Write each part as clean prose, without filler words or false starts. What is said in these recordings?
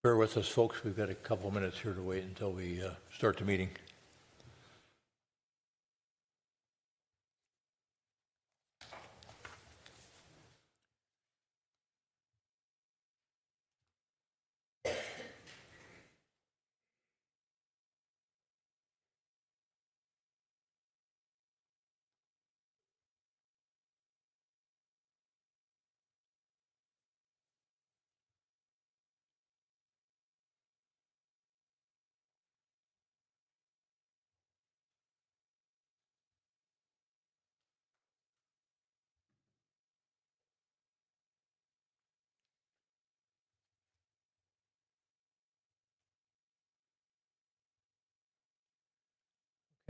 Bear with us, folks. We've got a couple of minutes here to wait until we start the meeting.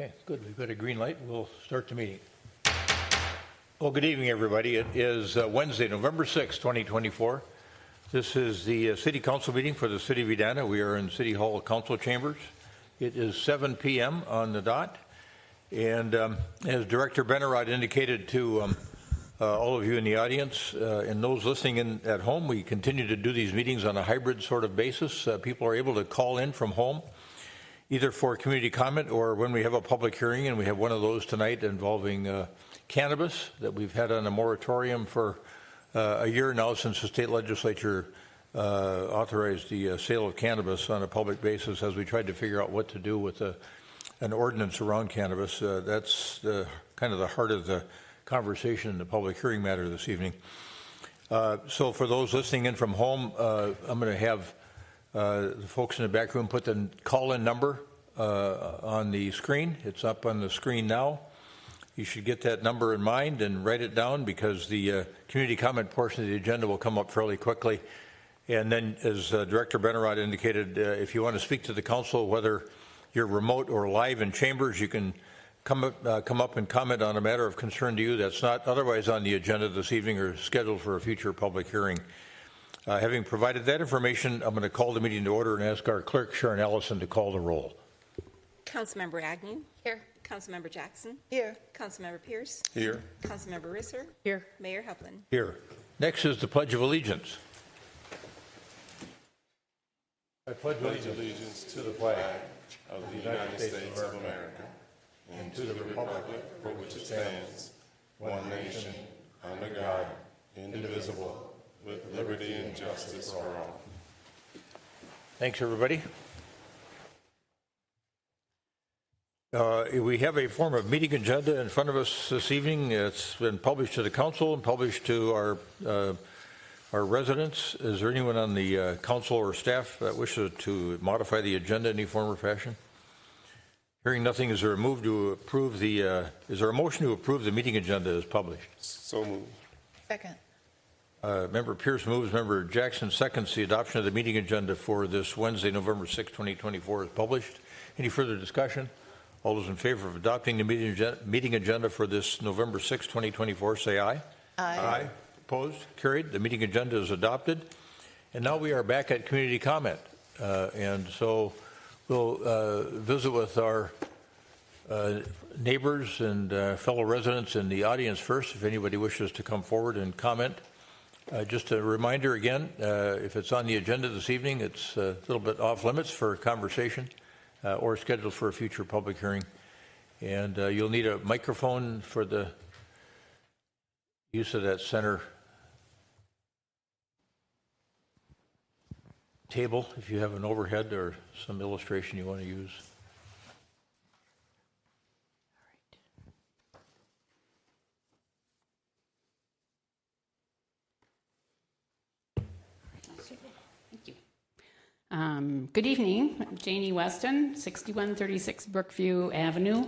Okay, good. We've got a green light. We'll start the meeting. Well, good evening, everybody. It is Wednesday, November 6, 2024. This is the City Council meeting for the City of Edina. We are in City Hall Council Chambers. It is 7 p.m. on the dot. And as Director Benarod indicated to all of you in the audience and those listening in at home, we continue to do these meetings on a hybrid sort of basis. People are able to call in from home, either for community comment or when we have a public hearing, and we have one of those tonight involving cannabis that we've had on a moratorium for a year now since the state legislature authorized the sale of cannabis on a public basis as we tried to figure out what to do with an ordinance around cannabis. That's kind of the heart of the conversation in the public hearing matter this evening. So for those listening in from home, I'm going to have the folks in the back room put the call-in number on the screen. It's up on the screen now. You should get that number in mind and write it down, because the community comment portion of the agenda will come up fairly quickly. And then, as Director Benarod indicated, if you want to speak to the council, whether you're remote or live in chambers, you can come up and comment on a matter of concern to you that's not otherwise on the agenda this evening or scheduled for a future public hearing. Having provided that information, I'm going to call the meeting to order and ask our clerk, Sharon Ellison, to call the roll. Councilmember Agnew. Here. Councilmember Jackson. Here. Councilmember Pierce. Here. Councilmember Risser. Here. Mayor Heplin. Here. Next is the Pledge of Allegiance. I pledge Allegiance to the flag of the United States of America and to the republic for which it stands, one nation, under God, indivisible, with liberty and justice for all. Thanks, everybody. We have a form of meeting agenda in front of us this evening. It's been published to the council and published to our residents. Is there anyone on the council or staff that wishes to modify the agenda in any form or fashion? Hearing nothing, is there a move to approve the? Is there a motion to approve the meeting agenda as published? So moved. Second. Member Pierce moves. Member Jackson seconds the adoption of the meeting agenda for this Wednesday, November 6, 2024 is published. Any further discussion? All those in favor of adopting the meeting agenda for this November 6, 2024, say aye. Aye. Aye. Opposed? Carried. The meeting agenda is adopted. And now we are back at community comment. And so we'll visit with our neighbors and fellow residents in the audience first, if anybody wishes to come forward and comment. Just a reminder again, if it's on the agenda this evening, it's a little bit off limits for conversation or scheduled for a future public hearing. And you'll need a microphone for the use of that center table if you have an overhead or some illustration you want to use. Thank you. Good evening. I'm Janie Weston, 6136 Brookview Avenue,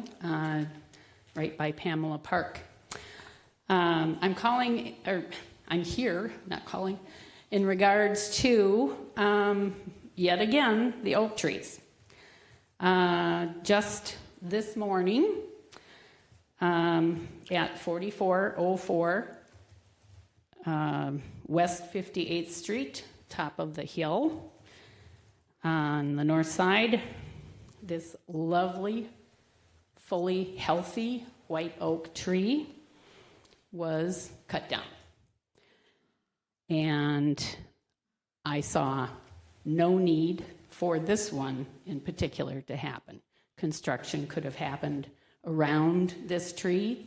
right by Pamela Park. I'm here, not calling, in regards to, yet again, the oak trees. Just this morning at 4404 West 58th Street, top of the hill, on the north side, this lovely, fully healthy white oak tree was cut down. And I saw no need for this one in particular to happen. Construction could have happened around this tree.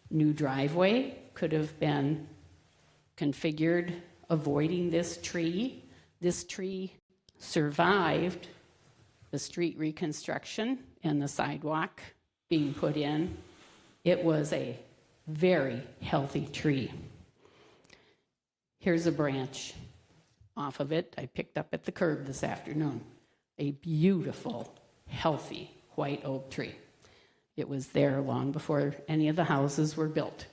New driveway could have been configured avoiding this tree. This tree survived the street reconstruction and the sidewalk being put in. It was a very healthy tree. Here's a branch off of it I picked up at the curb this afternoon. A beautiful, healthy white oak tree. It was there long before any of the houses were built.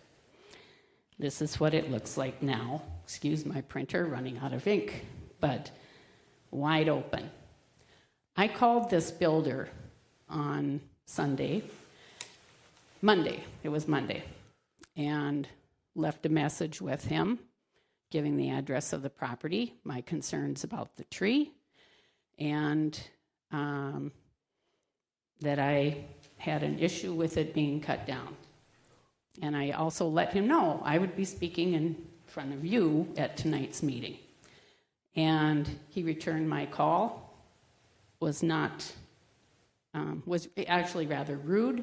This is what it looks like now. Excuse my printer running out of ink, but wide open. I called this builder on Monday, and left a message with him giving the address of the property, my concerns about the tree, and that I had an issue with it being cut down. And I also let him know I would be speaking in front of you at tonight's meeting. And he returned my call, was actually rather rude,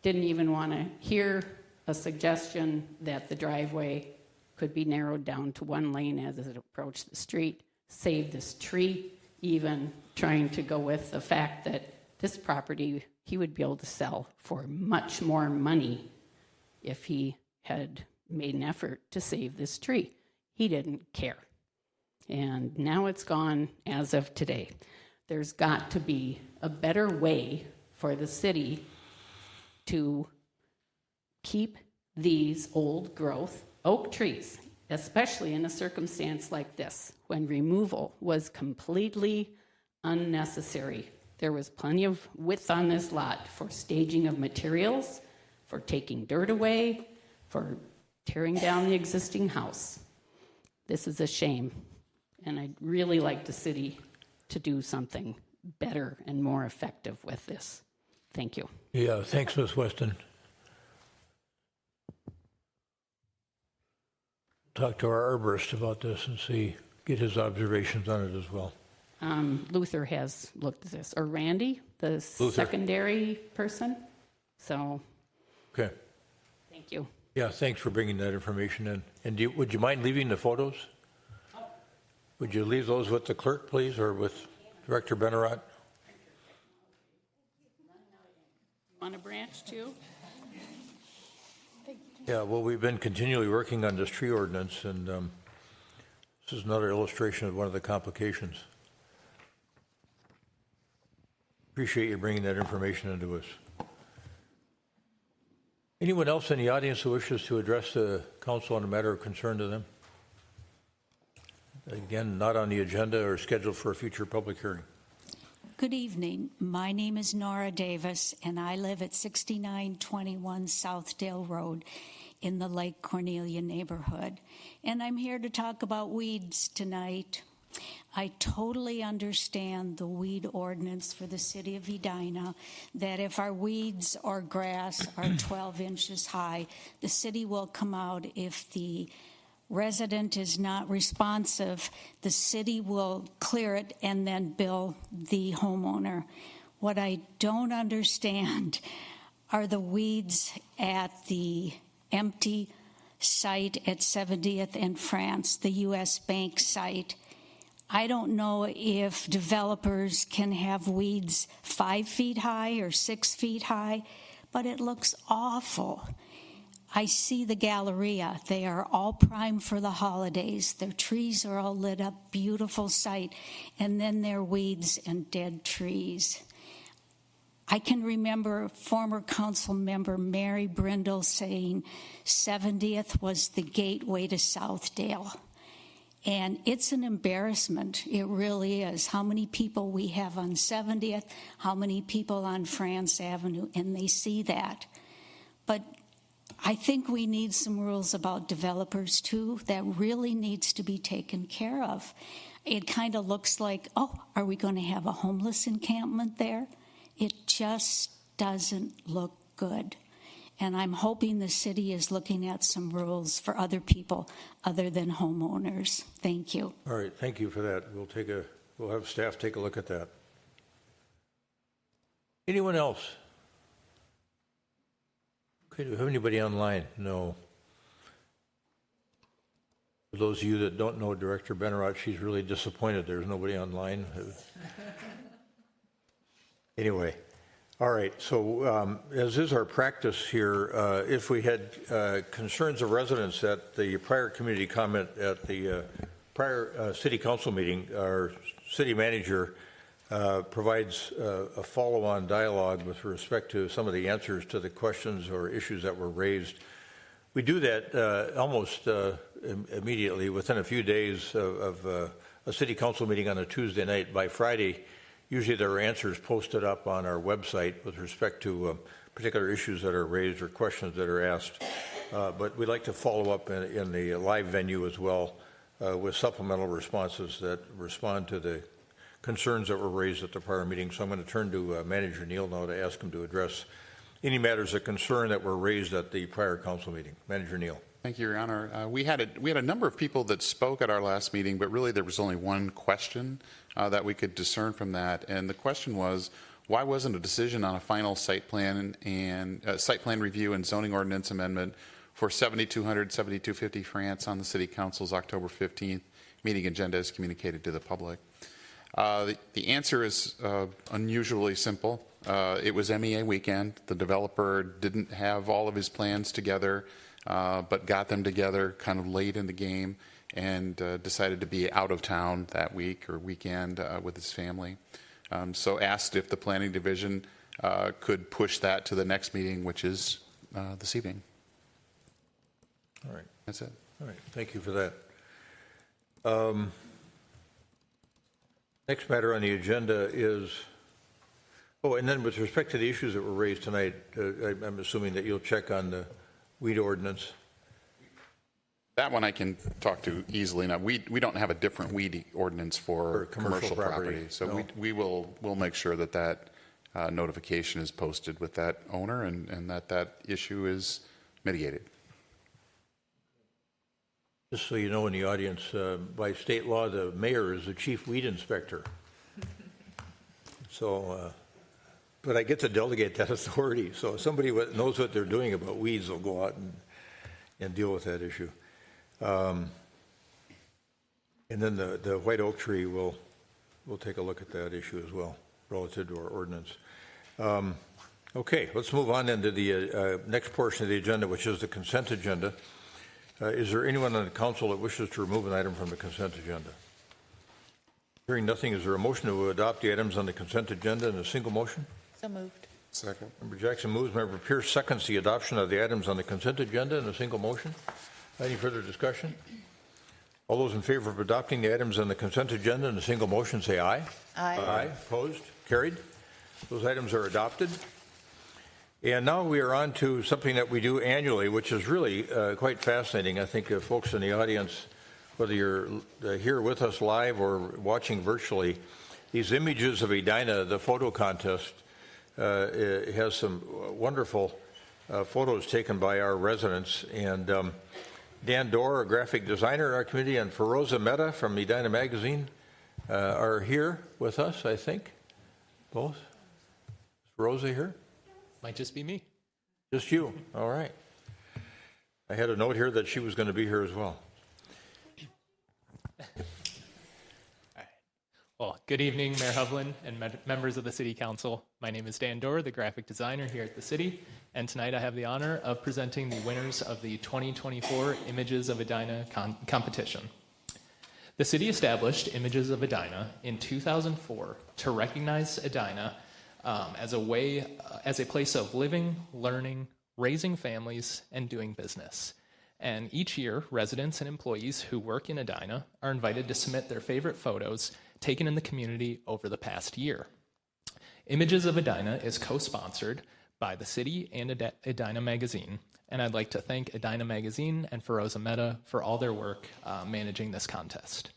didn't even want to hear a suggestion that the driveway could be narrowed down to one lane as it approached the street, save this tree, even trying to go with the fact that this property he would be able to sell for much more money if he had made an effort to save this tree. He didn't care. And now it's gone as of today. There's got to be a better way for the city to keep these old growth oak trees, especially in a circumstance like this, when removal was completely unnecessary. There was plenty of width on this lot for staging of materials, for taking dirt away, for tearing down the existing house. This is a shame, and I'd really like the city to do something better and more effective with this. Thank you. Yeah, thanks, Ms. Weston. Talk to our arborist about this and get his observations on it as well. Luther has looked at this, or Randy, the Luther. Secondary person. So, Okay. thank you. Yeah, thanks for bringing that information in. And would you mind leaving the photos? Would you leave those with the clerk, please, or with Director Benarat? Want a branch too? Yeah, well, we've been continually working on this tree ordinance, and this is another illustration of one of the complications. Appreciate you bringing that information into us. Anyone else in the audience who wishes to address the council on a matter of concern to them? Again, not on the agenda or scheduled for a future public hearing. Good evening. My name is Nora Davis, and I live at 6921 Southdale Road in the Lake Cornelia neighborhood. And I'm here to talk about weeds tonight. I totally understand the weed ordinance for the city of Edina, that if our weeds or grass are 12 inches high, the city will come out. If the resident is not responsive, the city will clear it and then bill the homeowner. What I don't understand are the weeds at the empty site at 70th and France, the U.S. Bank site. I don't know if developers can have weeds 5 feet high or 6 feet high, but it looks awful. I see the Galleria. They are all primed for the holidays. Their trees are all lit up, beautiful sight, and then there are weeds and dead trees. I can remember former council member Mary Brindle saying 70th was the gateway to Southdale. And it's an embarrassment. It really is. How many people we have on 70th, how many people on France Avenue, and they see that. But I think we need some rules about developers, too, that really needs to be taken care of. It kind of looks like, oh, are we going to have a homeless encampment there? It just doesn't look good. And I'm hoping the city is looking at some rules for other people other than homeowners. Thank you. All right, thank you for that. We'll take a We'll have staff take a look at that. Anyone else? Okay, do we have anybody online? No. For those of you that don't know Director Benarott, she's really disappointed there's nobody online. Anyway, all right, so as is our practice here, if we had concerns of residents at the prior community comment at the prior city council meeting, our city manager provides a follow-on dialogue with respect to some of the answers to the questions or issues that were raised. We do that almost immediately within a few days of a city council meeting on a Tuesday night. By Friday, usually there are answers posted up on our website with respect to particular issues that are raised or questions that are asked. But we'd like to follow up in the live venue as well with supplemental responses that respond to the concerns that were raised at the prior meeting. So I'm going to turn to Manager Neal now to ask him to address any matters of concern that were raised at the prior council meeting. Manager Neal. Thank you, Your Honor. We had a number of people that spoke at our last meeting, but really there was only one question that we could discern from that, and the question was, why wasn't a decision on a final site plan and site plan review and zoning ordinance amendment for 7200, 7250 France on the City Council's October 15th meeting agenda as communicated to the public? The answer is unusually simple. It was MEA weekend. The developer didn't have all of his plans together, but got them together kind of late in the game and decided to be out of town that week or weekend with his family. So asked if the planning division could push that to the next meeting, which is this evening. All right. That's it. All right. Thank you for that. Next matter on the agenda is, and then with respect to the issues that were raised tonight, I'm assuming that you'll check on the weed ordinance. That one I can talk to easily. Now, we don't have a different weed ordinance for commercial property. So no. we'll make sure that notification is posted with that owner and that issue is mitigated. Just so you know in the audience, by state law, the mayor is the chief weed inspector. So, but I get to delegate that authority. So if somebody knows what they're doing about weeds will go out and deal with that issue. And then the white oak tree, we'll take a look at that issue as well, relative to our ordinance. Okay, let's move on then to the next portion of the agenda, which is the consent agenda. Is there anyone on the council that wishes to remove an item from the consent agenda? Hearing nothing, is there a motion to adopt the items on the consent agenda in a single motion? So moved. Second. Member Jackson moves. Member Pierce seconds the adoption of the items on the consent agenda in a single motion. Any further discussion? All those in favor of adopting the items on the consent agenda in a single motion say aye. Aye. Aye. Opposed? Carried. Those items are adopted. And now we are on to something that we do annually, which is really quite fascinating. I think folks in the audience, whether you're here with us live or watching virtually, these images of Edina, the photo contest, has some wonderful photos taken by our residents. And Dan Dorr, a graphic designer in our community, and Feroza Mehta from Edina Magazine are here with us, I think. Both? Is Feroza here? Might just be me. Just you. All right. I had a note here that she was going to be here as well. All right. Well, good evening, Mayor Hovland and members of the City Council. My name is Dan Dorr, the graphic designer here at the city, and tonight I have the honor of presenting the winners of the 2024 Images of Edina competition. The city established Images of Edina in 2004 to recognize Edina as a place of living, learning, raising families, and doing business. And each year, residents and employees who work in Edina are invited to submit their favorite photos taken in the community over the past year. Images of Edina is co-sponsored by the city and Edina Magazine, and I'd like to thank Edina Magazine and Feroza Mehta for all their work managing this contest.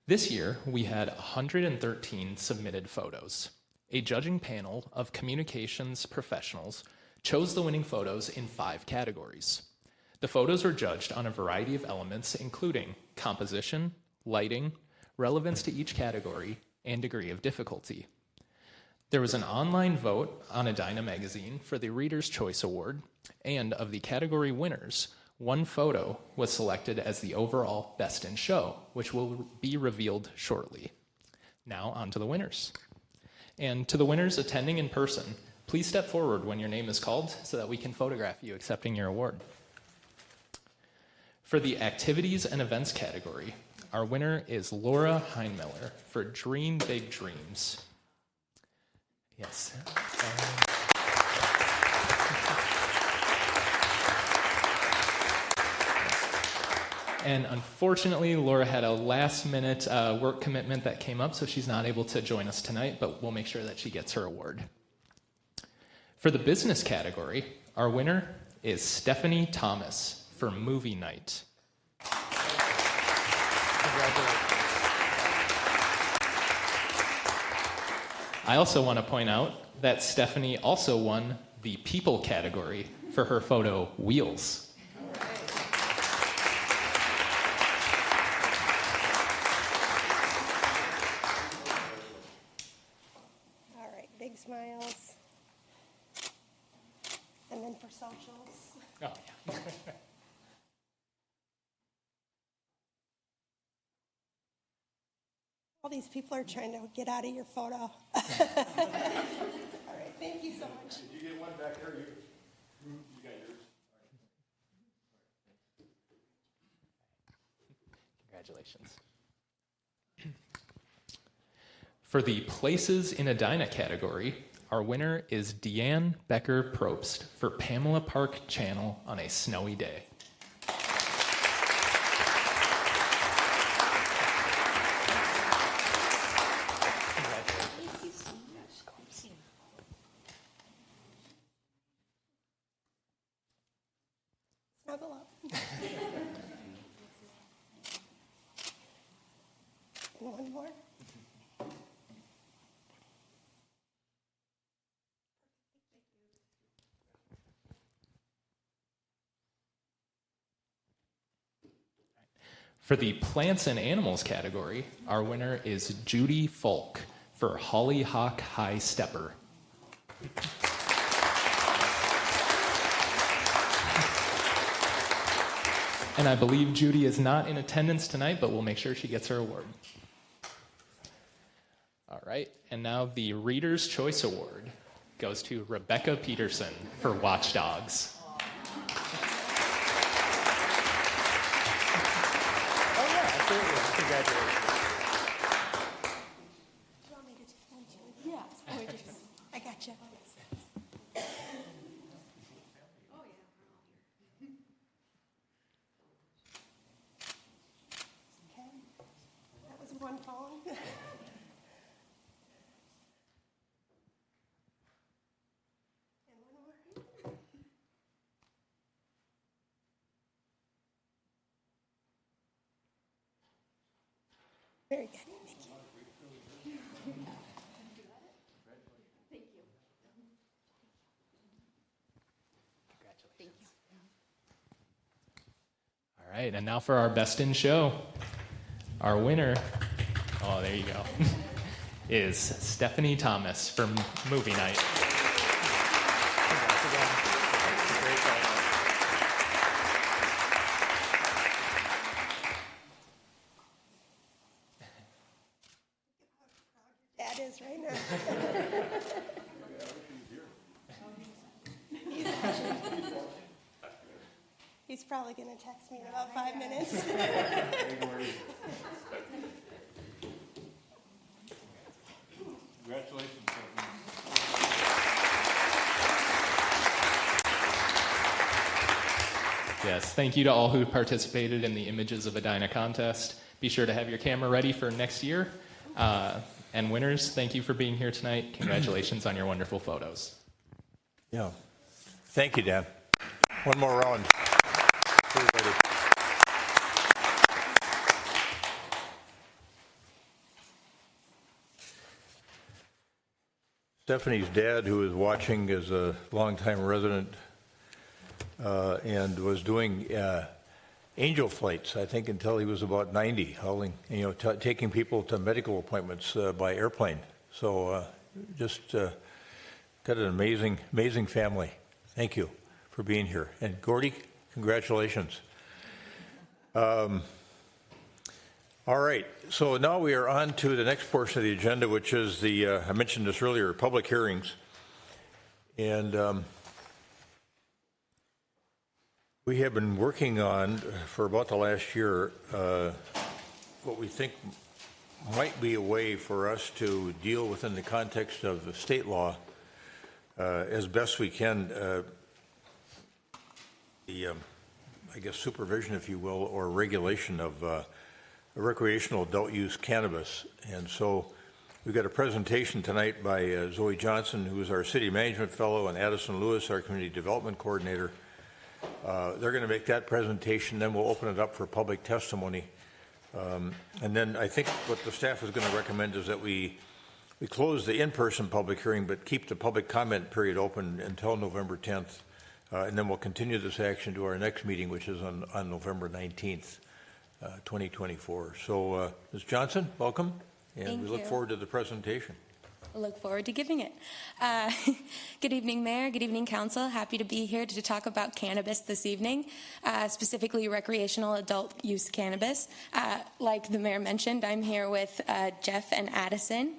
This year, we had 113 submitted photos. A judging panel of communications professionals chose the winning photos in 5 categories. The photos were judged on a variety of elements, including composition, lighting, relevance to each category, and degree of difficulty. There was an online vote on Edina magazine for the Reader's Choice Award, and of the category winners, one photo was selected as the overall best in show, which will be revealed shortly. Now on to the winners. And to the winners attending in person, please step forward when your name is called so that we can photograph you accepting your award. For the activities and events category, our winner is Laura Heinmiller for Dream Big Dreams. Yes. And unfortunately, Laura had a last-minute work commitment that came up, so she's not able to join us tonight, but we'll make sure that she gets her award. For the business category, our winner is Stephanie Thomas for Movie Night. Congratulations. I also want to point out that Stephanie also won the people category for her photo, Wheels. All right, big smiles. And then for socials. Oh, yeah. All these people are trying to get out of your photo. All right, thank you so much. Did you get one back there? You got yours. Congratulations. For the Places in Edina category, our winner is Deanne Becker-Probst for Pamela Park Channel on a Snowy Day. Snuggle up. And one more. For the Plants and Animals category, our winner is Judy Folk for Hollyhock High Stepper. And I believe Judy is not in attendance tonight, but we'll make sure she gets her award. All right, and now the Reader's Choice Award goes to Rebecca Peterson for Watchdogs. Oh yeah, absolutely. Congratulations. Do you want me to take one too? Yeah. Or just, I got you. Okay. That was one phone. And one more. Very good. Thank you. All right, and now for our Best in Show. Our winner, oh, there you go, is Stephanie Thomas for Movie Night. Congrats again. It's a great photo. Dad is right now. He's probably going to text me in about 5 minutes. Congratulations. Yes, thank you to all who participated in the Images of Edina contest. Be sure to have your camera ready for next year. And winners, thank you for being here tonight. Congratulations on your wonderful photos. Yeah. Thank you, Dan. One more round. Everybody. Stephanie's dad, who is watching, is a longtime resident and was doing angel flights, I think, until he was about 90, hauling, taking people to medical appointments by airplane. So just got an amazing family. Thank you for being here. And Gordy, congratulations. All right, so now we are on to the next portion of the agenda, which is I mentioned this earlier, public hearings. And we have been working on, for about the last year, what we think might be a way for us to deal within the context of the state law as best we can, I guess, supervision, if you will, or regulation of recreational adult use cannabis. And so we've got a presentation tonight by Zoe Johnson, who is our city management fellow, and Addison Lewis, our community development coordinator. They're going to make that presentation, then we'll open it up for public testimony. And then I think what the staff is going to recommend is that we close the in-person public hearing, but keep the public comment period open until November 10th. And then we'll continue this action to our next meeting, which is on November 19th. 2024. So, Ms. Johnson, welcome, and Thank we look you. forward to the presentation. I look forward to giving it. Good evening, Mayor. Good evening, Council. Happy to be here to talk about cannabis this evening, specifically recreational adult use cannabis. Like the Mayor mentioned, I'm here with Jeff and Addison.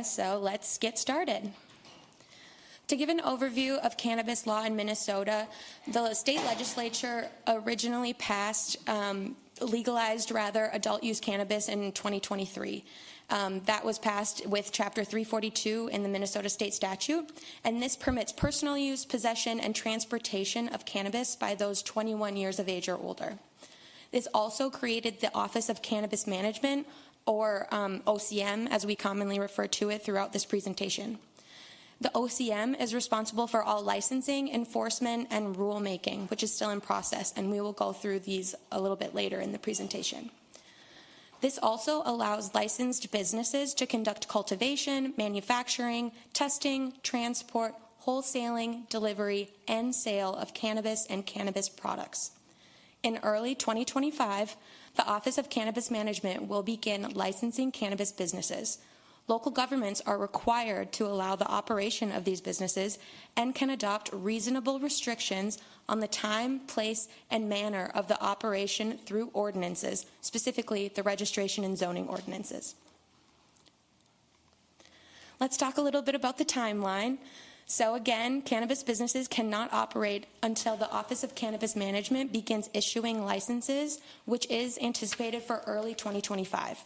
So let's get started. To give an overview of cannabis law in Minnesota, the state legislature originally legalized adult use cannabis in 2023. That was passed with Chapter 342 in the Minnesota State Statute, and this permits personal use, possession, and transportation of cannabis by those 21 years of age or older. This also created the Office of Cannabis Management, or OCM, as we commonly refer to it throughout this presentation. The OCM is responsible for all licensing, enforcement, and rulemaking, which is still in process, and we will go through these a little bit later in the presentation. This also allows licensed businesses to conduct cultivation, manufacturing, testing, transport, wholesaling, delivery, and sale of cannabis and cannabis products. In early 2025, the Office of Cannabis Management will begin licensing cannabis businesses. Local governments are required to allow the operation of these businesses and can adopt reasonable restrictions on the time, place, and manner of the operation through ordinances, specifically the registration and zoning ordinances. Let's talk a little bit about the timeline. So again, cannabis businesses cannot operate until the Office of Cannabis Management begins issuing licenses, which is anticipated for early 2025.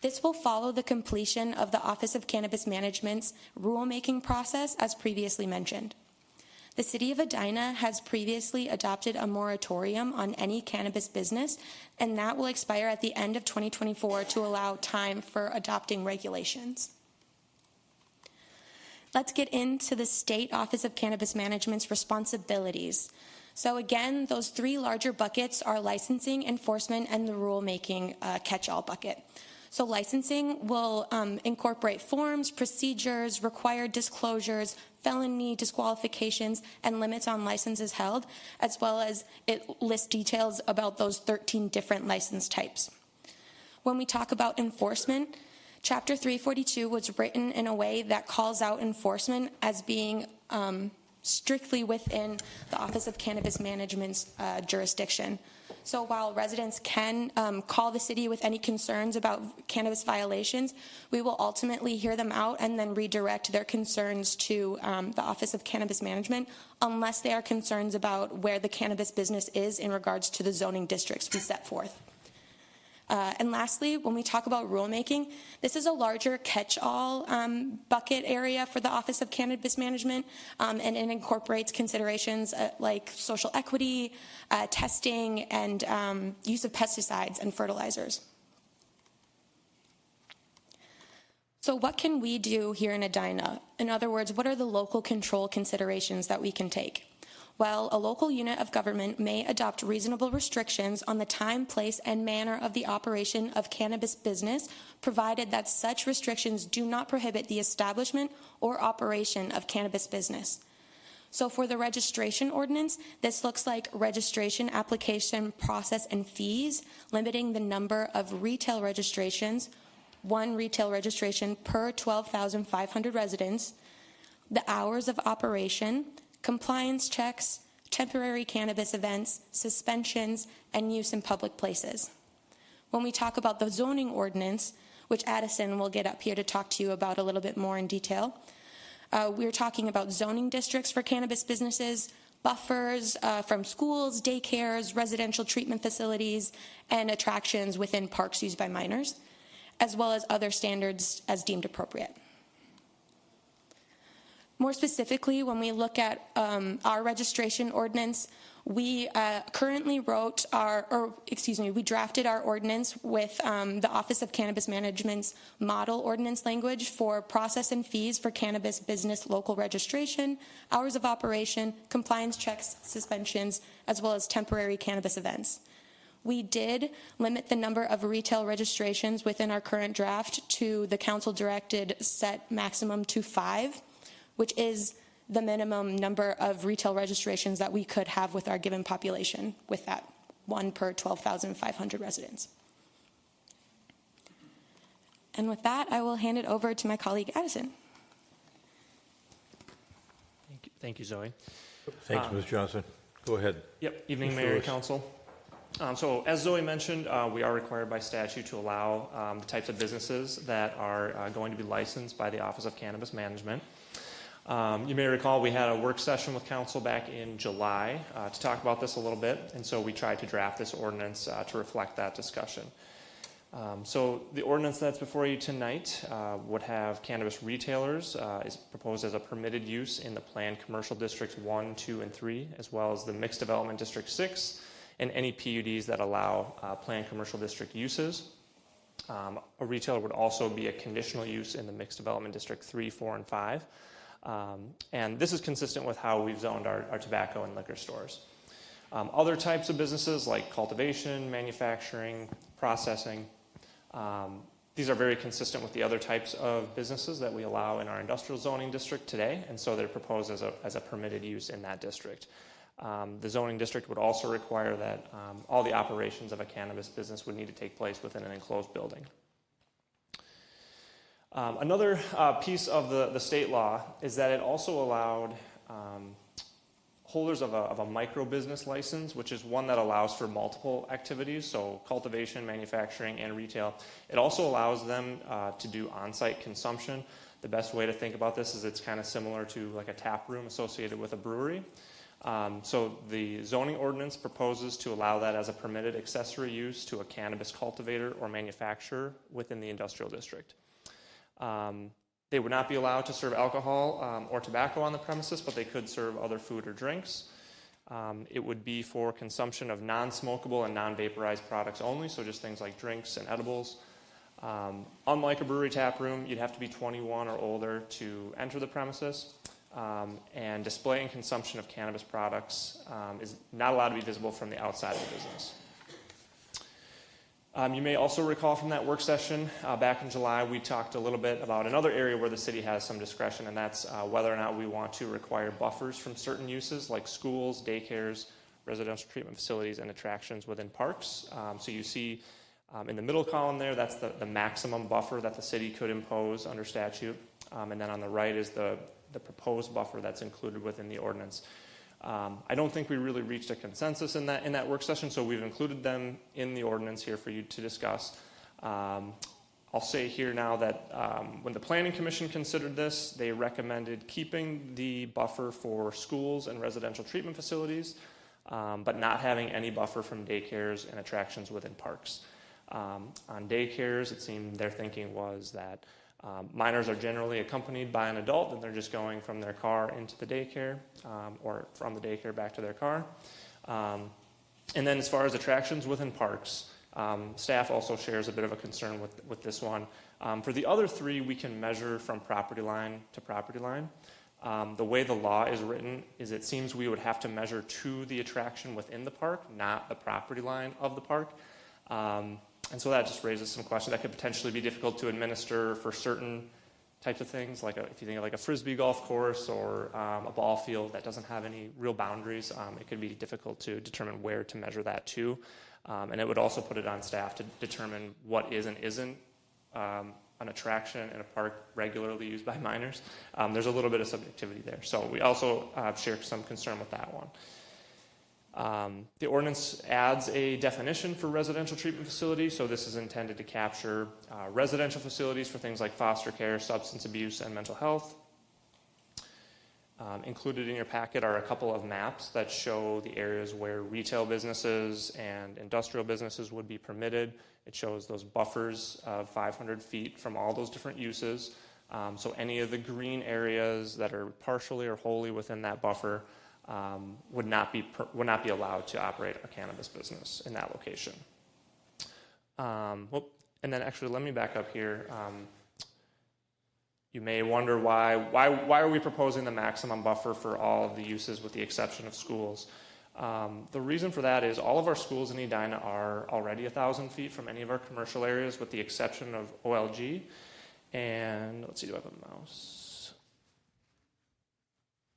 This will follow the completion of the Office of Cannabis Management's rulemaking process, as previously mentioned. The City of Edina has previously adopted a moratorium on any cannabis business, and that will expire at the end of 2024 to allow time for adopting regulations. Let's get into the State Office of Cannabis Management's responsibilities. So again, those three larger buckets are licensing, enforcement, and the rulemaking catch-all bucket. So licensing will incorporate forms, procedures, required disclosures, felony disqualifications, and limits on licenses held, as well as it lists details about those 13 different license types. When we talk about enforcement, Chapter 342 was written in a way that calls out enforcement as being strictly within the Office of Cannabis Management's jurisdiction. So while residents can call the city with any concerns about cannabis violations, we will ultimately hear them out and then redirect their concerns to the Office of Cannabis Management, unless they are concerns about where the cannabis business is in regards to the zoning districts we set forth. And lastly, when we talk about rulemaking, this is a larger catch-all bucket area for the Office of Cannabis Management, and it incorporates considerations like social equity, testing, and use of pesticides and fertilizers. So what can we do here in Edina? In other words, what are the local control considerations that we can take? Well, a local unit of government may adopt reasonable restrictions on the time, place, and manner of the operation of cannabis business, provided that such restrictions do not prohibit the establishment or operation of cannabis business. So for the registration ordinance, this looks like registration, application, process, and fees, limiting the number of retail registrations, one retail registration per 12,500 residents, the hours of operation, compliance checks, temporary cannabis events, suspensions, and use in public places. When we talk about the zoning ordinance, which Addison will get up here to talk to you about a little bit more in detail, we're talking about zoning districts for cannabis businesses, buffers from schools, daycares, residential treatment facilities, and attractions within parks used by minors, as well as other standards as deemed appropriate. More specifically, when we look at our registration ordinance, we currently we drafted our ordinance with the Office of Cannabis Management's model ordinance language for process and fees for cannabis business local registration, hours of operation, compliance checks, suspensions, as well as temporary cannabis events. We did limit the number of retail registrations within our current draft to the council-directed set maximum to 5, which is the minimum number of retail registrations that we could have with our given population, with that one per 12,500 residents. And with that, I will hand it over to my colleague Addison. Thank you, Zoe. Thanks, Ms. Johnson. Go ahead. Yep. Evening, Mr. Mayor and Lewis. Council. So as Zoe mentioned, we are required by statute to allow the types of businesses that are going to be licensed by the Office of Cannabis Management. You may recall we had a work session with council back in July to talk about this a little bit, and so we tried to draft this ordinance to reflect that discussion. So the ordinance that's before you tonight would have cannabis retailers is proposed as a permitted use in the planned commercial districts 1, 2, and 3, as well as the mixed development district 6, and any PUDs that allow planned commercial district uses. A retailer would also be a conditional use in the mixed development district 3, 4, and 5. And this is consistent with how we've zoned our tobacco and liquor stores. Other types of businesses like cultivation, manufacturing, processing, these are very consistent with the other types of businesses that we allow in our industrial zoning district today, and so they're proposed as a permitted use in that district. The zoning district would also require that all the operations of a cannabis business would need to take place within an enclosed building. Another piece of the state law is that it also allowed holders of a micro business license, which is one that allows for multiple activities, so cultivation, manufacturing, and retail. It also allows them to do on-site consumption. The best way to think about this is it's kind of similar to like a tap room associated with a brewery. So the zoning ordinance proposes to allow that as a permitted accessory use to a cannabis cultivator or manufacturer within the industrial district. They would not be allowed to serve alcohol or tobacco on the premises, but they could serve other food or drinks. It would be for consumption of non-smokable and non-vaporized products only, so just things like drinks and edibles. Unlike a brewery tap room, you'd have to be 21 or older to enter the premises. And display and consumption of cannabis products is not allowed to be visible from the outside of the business. You may also recall from that work session back in July, we talked a little bit about another area where the city has some discretion, and that's whether or not we want to require buffers from certain uses like schools, daycares, residential treatment facilities, and attractions within parks. So you see in the middle column there, that's the maximum buffer that the city could impose under statute. And then on the right is the proposed buffer that's included within the ordinance. I don't think we really reached a consensus in that work session, so we've included them in the ordinance here for you to discuss. I'll say here now that when the Planning Commission considered this, they recommended keeping the buffer for schools and residential treatment facilities, but not having any buffer from daycares and attractions within parks. On daycares, it seemed their thinking was that minors are generally accompanied by an adult, and they're just going from their car into the daycare or from the daycare back to their car. And then as far as attractions within parks, staff also shares a bit of a concern with this one. For the other three, we can measure from property line to property line. The way the law is written is it seems we would have to measure to the attraction within the park, not the property line of the park. And so that just raises some questions that could potentially be difficult to administer for certain types of things, like if you think of like a frisbee golf course or a ball field that doesn't have any real boundaries, it could be difficult to determine where to measure that to. And it would also put it on staff to determine what is and isn't an attraction in a park regularly used by minors. There's a little bit of subjectivity there. So we also share some concern with that one. The ordinance adds a definition for residential treatment facility. So this is intended to capture residential facilities for things like foster care, substance abuse, and mental health. Included in your packet are a couple of maps that show the areas where retail businesses and industrial businesses would be permitted. It shows those buffers of 500 feet from all those different uses. So any of the green areas that are partially or wholly within that buffer would not be allowed to operate a cannabis business in that location. And then actually, let me back up here. You may wonder why are we proposing the maximum buffer for all of the uses with the exception of schools? The reason for that is all of our schools in Edina are already 1,000 feet from any of our commercial areas with the exception of OLG. And let's see, do I have a mouse?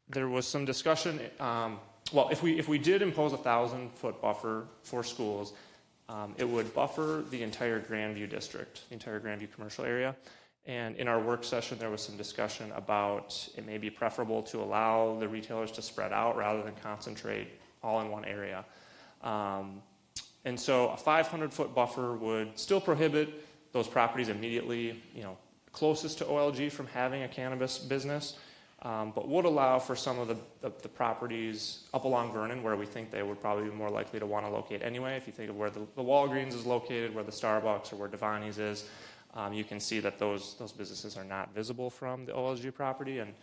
There was some discussion, if we did impose a 1,000-foot buffer for schools, it would buffer the entire Grandview district, the entire Grandview commercial area. And in our work session, there was some discussion about it may be preferable to allow the retailers to spread out rather than concentrate all in one area. And so a 500-foot buffer would still prohibit those properties immediately, closest to OLG from having a cannabis business, but would allow for some of the properties up along Vernon where we think they would probably be more likely to want to locate anyway. If you think of where the Walgreens is located, where the Starbucks or where Devani's is, you can see that those businesses are not visible from the OLG property, and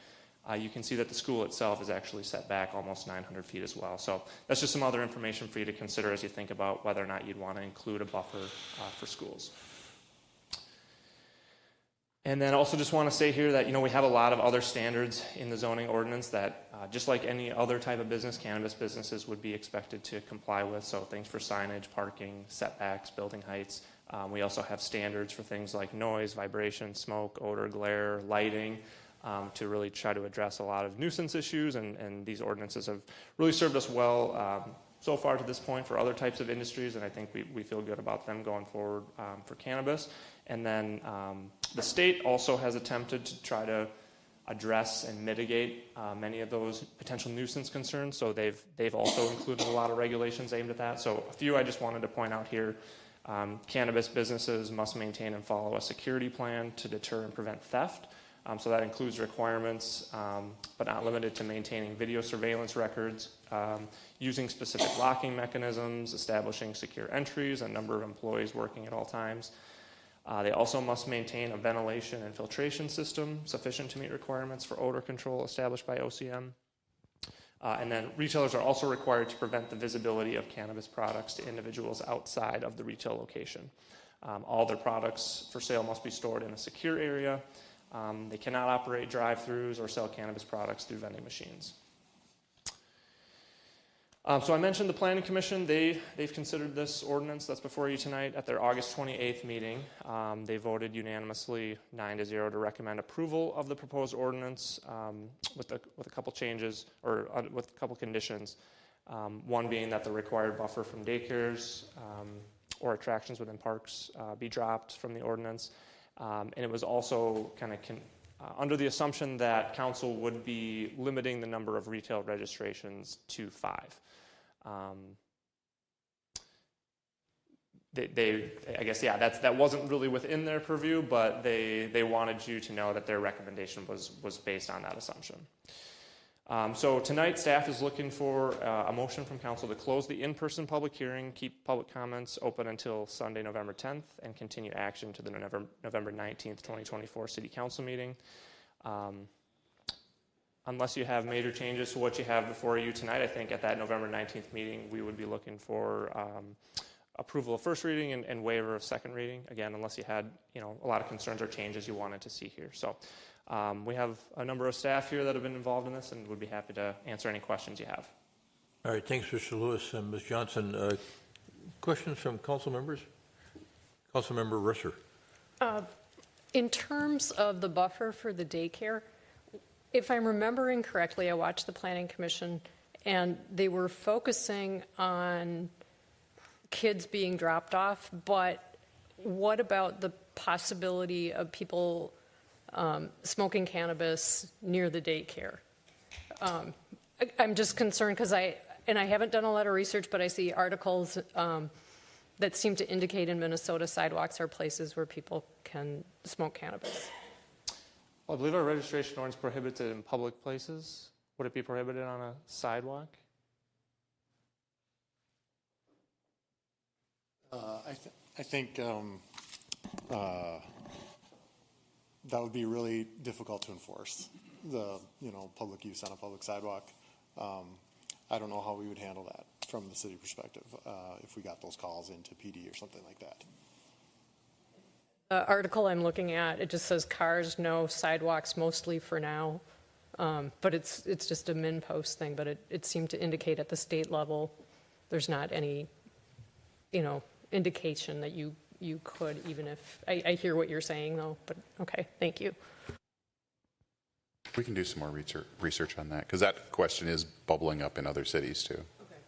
you can see that the school itself is actually set back almost 900 feet as well. So that's just some other information for you to consider as you think about whether or not you'd want to include a buffer for schools. And then also just want to say here that, we have a lot of other standards in the zoning ordinance that, just like any other type of business, cannabis businesses would be expected to comply with. So things for signage, parking, setbacks, building heights. We also have standards for things like noise, vibration, smoke, odor, glare, lighting, to really try to address a lot of nuisance issues. And these ordinances have really served us well so far to this point for other types of industries, and I think we feel good about them going forward for cannabis. And then the state also has attempted to try to address and mitigate many of those potential nuisance concerns. So they've also included a lot of regulations aimed at that. So a few I just wanted to point out here. Cannabis businesses must maintain and follow a security plan to deter and prevent theft. So that includes requirements, but not limited to maintaining video surveillance records, using specific locking mechanisms, establishing secure entries, a number of employees working at all times. They also must maintain a ventilation and filtration system sufficient to meet requirements for odor control established by OCM. And then retailers are also required to prevent the visibility of cannabis products to individuals outside of the retail location. All their products for sale must be stored in a secure area. They cannot operate drive-thrus or sell cannabis products through vending machines. So I mentioned the Planning Commission. They've considered this ordinance that's before you tonight at their August 28th meeting. They voted unanimously 9-0 to recommend approval of the proposed ordinance with a couple changes or with a couple conditions. One being that the required buffer from daycares or attractions within parks be dropped from the ordinance. And it was also kind of under the assumption that council would be limiting the number of retail registrations to 5. That wasn't really within their purview, but they wanted you to know that their recommendation was based on that assumption. So tonight, staff is looking for a motion from council to close the in-person public hearing, keep public comments open until Sunday, November 10th, and continue action to the November 19th, 2024 City Council meeting. Unless you have major changes to what you have before you tonight, I think at that November 19th meeting, we would be looking for approval of first reading and waiver of second reading. Again, unless you had a lot of concerns or changes you wanted to see here. So we have a number of staff here that have been involved in this and would be happy to answer any questions you have. All right, thanks, Mr. Lewis and Ms. Johnson. Questions from council members? Council member Risser. In terms of the buffer for the daycare, if I'm remembering correctly, I watched the Planning Commission, and they were focusing on kids being dropped off, but what about the possibility of people smoking cannabis near the daycare? I'm just concerned because I haven't done a lot of research, but I see articles that seem to indicate in Minnesota sidewalks are places where people can smoke cannabis. Well, I believe our registration ordinance prohibits it in public places. Would it be prohibited on a sidewalk? I think that would be really difficult to enforce, the public use on a public sidewalk. I don't know how we would handle that from the city perspective if we got those calls into PD or something like that. The article I'm looking at, it just says cars, no sidewalks, mostly for now. But it's just a min post thing, but it seemed to indicate at the state level there's not any, indication that you could, even if, I hear what you're saying though, but okay, thank you. We can do some more research on that, because that question is bubbling up in other cities too. Okay.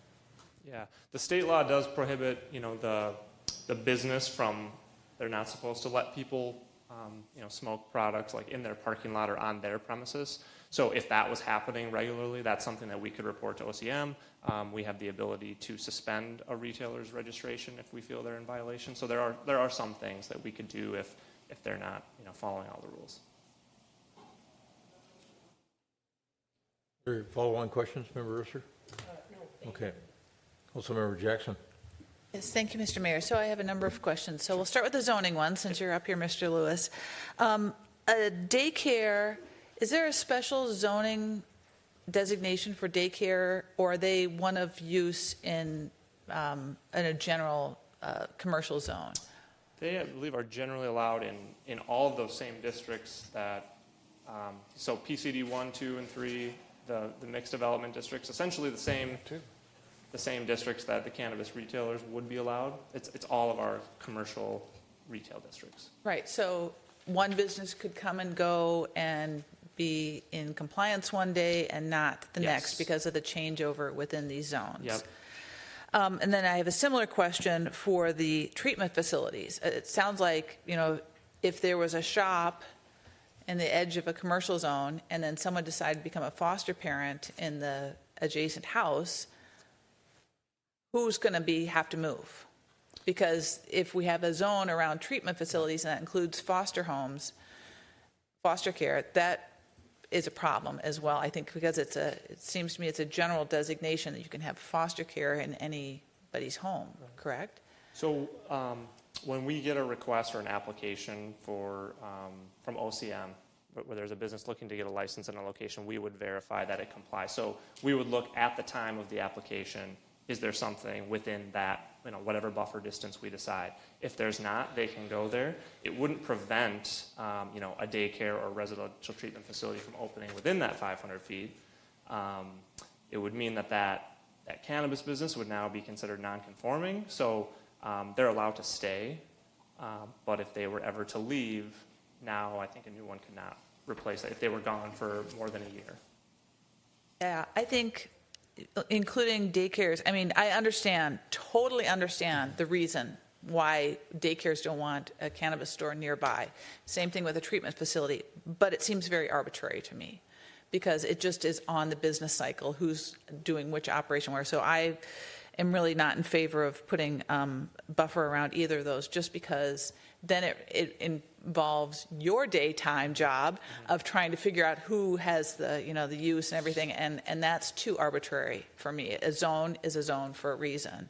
Yeah, the state law does prohibit, the business from, they're not supposed to let people, smoke products like in their parking lot or on their premises. So if that was happening regularly, that's something that we could report to OCM. We have the ability to suspend a retailer's registration if we feel they're in violation. So there are some things that we could do if they're not, following all the rules. Follow-on questions, Member Risser? No. Okay. Councilmember Jackson. Yes, thank you, Mr. Mayor. So I have a number of questions. So we'll start with the zoning one, since you're up here, Mr. Lewis. A daycare, is there a special zoning designation for daycare, or are they one of use in a general commercial zone? They, I believe, are generally allowed in all of those same districts that, so PCD 1, 2, and 3, the mixed development districts, essentially the same districts that the cannabis retailers would be allowed. It's all of our commercial retail districts. Right, so one business could come and go and be in compliance one day and not the next because of the changeover within these zones. Yep. And then I have a similar question for the treatment facilities. It sounds like, if there was a shop in the edge of a commercial zone and then someone decided to become a foster parent in the adjacent house, who's going to have to move? Because if we have a zone around treatment facilities and that includes foster homes, foster care, that is a problem as well, I think, because it seems to me it's a general designation that you can have foster care in anybody's home, correct? So when we get a request or an application from OCM, where there's a business looking to get a license in a location, we would verify that it complies. So we would look at the time of the application, is there something within that, whatever buffer distance we decide? If there's not, they can go there. It wouldn't prevent, a daycare or residential treatment facility from opening within that 500 feet. It would mean that cannabis business would now be considered non-conforming. So they're allowed to stay, but if they were ever to leave, now I think a new one could not replace it if they were gone for more than a year. Yeah, I think including daycares, I totally understand the reason why daycares don't want a cannabis store nearby. Same thing with a treatment facility, but it seems very arbitrary to me because it just is on the business cycle, who's doing which operation where. So I am really not in favor of putting buffer around either of those, just because then it involves your daytime job of trying to figure out who has the the use and everything, and that's too arbitrary for me. A zone is a zone for a reason.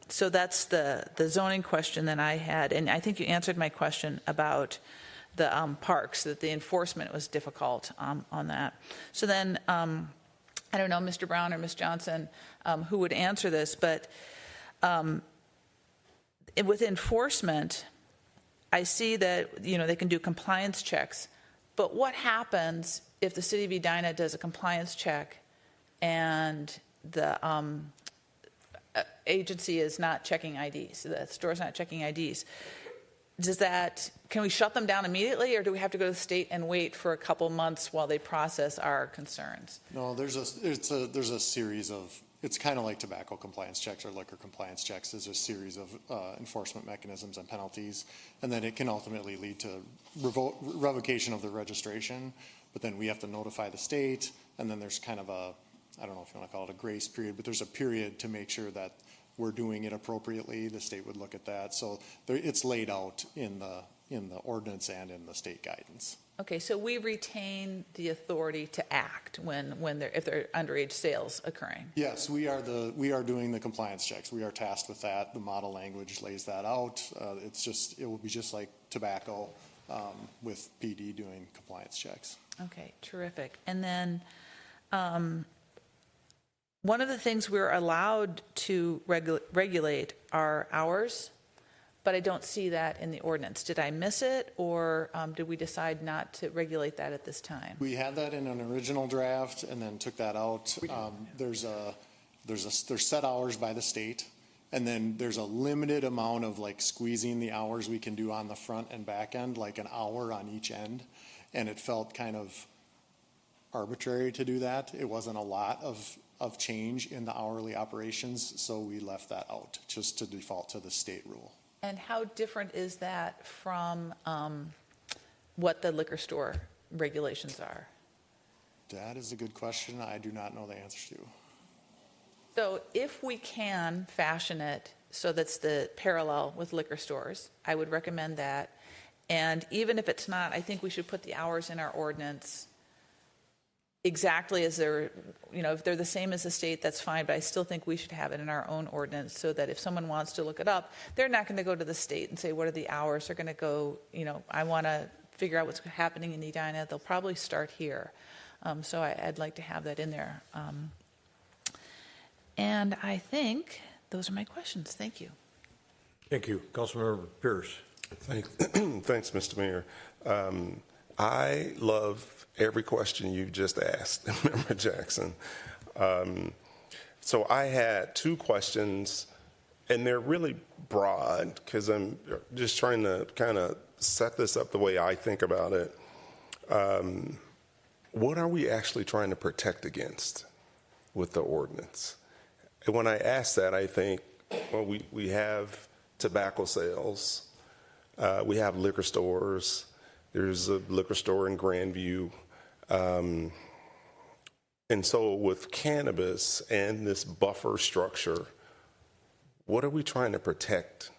So that's the zoning question that I had, and I think you answered my question about the parks, that the enforcement was difficult on that. So then I don't know, Mr. Brown or Ms. Johnson, who would answer this, but with enforcement, I see that they can do compliance checks, but what happens if the city of Edina does a compliance check and the agency is not checking IDs, the store's not checking IDs? can we shut them down immediately, or do we have to go to the state and wait for a couple months while they process our concerns? No, there's a series of, it's kind of like tobacco compliance checks or liquor compliance checks. There's a series of enforcement mechanisms and penalties, and then it can ultimately lead to revocation of the registration, but then we have to notify the state, and then there's kind of a, I don't know if you want to call it a grace period, but there's a period to make sure that we're doing it appropriately. The state would look at that. So it's laid out in the ordinance and in the state guidance. Okay, so we retain the authority to act if there are underage sales occurring. Yes, we are doing the compliance checks. We are tasked with that. The model language lays that out. It will be just like tobacco with PD doing compliance checks. Okay, terrific. And then one of the things we're allowed to regulate are hours, but I don't see that in the ordinance. Did I miss it, or did we decide not to regulate that at this time? We had that in an original draft and then took that out. There's set hours by the state, and then there's a limited amount of like squeezing the hours we can do on the front and back end, like an hour on each end, and it felt kind of arbitrary to do that. It wasn't a lot of change in the hourly operations, so we left that out just to default to the state rule. And how different is that from what the liquor store regulations are? That is a good question. I do not know the answer to. So if we can fashion it so that's the parallel with liquor stores, I would recommend that. And even if it's not, I think we should put the hours in our ordinance exactly as they're, if they're the same as the state, that's fine, but I still think we should have it in our own ordinance so that if someone wants to look it up, they're not going to go to the state and say, what are the hours? They're going to go, I want to figure out what's happening in Edina. They'll probably start here. So I'd like to have that in there. And I think those are my questions. Thank you. Thank you. Councilmember Pierce. Thanks, Mr. Mayor. I love every question you just asked, Member Jackson. So I had two questions, and they're really broad because I'm just trying to kind of set this up the way I think about it. What are we actually trying to protect against with the ordinance? And when I ask that, I think, well, we have tobacco sales, we have liquor stores. There's a liquor store in Grandview. And so with cannabis and this buffer structure, what are we trying to protect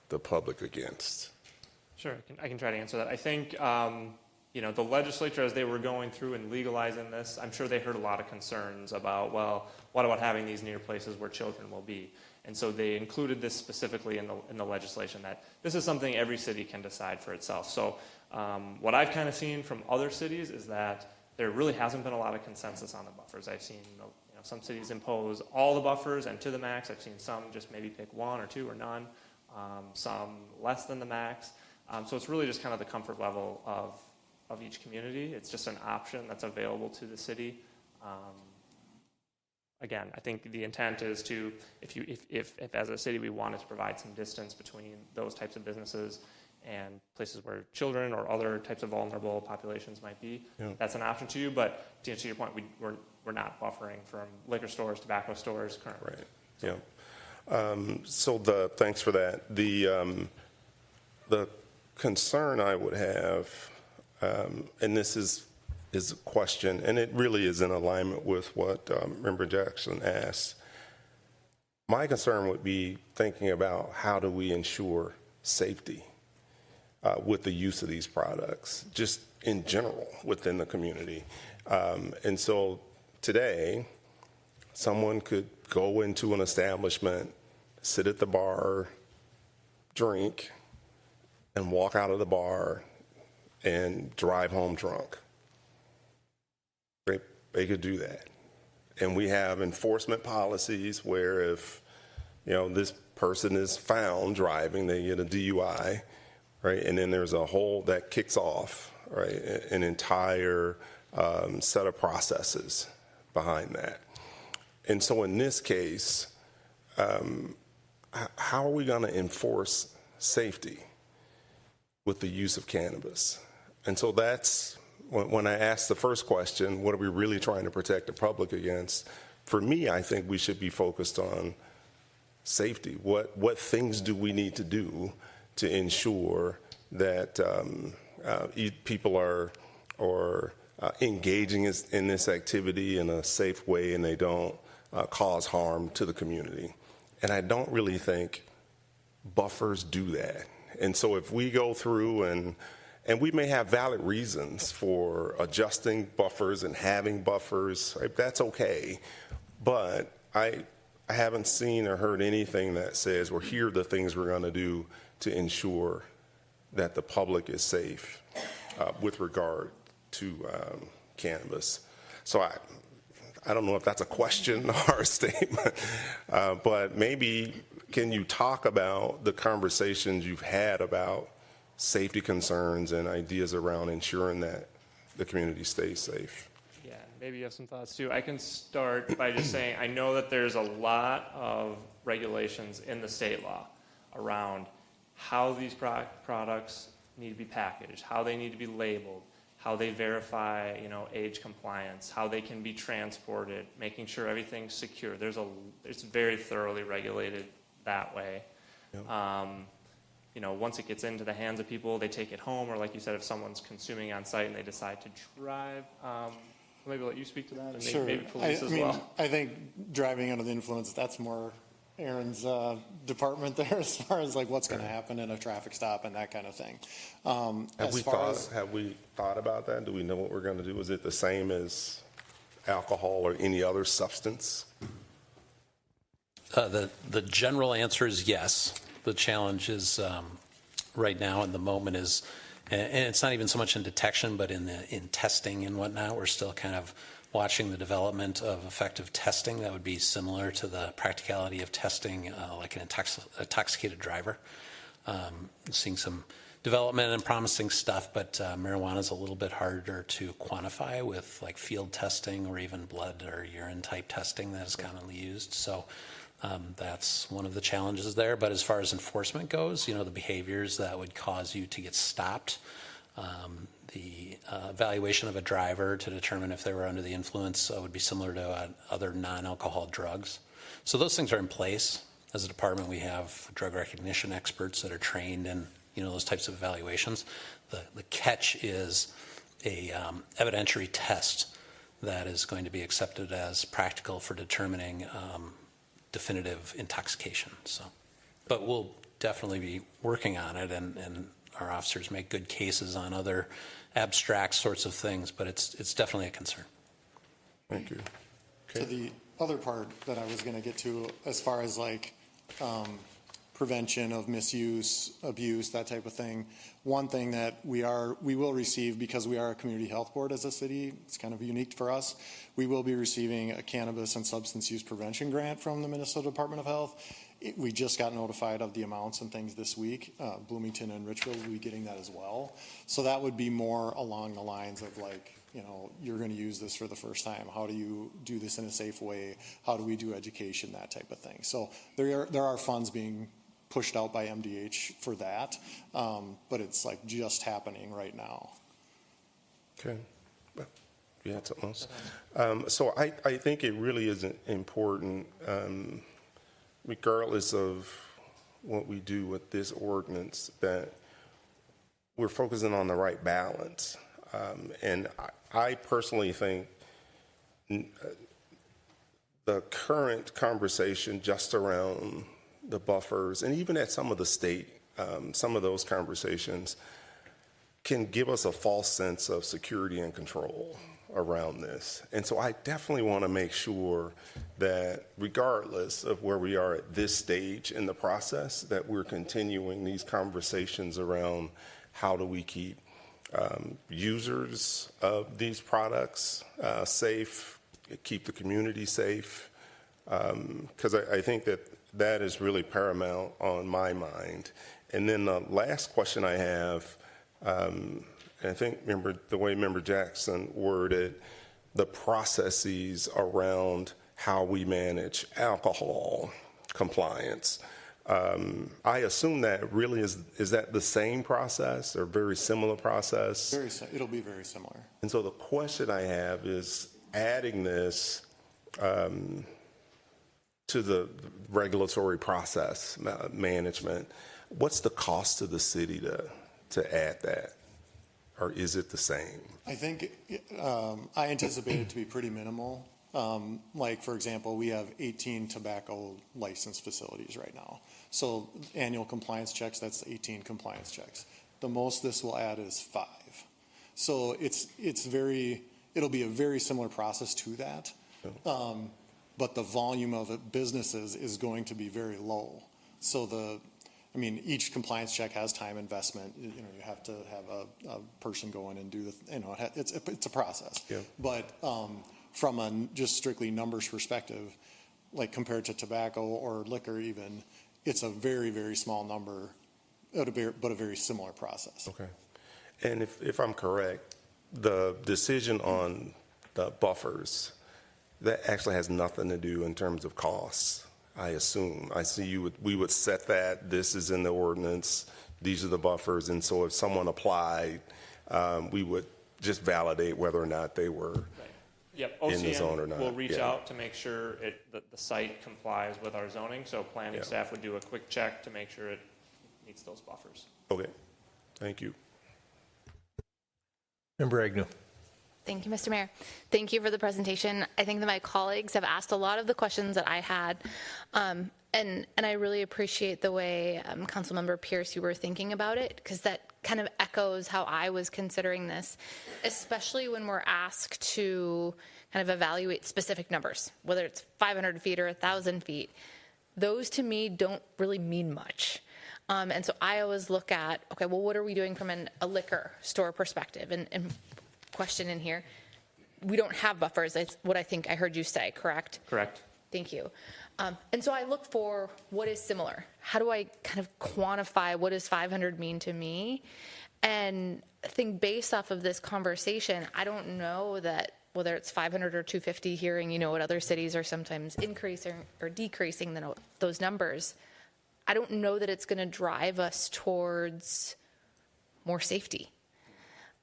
the public against? Sure, I can try to answer that. I think, the legislature, as they were going through and legalizing this, I'm sure they heard a lot of concerns about, well, what about having these near places where children will be? And so they included this specifically in the legislation, that this is something every city can decide for itself. So what I've kind of seen from other cities is that there really hasn't been a lot of consensus on the buffers. I've seen some cities impose all the buffers and to the max. I've seen some just maybe pick one or two or none, some less than the max. So it's really just kind of the comfort level of each community. It's just an option that's available to the city. Again, I think the intent is to, if as a city we wanted to provide some distance between those types of businesses and places where children or other types of vulnerable populations might be, that's an option to you. But to answer your point, we're not buffering from liquor stores, tobacco stores currently. Right. So thanks for that. The concern I would have, and this is a question, and it really is in alignment with what Member Jackson asked. My concern would be thinking about how do we ensure safety with the use of these products, just in general within the community. And so today, someone could go into an establishment, sit at the bar, drink, and walk out of the bar and drive home drunk. They could do that. And we have enforcement policies where if, this person is found driving, they get a DUI, right? And then there's a whole that kicks off, right? An entire set of processes behind that. And so in this case, how are we going to enforce safety? with the use of cannabis. And so that's when I asked the first question, what are we really trying to protect the public against? For me, I think we should be focused on safety. What things do we need to do to ensure that people are engaging in this activity in a safe way and they don't cause harm to the community? And I don't really think buffers do that. And so if we go through and we may have valid reasons for adjusting buffers and having buffers, right? That's okay. But I haven't seen or heard anything that says, well, here are the things we're going to do to ensure that the public is safe with regard to cannabis. So I don't know if that's a question or a statement, but maybe can you talk about the conversations you've had about safety concerns and ideas around ensuring that the community stays safe? Yeah, maybe you have some thoughts too. I can start by just saying I know that there's a lot of regulations in the state law around how these products need to be packaged, how they need to be labeled, how they verify, age compliance, how they can be transported, making sure everything's secure. It's very thoroughly regulated that way. Yep. Once it gets into the hands of people, they take it home, or like you said, if someone's consuming on site and they decide to drive, maybe I'll let you speak to that, and Sure. maybe police as well. I think driving under the influence, that's more Aaron's department there as far as like what's going to happen in a traffic stop and that kind of thing. Have we thought about that? Do we know what we're going to do? Is it the same as alcohol or any other substance? The general answer is yes. The challenge is right now in the moment is, and it's not even so much in detection, but in testing and whatnot. We're still kind of watching the development of effective testing that would be similar to the practicality of testing like an intoxicated driver. Seeing some development and promising stuff, but marijuana is a little bit harder to quantify with like field testing or even blood or urine type testing that is commonly used. So that's one of the challenges there. But as far as enforcement goes, the behaviors that would cause you to get stopped, the evaluation of a driver to determine if they were under the influence would be similar to other non-alcohol drugs. So those things are in place. As a department, we have drug recognition experts that are trained in those types of evaluations. The catch is a evidentiary test that is going to be accepted as practical for determining definitive intoxication. So, but we'll definitely be working on it, and our officers make good cases on other abstract sorts of things, but it's definitely a concern. Thank you. To the other part that I was going to get to, as far as like prevention of misuse, abuse, that type of thing. One thing that we will receive, because we are a community health board as a city, it's kind of unique for us. We will be receiving a cannabis and substance use prevention grant from the Minnesota Department of Health. We just got notified of the amounts and things this week. Bloomington and Richfield will be getting that as well. So that would be more along the lines of like, you're going to use this for the first time. How do you do this in a safe way? How do we do education, that type of thing? So there are funds being pushed out by MDH for that, but it's like just happening right now. Okay. You had something else? So I think it really is important, regardless of what we do with this ordinance, that we're focusing on the right balance. And I personally think the current conversation just around the buffers, and even at some of the state, some of those conversations can give us a false sense of security and control around this. And so I definitely want to make sure that regardless of where we are at this stage in the process, that we're continuing these conversations around how do we keep users of these products safe, keep the community safe, because I think that is really paramount on my mind. And then the last question I have, and I think the way Member Jackson worded the processes around how we manage alcohol compliance. I assume that really is that the same process or very similar process? It'll be very similar. And so the question I have is adding this to the regulatory process management, what's the cost to the city to add that? Or is it the same? I think I anticipate it to be pretty minimal. Like, for example, we have 18 tobacco license facilities right now. So annual compliance checks, that's 18 compliance checks. The most this will add is 5. So it'll be a very similar process to that. But the volume of businesses is going to be very low. So each compliance check has time investment. You have to have a person go in and do it's a process. Yeah. But from a just strictly numbers perspective, like compared to tobacco or liquor even, it's a very, very small number, but a very similar process. Okay. And if I'm correct, the decision on the buffers, that actually has nothing to do in terms of costs, I assume. I see we would set that, this is in the ordinance, these are the buffers, and so if someone applied, we would just validate whether or not they were Yep, in the zone or OCN not. will reach Yeah. out to make sure that the site complies with our zoning, so planning Yeah. staff would do a quick check to make sure it meets those buffers. Okay, thank you. Member Agnew. Thank you, Mr. Mayor. Thank you for the presentation. I think that my colleagues have asked a lot of the questions that I had, and I really appreciate the way, Councilmember Pierce, you were thinking about it, because that kind of echoes how I was considering this, especially when we're asked to kind of evaluate specific numbers, whether it's 500 feet or 1,000 feet. Those to me don't really mean much. And so I always look at, okay, well, what are we doing from a liquor store perspective? And question in here, we don't have buffers. That's what I think I heard you say, correct? Correct. Thank you. And so I look for what is similar. How do I kind of quantify what does 500 mean to me? And I think based off of this conversation, I don't know that whether it's 500 or 250, hearing, what other cities are sometimes increasing or decreasing those numbers, I don't know that it's going to drive us towards more safety.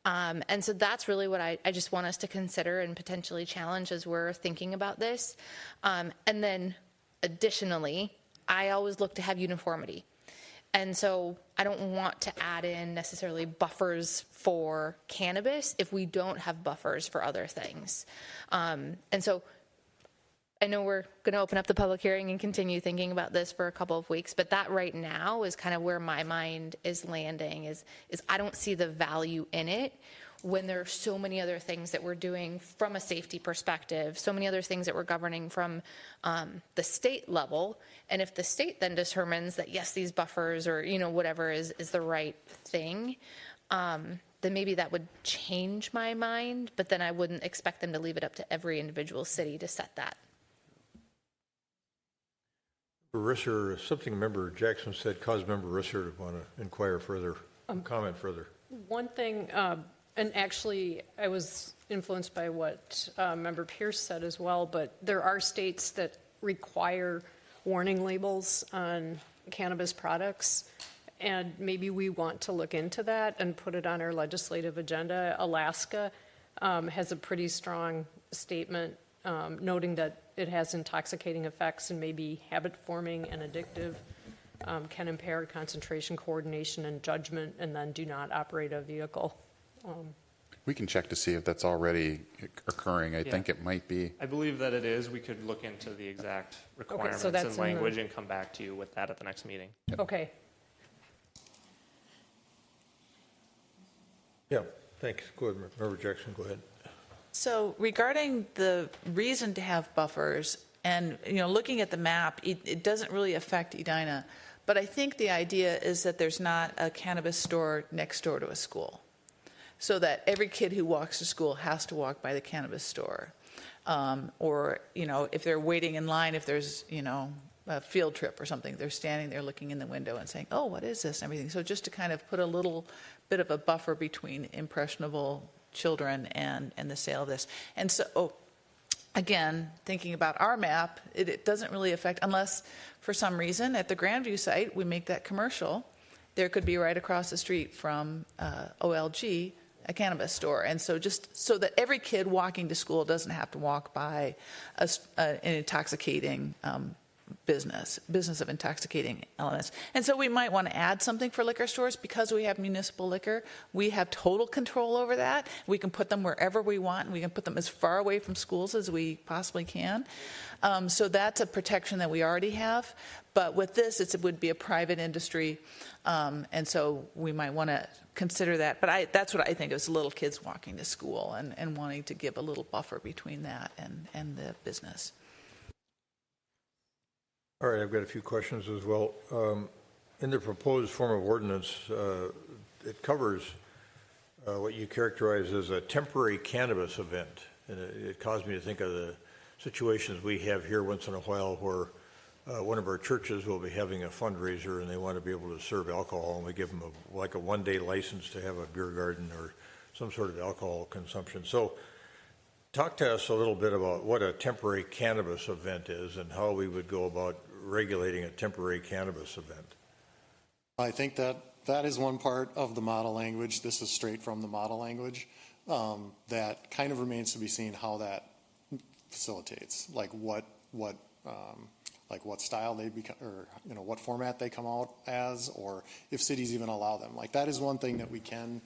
And so that's really what I just want us to consider and potentially challenge as we're thinking about this. And then additionally, I always look to have uniformity. And so I don't want to add in necessarily buffers for cannabis if we don't have buffers for other things. And so I know we're going to open up the public hearing and continue thinking about this for a couple of weeks, but that right now is kind of where my mind is landing, is I don't see the value in it when there are so many other things that we're doing from a safety perspective, so many other things that we're governing from the state level. And if the state then determines that, yes, these buffers or, whatever is the right thing, then maybe that would change my mind, but then I wouldn't expect them to leave it up to every individual city to set that. Risser, something Member Jackson said caused Member Risser to want to inquire further, comment further. One thing, and actually I was influenced by what Member Pierce said as well, but there are states that require warning labels on cannabis products, and maybe we want to look into that and put it on our legislative agenda. Alaska has a pretty strong statement noting that it has intoxicating effects and may be habit-forming and addictive, can impair concentration, coordination, and judgment, and then do not operate a vehicle. We can check to see if that's already occurring. I think it might be. I believe that it is. We could look into the exact requirements that's and in the- language and come back to you with that at the next meeting. Okay. Yeah, thanks. Go ahead, Member Jackson, go ahead. So regarding the reason to have buffers, and looking at the map, it doesn't really affect Edina, but I think the idea is that there's not a cannabis store next door to a school, so that every kid who walks to school has to walk by the cannabis store, or if they're waiting in line, if there's a field trip or something, they're standing there looking in the window and saying, "Oh, what is this?" and everything. So just to kind of put a little bit of a buffer between impressionable children and the sale of this. And so again, thinking about our map, it doesn't really affect, unless for some reason at the Grandview site, we make that commercial, there could be right across the street from OLG, a cannabis store. And so just so that every kid walking to school doesn't have to walk by an intoxicating business of intoxicating elements. And so we might want to add something for liquor stores. Because we have municipal liquor, we have total control over that. We can put them wherever we want, and we can put them as far away from schools as we possibly can. So that's a protection that we already have. But with this, it would be a private industry, and so we might want to consider that. But that's what I think is little kids walking to school and wanting to give a little buffer between that and the business. All right, I've got a few questions as well. In the proposed form of ordinance, it covers what you characterize as a temporary cannabis event. And it caused me to think of the situations we have here once in a while where one of our churches will be having a fundraiser and they want to be able to serve alcohol, and we give them like a one-day license to have a beer garden or some sort of alcohol consumption. So talk to us a little bit about what a temporary cannabis event is and how we would go about regulating a temporary cannabis event. I think that is one part of the model language. This is straight from the model language. That kind of remains to be seen how that facilitates, like what style they become, or what format they come out as, or if cities even allow them. Like that is one thing that we can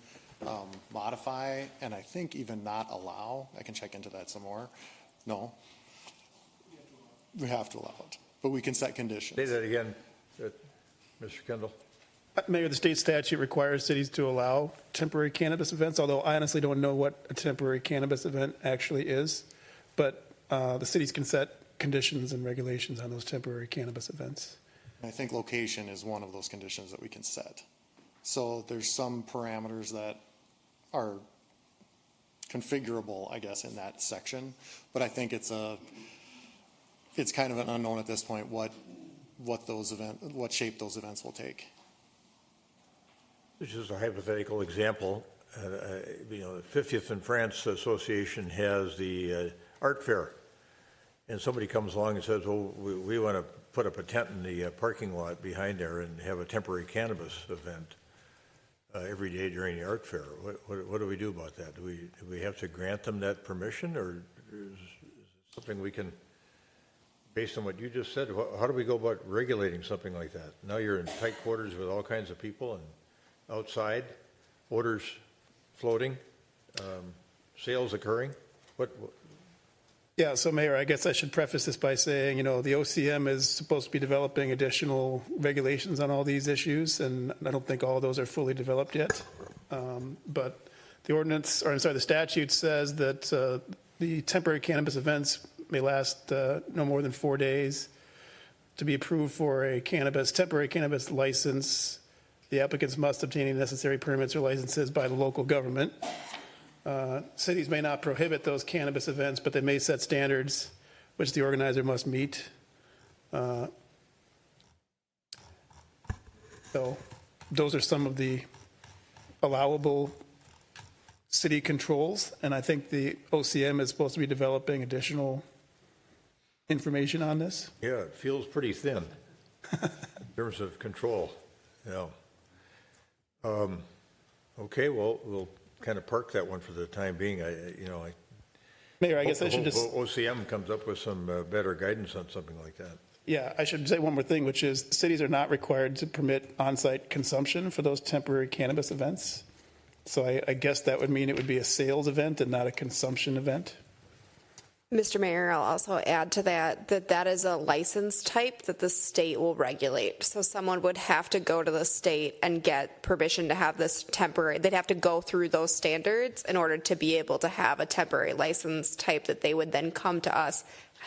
modify, and I think even not allow. I can check into that some more. No, we have to allow it, but we can set conditions. Say that again, Mr. Kendall. Mayor, the state statute requires cities to allow temporary cannabis events, although I honestly don't know what a temporary cannabis event actually is. But the cities can set conditions and regulations on those temporary cannabis events. I think location is one of those conditions that we can set. So there's some parameters that are configurable, I guess, in that section. But I think it's kind of an unknown at this point what shape those events will take. This is a hypothetical example. The 50th in France Association has the art fair, and somebody comes along and says, "Oh, we want to put up a tent in the parking lot behind there and have a temporary cannabis event every day during the art fair." What do we do about that? Do we have to grant them that permission, or is it something we can, based on what you just said, how do we go about regulating something like that? Now you're in tight quarters with all kinds of people and outside, odors floating, sales occurring. What? Yeah, so Mayor, I guess I should preface this by saying, the OCM is supposed to be developing additional regulations on all these issues, and I don't think all of those are fully developed yet. But the statute says that the temporary cannabis events may last no more than 4 days. To be approved for a temporary cannabis license, the applicants must obtain any necessary permits or licenses by the local government. Cities may not prohibit those cannabis events, but they may set standards which the organizer must meet. So those are some of the allowable city controls, and I think the OCM is supposed to be developing additional information on this. Yeah, it feels pretty thin in terms of control. Yeah. Okay, well, we'll kind of park that one for the time being. Mayor, I guess I should just... OCM comes up with some better guidance on something like that. Yeah, I should say one more thing, which is cities are not required to permit on-site consumption for those temporary cannabis events. So I guess that would mean it would be a sales event and not a consumption event. Mr. Mayor, I'll also add to that is a license type that the state will regulate. So someone would have to go to the state and get permission to have this temporary. They'd have to go through those standards in order to be able to have a temporary license type that they would then come to us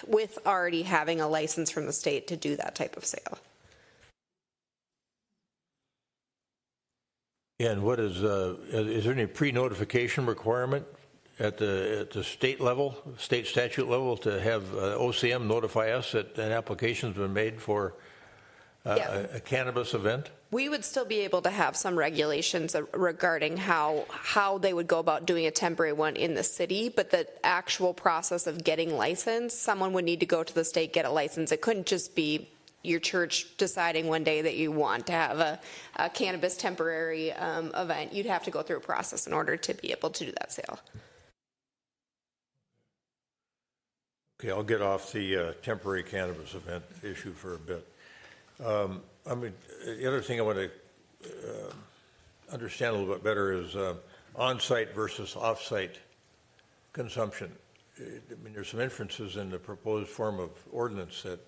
with already having a license from the state to do that type of sale. And what is there any pre-notification requirement at the state level, state statute level, to have OCM notify us that an application's been made for Yeah. a cannabis event? We would still be able to have some regulations regarding how they would go about doing a temporary one in the city, but the actual process of getting licensed, someone would need to go to the state, get a license. It couldn't just be your church deciding one day that you want to have a cannabis temporary event. You'd have to go through a process in order to be able to do that sale. Okay, I'll get off the temporary cannabis event issue for a bit. I mean, the other thing I want to understand a little bit better is on-site versus off-site consumption. I mean, there's some inferences in the proposed form of ordinance that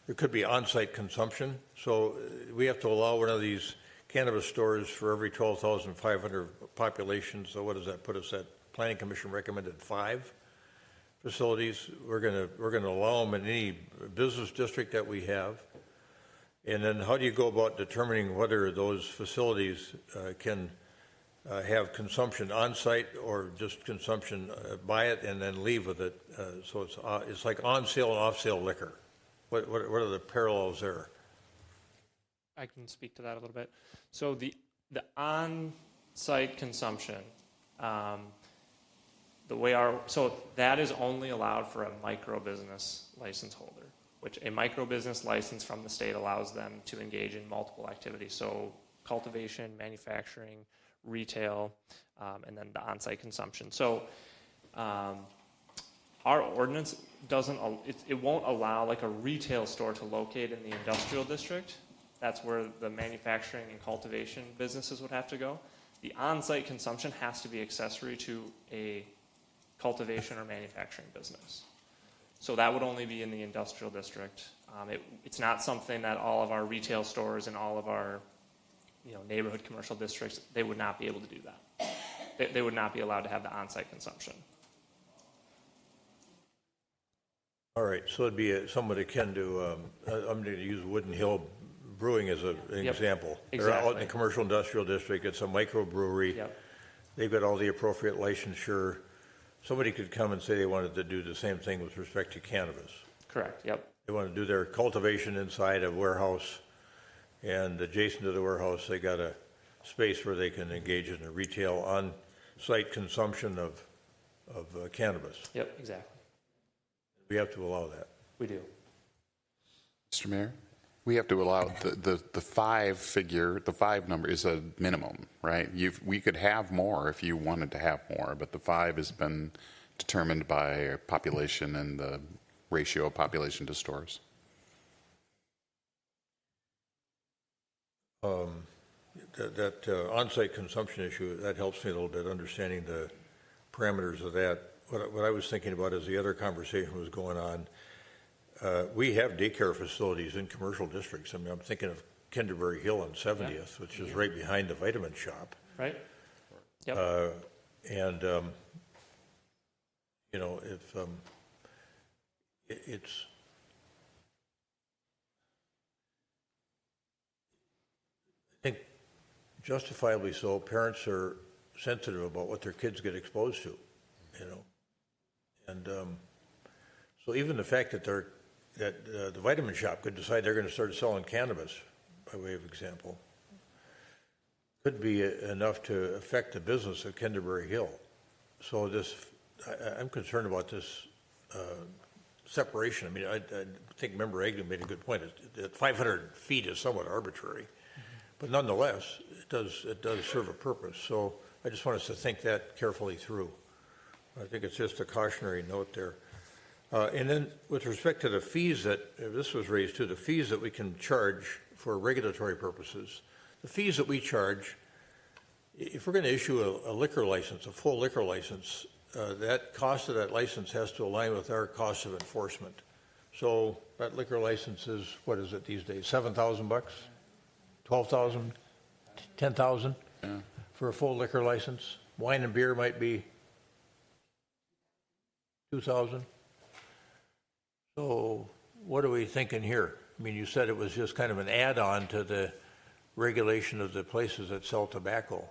there could be on-site consumption. So we have to allow one of these cannabis stores for every 12,500 population. So what does that put us at? Planning Commission recommended 5 facilities. We're going to allow them in any business district that we have. And then how do you go about determining whether those facilities can have consumption on-site or just consumption, buy it and then leave with it? So it's like on-sale and off-sale liquor. What are the parallels there? I can speak to that a little bit. So the on-site consumption, so that is only allowed for a micro business license holder, which a micro business license from the state allows them to engage in multiple activities. So cultivation, manufacturing, retail, and then the on-site consumption. So our ordinance it won't allow like a retail store to locate in the industrial district. That's where the manufacturing and cultivation businesses would have to go. The on-site consumption has to be accessory to a cultivation or manufacturing business. So that would only be in the industrial district. It's not something that all of our retail stores and all of our neighborhood commercial districts, they would not be able to do that. They would not be allowed to have the on-site consumption. All right, so it'd be somewhat akin to, I'm going to use Wooden Hill Brewing as an example. Exactly. They're out in the commercial industrial district. It's a microbrewery. Yep. They've got all the appropriate licensure. Somebody could come and say they wanted to do the same thing with respect to cannabis. Correct, yep. They want to do their cultivation inside a warehouse, and adjacent to the warehouse, they got a space where they can engage in a retail on-site consumption of cannabis. Yep, exactly. We have to allow that. We do. Mr. Mayor, we have to allow the 5 number is a minimum, right? We could have more if you wanted to have more, but the 5 has been determined by population and the ratio of population to stores. That on-site consumption issue, that helps me a little bit, understanding the parameters of that. What I was thinking about as the other conversation was going on, we have daycare facilities in commercial districts. I mean, I'm thinking of Canterbury Hill on 70th, which is right behind the vitamin shop. Right? Yep. If it's I think justifiably so, parents are sensitive about what their kids get exposed to, and so even the fact that the vitamin shop could decide they're going to start selling cannabis, by way of example, could be enough to affect the business of Canterbury Hill. So I'm concerned about this separation. I mean, I think Member Agnew made a good point. 500 feet is somewhat arbitrary, but nonetheless, it does serve a purpose. So I just want us to think that carefully through. I think it's just a cautionary note there. And then with respect to the fees this was raised too, the fees that we can charge for regulatory purposes, the fees that we charge, if we're going to issue a liquor license, a full liquor license, that cost of that license has to align with our cost of enforcement. So that liquor license is, what is it these days, $7,000, $12,000, $10,000 for a full liquor license. Wine and beer might be $2,000. So what are we thinking here? I mean, you said it was just kind of an add-on to the regulation of the places that sell tobacco.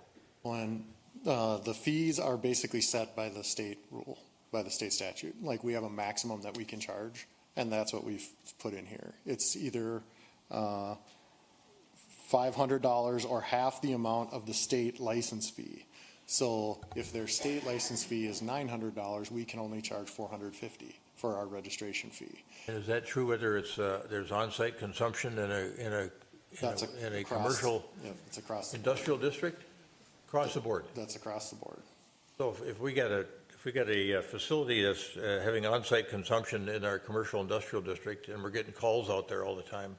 And the fees are basically set by the state rule, by the state statute. Like, we have a maximum that we can charge, and that's what we've put in here. It's either $500 or half the amount of the state license fee. So if their state license fee is $900, we can only charge $450 for our registration fee. And is that true whether it's there's on-site consumption in a Across- commercial Yeah, it's across the industrial district? Across the board? That's across the board. So if we got a facility that's having on-site consumption in our commercial industrial district, and we're getting calls out there all the time,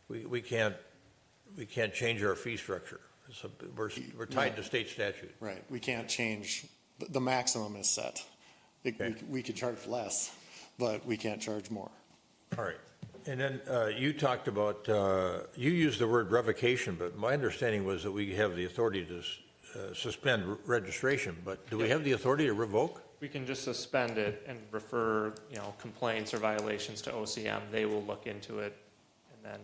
we can't change our fee structure. So we're tied to state statute. Right. We can't change. The maximum is set. We could charge less, but we can't charge more. All right. And then you talked about, you used the word revocation, but my understanding was that we have the authority to suspend registration, but do we have the authority to revoke? We can just suspend it and refer, complaints or violations to OCM. They will look into it, and then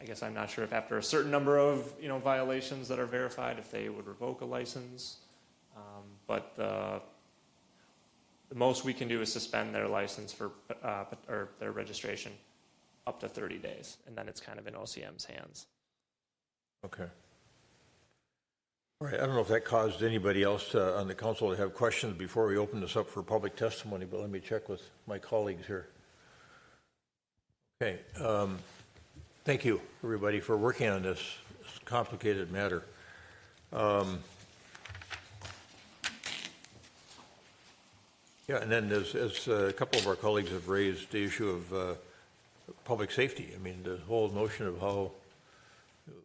I guess I'm not sure if after a certain number of, violations that are verified, if they would revoke a license. But the most we can do is suspend their license or their registration up to 30 days, and then it's kind of in OCM's hands. Okay. All right. I don't know if that caused anybody else on the council to have questions before we open this up for public testimony, but let me check with my colleagues here. Okay. Thank you, everybody, for working on this complicated matter. Yeah, and then as a couple of our colleagues have raised the issue of public safety. I mean, the whole notion of how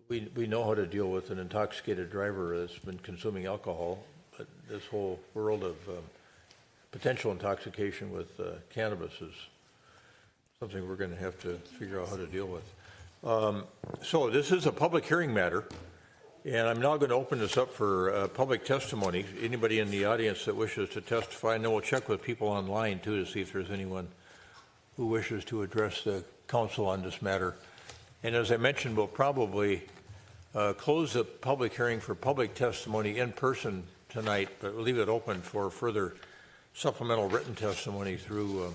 we know how to deal with an intoxicated driver that's been consuming alcohol, but this whole world of potential intoxication with cannabis is something we're going to have to figure out how to deal with. So this is a public hearing matter, and I'm now going to open this up for public testimony. Anybody in the audience that wishes to testify, and then we'll check with people online too to see if there's anyone who wishes to address the council on this matter. And as I mentioned, we'll probably close the public hearing for public testimony in person tonight, but we'll leave it open for further supplemental written testimony through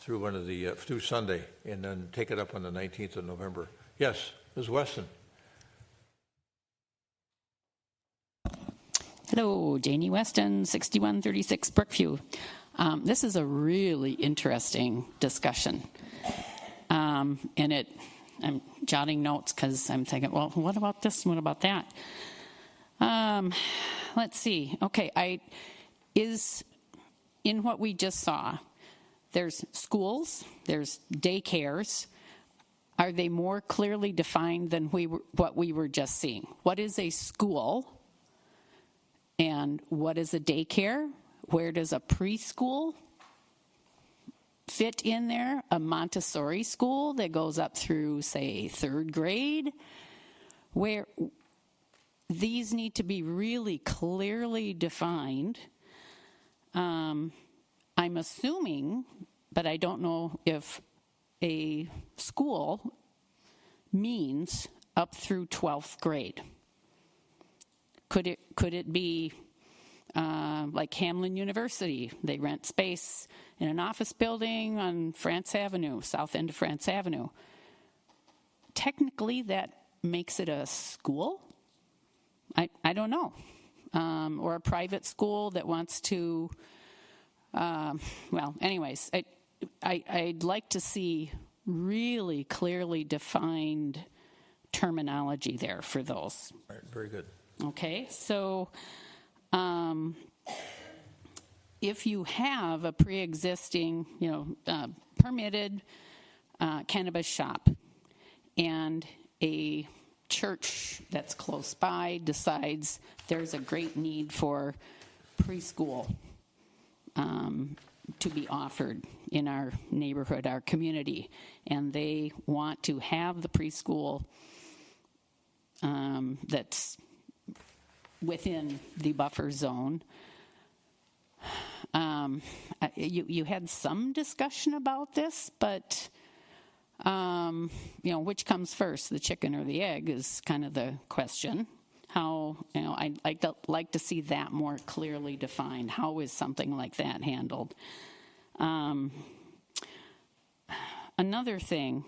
through Sunday, and then take it up on the 19th of November. Yes, Ms. Weston. Hello, Janie Weston, 6136 Brookview. This is a really interesting discussion. And I'm jotting notes because I'm thinking, well, what about this? What about that? Let's see. Okay, in what we just saw, there's schools, there's daycares. Are they more clearly defined than what we were just seeing? What is a school? And what is a daycare? Where does a preschool fit in there? A Montessori school that goes up through, say, third grade? Where these need to be really clearly defined. I'm assuming, but I don't know if a school means up through 12th grade. Could it be like Hamlin University? They rent space in an office building on France Avenue, south end of France Avenue. Technically, that makes it a school? I don't know. Or a private school that wants to, well, anyways, I'd like to see really clearly defined terminology there for those. All right, very good. Okay, so if you have a pre-existing, permitted cannabis shop, and a church that's close by decides there's a great need for preschool to be offered in our neighborhood, our community, and they want to have the preschool that's within the buffer zone. You had some discussion about this, but which comes first, the chicken or the egg, is kind of the question. How, I'd like to see that more clearly defined. How is something like that handled? Another thing,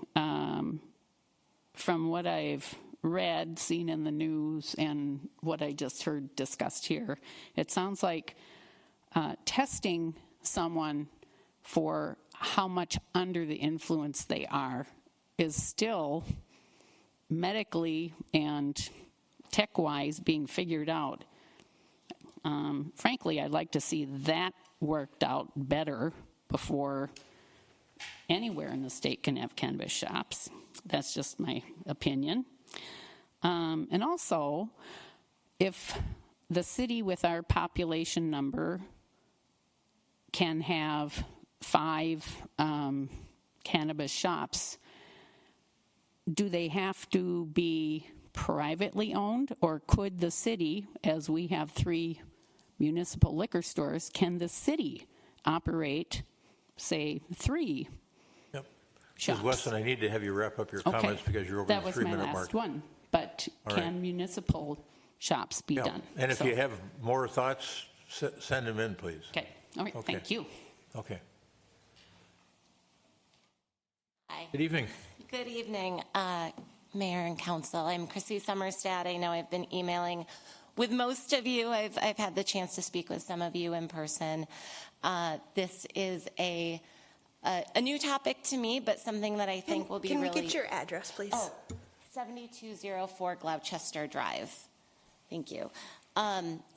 from what I've read, seen in the news, and what I just heard discussed here, it sounds like testing someone for how much under the influence they are is still medically and tech-wise being figured out. Frankly, I'd like to see that worked out better before anywhere in the state can have cannabis shops. That's just my opinion. And also, if the city with our population number can have 5 cannabis shops, do they have to be privately owned, or could the city, as we have 3 municipal liquor stores, can the city operate, say, 3 shops? Weston, I need to have you wrap up your comments because you're over the 3-minute mark. That was my last one. But can municipal shops be done? And if you have more thoughts, send them in, please. Okay. All right. Okay. Thank you. Okay. Hi. Good evening. Good evening, Mayor and Council. I'm Chrissy Summerstad. I know I've been emailing with most of you. I've had the chance to speak with some of you in person. This is a new topic to me, but something that I think will be really... Can we get your address, please? Oh, 7204 Gloucester Drive. Thank you.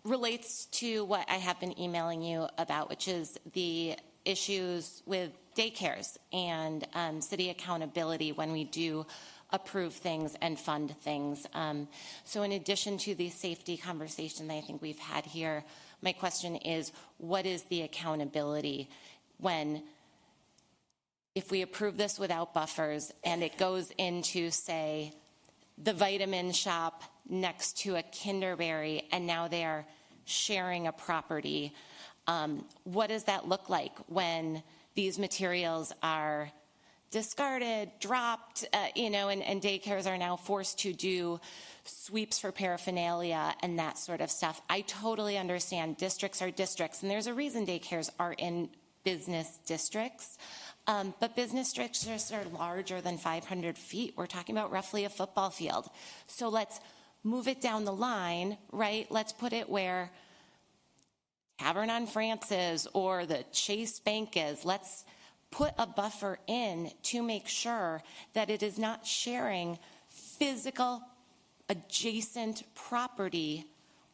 Relates to what I have been emailing you about, which is the issues with daycares and city accountability when we do approve things and fund things. So in addition to the safety conversation that I think we've had here, my question is, what is the accountability when, if we approve this without buffers and it goes into, say, the vitamin shop next to a Kinderberry, and now they are sharing a property, what does that look like when these materials are discarded, dropped, and daycares are now forced to do sweeps for paraphernalia and that sort of stuff? I totally understand districts are districts, and there's a reason daycares are in business districts. But business districts are larger than 500 feet. We're talking about roughly a football field. So let's move it down the line, right? Let's put it where Tavern on France is or the Chase Bank is. Let's put a buffer in to make sure that it is not sharing physical adjacent property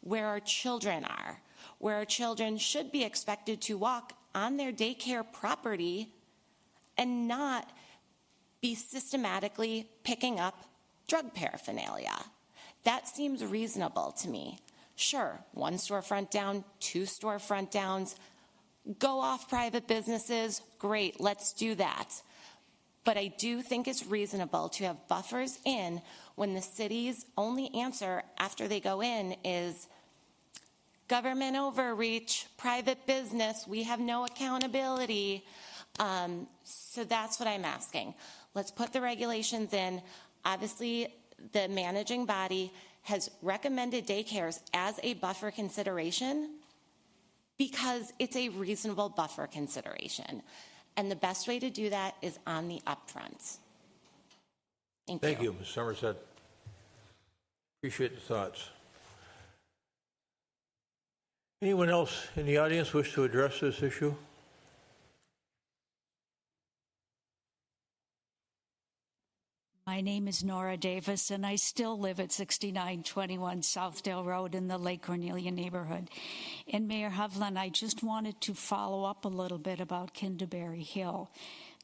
where our children are, where our children should be expected to walk on their daycare property and not be systematically picking up drug paraphernalia. That seems reasonable to me. Sure, 1 storefront down, 2 storefront downs, go off private businesses, great, let's do that. But I do think it's reasonable to have buffers in when the city's only answer after they go in is government overreach, private business, we have no accountability. So that's what I'm asking. Let's put the regulations in. Obviously, the managing body has recommended daycares as a buffer consideration because it's a reasonable buffer consideration. And the best way to do that is on the upfront. Thank you, Ms. Somerset. Appreciate the thoughts. Anyone else in the audience wish to address this issue? My name is Nora Davis, and I still live at 6921 Southdale Road in the Lake Cornelia neighborhood. And Mayor Hovland, I just wanted to follow up a little bit about Kinderberry Hill.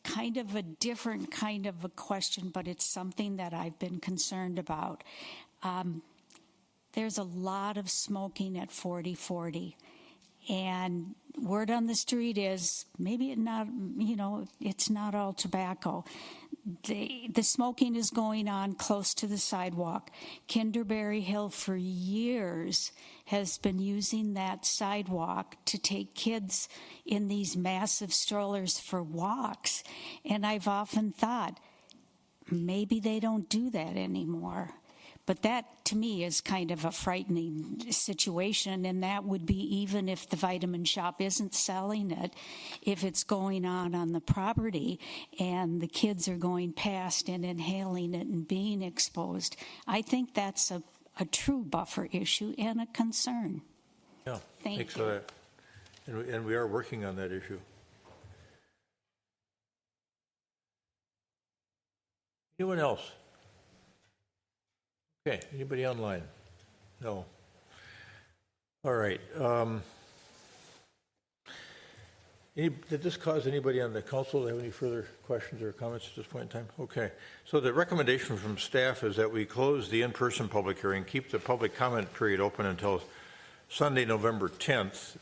Kind of a different kind of a question, but it's something that I've been concerned about. There's a lot of smoking at 4040. And word on the street is maybe it's not all tobacco. The smoking is going on close to the sidewalk. Kinderberry Hill for years has been using that sidewalk to take kids in these massive strollers for walks. And I've often thought, maybe they don't do that anymore. But that, to me, is kind of a frightening situation, and that would be even if the vitamin shop isn't selling it, if it's going on the property and the kids are going past and inhaling it and being exposed. I think that's a true buffer issue and a concern. Yeah, Thank thanks you. for that. And we are working on that issue. Anyone else? Okay, anybody online? No. All right. Did this cause anybody on the council to have any further questions or comments at this point in time? Okay. So the recommendation from staff is that we close the in-person public hearing, keep the public comment period open until Sunday, November 10th,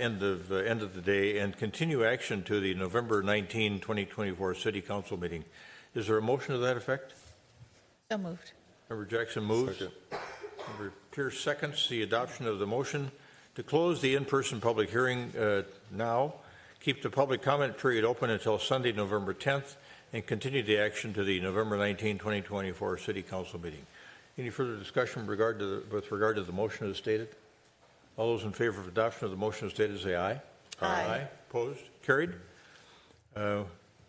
end of the day, and continue action to the November 19, 2024 City Council meeting. Is there a motion to that effect? So moved. Member Jackson moves. Member Pierce seconds the adoption of the motion to close the in-person public hearing now, keep the public comment period open until Sunday, November 10th, and continue the action to the November 19, 2024 City Council meeting. Any further discussion with regard to the motion as stated? All those in favor of adoption of the motion as stated say aye. Aye. Opposed? Carried.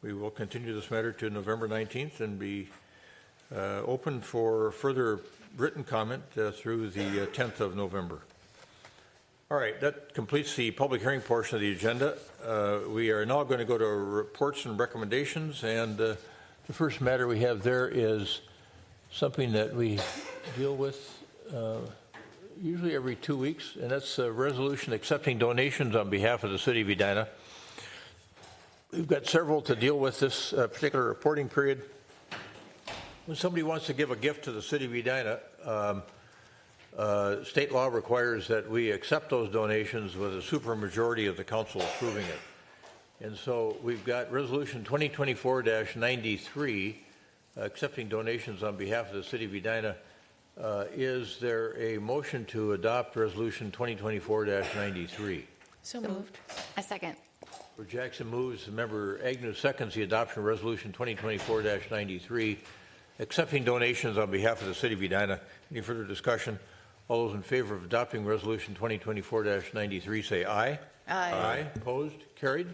We will continue this matter to November 19th and be open for further written comment through the 10th of November. All right, that completes the public hearing portion of the agenda. We are now going to go to reports and recommendations, and the first matter we have there is something that we deal with usually every 2 weeks, and that's a resolution accepting donations on behalf of the City of Edina. We've got several to deal with this particular reporting period. When somebody wants to give a gift to the City of Edina, state law requires that we accept those donations with a supermajority of the council approving it. And so we've got Resolution 2024-93, accepting donations on behalf of the City of Edina. Is there a motion to adopt Resolution 2024-93? So moved. A second. Member Jackson moves. Member Agnew seconds the adoption of Resolution 2024-93, accepting donations on behalf of the City of Edina. Any further discussion? All those in favor of adopting Resolution 2024-93 say aye. Aye. Aye. Opposed? Carried.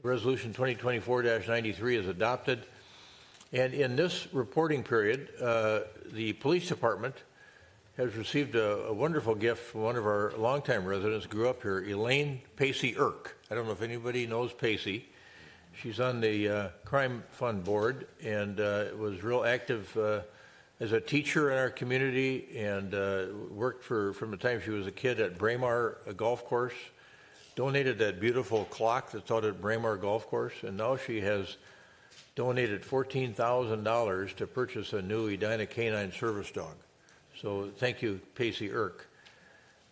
Resolution 2024-93 is adopted. And in this reporting period, the police department has received a wonderful gift from one of our longtime residents, grew up here, Elaine Pacey-Irk. I don't know if anybody knows Pacey. She's on the Crime Fund Board and was real active as a teacher in our community and worked from the time she was a kid at Braemar Golf Course, donated that beautiful clock that's out at Braemar Golf Course, and now she has donated $14,000 to purchase a new Edina canine service dog. So thank you, Pacey-Irk.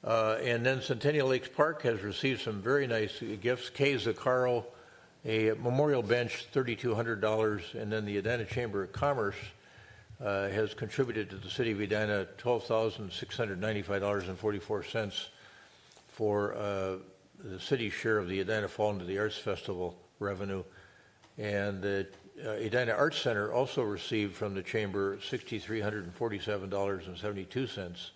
And then Centennial Lakes Park has received some very nice gifts. Kay Zaccaro, a memorial bench, $3,200, and then the Edina Chamber of Commerce has contributed to the City of Edina $12,695.44 for the city's share of the Edina Fall into the Arts Festival revenue. And the Edina Arts Center also received from the Chamber $6,347.72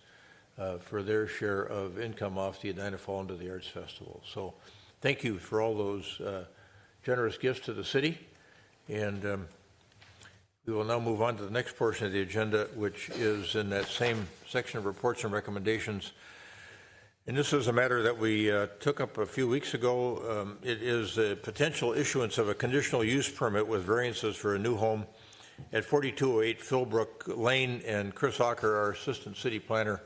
for their share of income off the Edina Fall into the Arts Festival. So thank you for all those generous gifts to the city. And we will now move on to the next portion of the agenda, which is in that same section of reports and recommendations. And this is a matter that we took up a few weeks ago. It is the potential issuance of a conditional use permit with variances for a new home at 4208 Philbrook Lane. And Chris Ocker, our assistant city planner,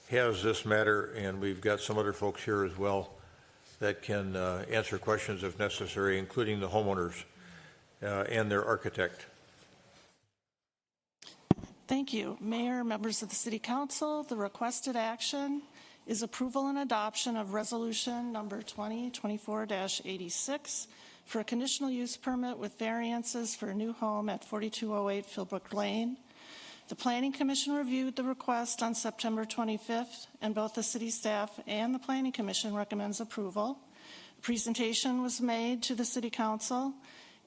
has this matter, and we've got some other folks here as well that can answer questions if necessary, including the homeowners and their architect. Thank you. Mayor, members of the City Council, the requested action is approval and adoption of resolution number 2024-86 for a conditional use permit with variances for a new home at 4208 Philbrook Lane. The Planning Commission reviewed the request on September 25th, and both the city staff and the Planning Commission recommends approval. A presentation was made to the City Council,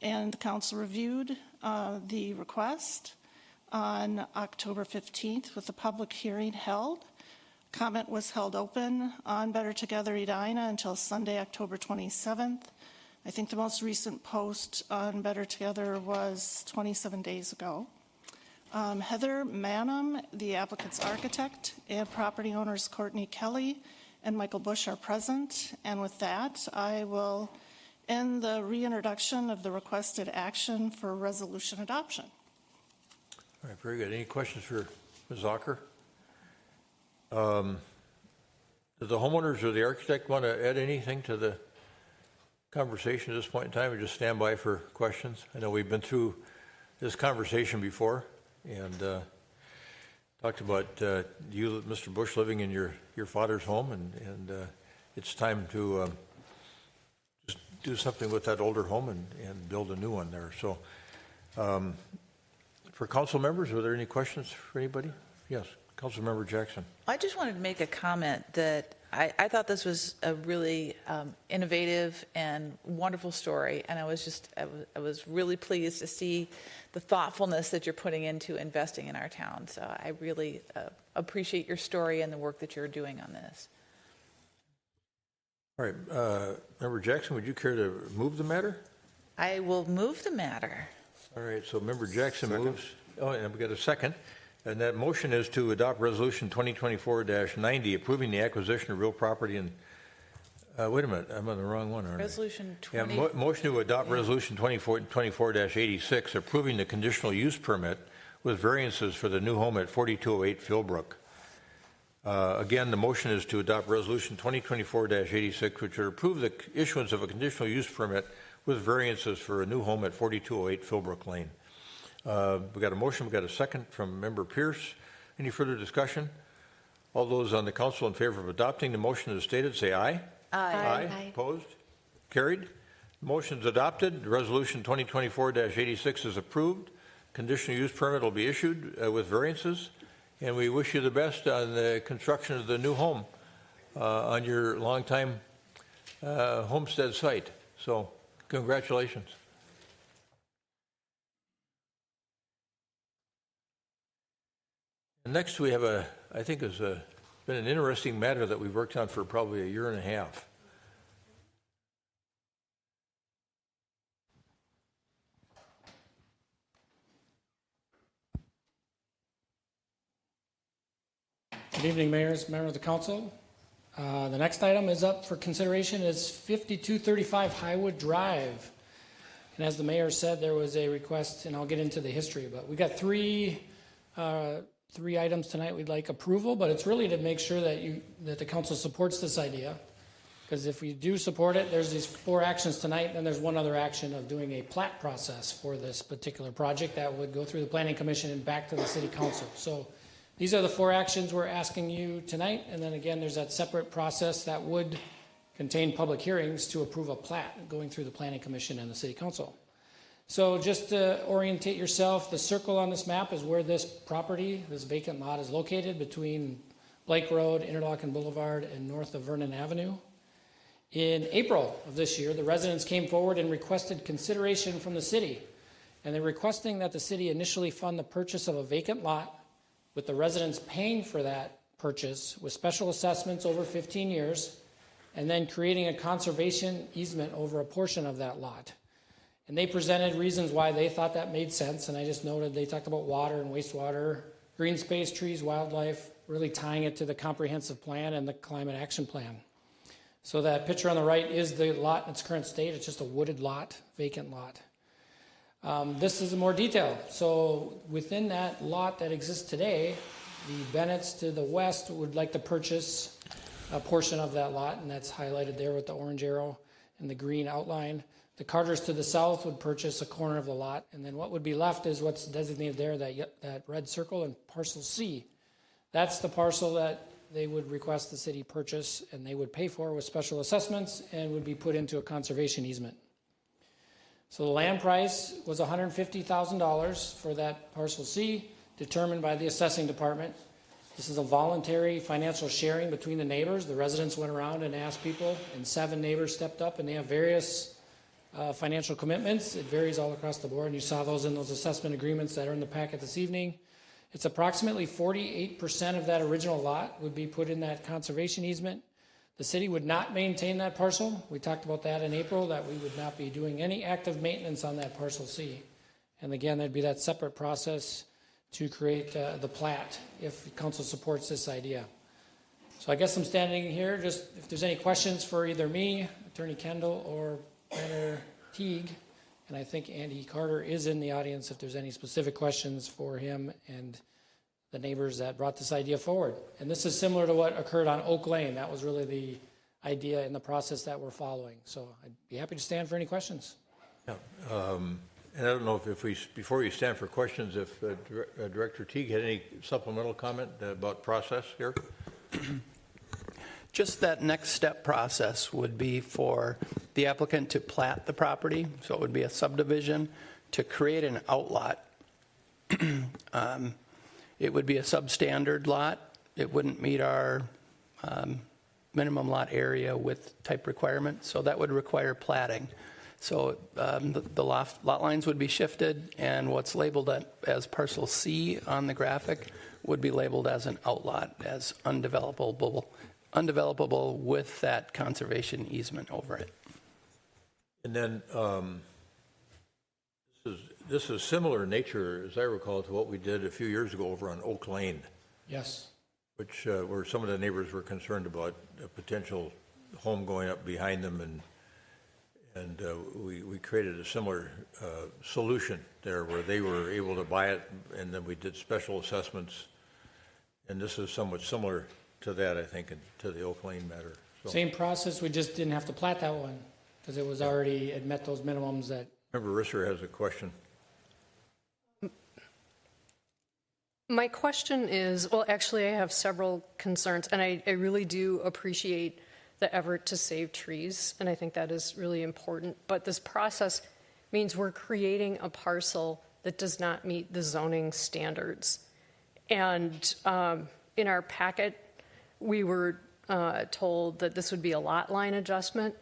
and the Council reviewed the request. on October 15th with a public hearing held. Comment was held open on Better Together Edina until Sunday, October 27th. I think the most recent post on Better Together was 27 days ago. Heather Manham, the applicant's architect, and property owners Courtney Kelly and Michael Bush are present. And with that, I will end the reintroduction of the requested action for resolution adoption. All right, very good. Any questions for Ms. Zocker? Do the homeowners or the architect want to add anything to the conversation at this point in time, or just stand by for questions? I know we've been through this conversation before and talked about you, Mr. Bush, living in your father's home, and it's time to just do something with that older home and build a new one there. So for council members, were there any questions for anybody? Yes, Council Member Jackson. I just wanted to make a comment that I thought this was a really innovative and wonderful story, and I was really pleased to see the thoughtfulness that you're putting into investing in our town. So I really appreciate your story and the work that you're doing on this. All right, Member Jackson, would you care to move the matter? I will move the matter. All right, so Member Jackson moves. Oh, and we got a second. And that motion is to adopt Resolution 2024-90, approving the acquisition of real property in, wait a minute, I'm on the wrong one, aren't I? Resolution 20. Yeah, motion to adopt Resolution 24-86, approving the conditional use permit with variances for the new home at 4208 Philbrook. Again, the motion is to adopt Resolution 2024-86, which would approve the issuance of a conditional use permit with variances for a new home at 4208 Philbrook Lane. We got a motion, we got a second from Member Pierce. Any further discussion? All those on the council in favor of adopting the motion as stated, say aye. Aye. Aye. Opposed? Carried. Motion's adopted. Resolution 2024-86 is approved. Conditional use permit will be issued with variances. And we wish you the best on the construction of the new home on your longtime homestead site. So congratulations. And next we have I think it's been an interesting matter that we've worked on for probably a year and a half. Good evening, mayors, members of the council. The next item is up for consideration is 5235 Highwood Drive. And as the mayor said, there was a request, and I'll get into the history, but we got three items tonight we'd like approval, but it's really to make sure that the council supports this idea. Because if we do support it, there's these 4 actions tonight, and there's one other action of doing a plat process for this particular project that would go through the Planning Commission and back to the City Council. So these are the 4 actions we're asking you tonight, and then again, there's that separate process that would contain public hearings to approve a plat going through the Planning Commission and the City Council. So just to orientate yourself, the circle on this map is where this property, this vacant lot, is located between Blake Road, Interlochen Boulevard, and north of Vernon Avenue. In April of this year, the residents came forward and requested consideration from the city. And they're requesting that the city initially fund the purchase of a vacant lot, with the residents paying for that purchase with special assessments over 15 years, and then creating a conservation easement over a portion of that lot. And they presented reasons why they thought that made sense, and I just noted they talked about water and wastewater, green space, trees, wildlife, really tying it to the comprehensive plan and the climate action plan. So that picture on the right is the lot in its current state. It's just a wooded lot, vacant lot. This is more detail. So within that lot that exists today, the Bennett's to the west would like to purchase a portion of that lot, and that's highlighted there with the orange arrow and the green outline. The Carters to the south would purchase a corner of the lot, and then what would be left is what's designated there, that red circle, and parcel C. That's the parcel that they would request the city purchase, and they would pay for with special assessments and would be put into a conservation easement. So the land price was $150,000 for that parcel C, determined by the assessing department. This is a voluntary financial sharing between the neighbors. The residents went around and asked people, and 7 neighbors stepped up, and they have various financial commitments. It varies all across the board, and you saw those in those assessment agreements that are in the packet this evening. It's approximately 48% of that original lot would be put in that conservation easement. The city would not maintain that parcel. We talked about that in April, that we would not be doing any active maintenance on that parcel C. And again, there'd be that separate process to create the plat if council supports this idea. So I guess I'm standing here, just if there's any questions for either me, Attorney Kendall, or Planner Teague, and I think Andy Carter is in the audience if there's any specific questions for him and the neighbors that brought this idea forward. And this is similar to what occurred on Oak Lane. That was really the idea in the process that we're following. So I'd be happy to stand for any questions. Yeah. And I don't know if we, before you stand for questions, if Director Teague had any supplemental comment about process here? Just that next step process would be for the applicant to plat the property, so it would be a subdivision, to create an outlot. It would be a substandard lot. It wouldn't meet our minimum lot area width type requirement, so that would require platting. So the lot lines would be shifted, and what's labeled as parcel C on the graphic would be labeled as an outlot, as undevelopable with that conservation easement over it. And then this is similar in nature, as I recall, to what we did a few years ago over on Oak Lane. Yes. Which where some of the neighbors were concerned about a potential home going up behind them, and we created a similar solution there where they were able to buy it, and then we did special assessments, and this is somewhat similar to that, I think, and to the Oak Lane matter. So, Same process, we just didn't have to plat that one because it was already, it met those minimums that. Member Risser has a question. My question is, well, actually, I have several concerns, and I really do appreciate the effort to save trees, and I think that is really important. But this process means we're creating a parcel that does not meet the zoning standards. And in our packet, we were told that this would be a lot line adjustment.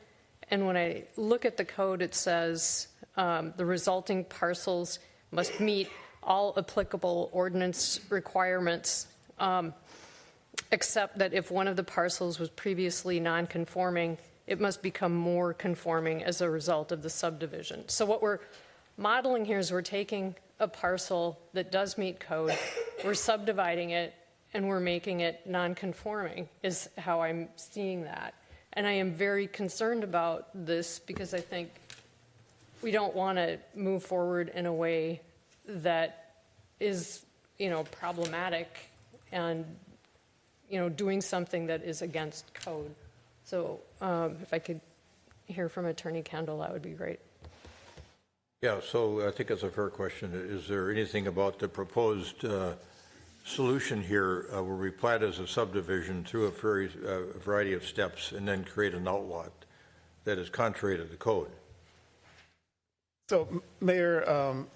And when I look at the code, it says the resulting parcels must meet all applicable ordinance requirements, except that if one of the parcels was previously non-conforming, it must become more conforming as a result of the subdivision. So what we're modeling here is we're taking a parcel that does meet code, we're subdividing it, and we're making it non-conforming, is how I'm seeing that. And I am very concerned about this because I think we don't want to move forward in a way that is, problematic and, doing something that is against code. So if I could hear from Attorney Kendall, that would be great. Yeah, so I think that's a fair question. Is there anything about the proposed solution here where we plat as a subdivision through a variety of steps and then create an outlot that is contrary to the code? So, Mayor,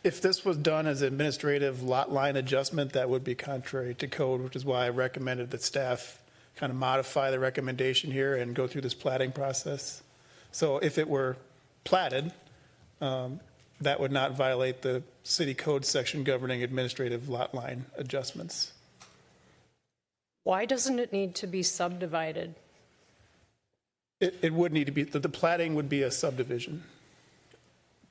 if this was done as administrative lot line adjustment, that would be contrary to code, which is why I recommended that staff kind of modify the recommendation here and go through this platting process. So if it were platted, that would not violate the city code section governing administrative lot line adjustments. Why doesn't it need to be subdivided? It would need to be, the platting would be a subdivision.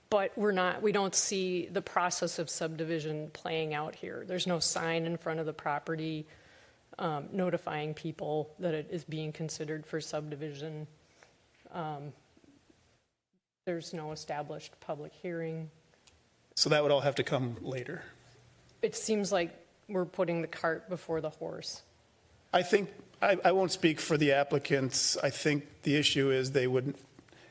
But we don't see the process of subdivision playing out here. There's no sign in front of the property notifying people that it is being considered for subdivision. There's no established public hearing. So that would all have to come later. It seems like we're putting the cart before the horse. I think, I won't speak for the applicants. I think the issue is they would,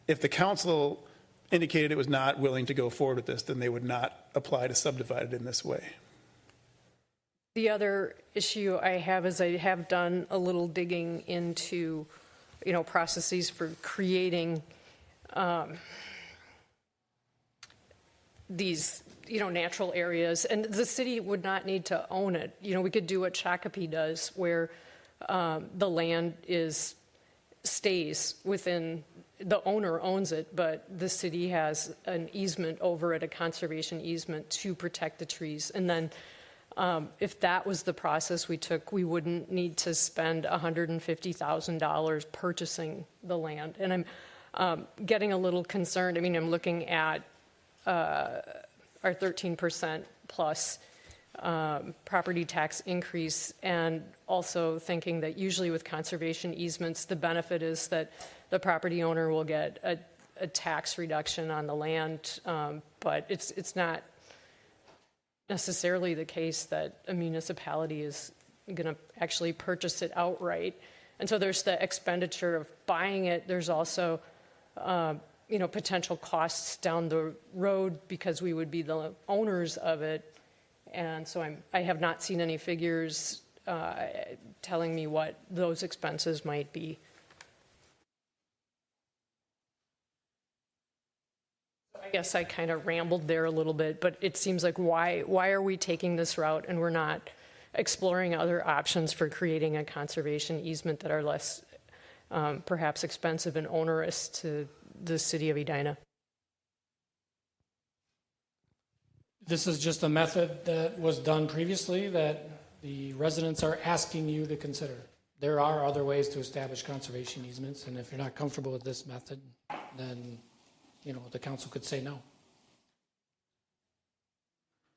if the council indicated it was not willing to go forward with this, then they would not apply to subdivide it in this way. The other issue I have is I have done a little digging into, processes for creating these, natural areas, and the city would not need to own it. We could do what Shakopee does, where the land stays within the owner owns it, but the city has an easement over it, a conservation easement to protect the trees. And then if that was the process we took, we wouldn't need to spend $150,000 purchasing the land. And I'm getting a little concerned. I mean, I'm looking at our 13% plus property tax increase, and also thinking that usually with conservation easements, the benefit is that the property owner will get a tax reduction on the land, but it's not necessarily the case that a municipality is going to actually purchase it outright. And so there's the expenditure of buying it. There's also potential costs down the road because we would be the owners of it. And so I have not seen any figures telling me what those expenses might be. I guess I kind of rambled there a little bit, but it seems like why are we taking this route and we're not exploring other options for creating a conservation easement that are less perhaps expensive and onerous to the city of Edina? This is just a method that was done previously that the residents are asking you to consider. There are other ways to establish conservation easements, and if you're not comfortable with this method, then the council could say no.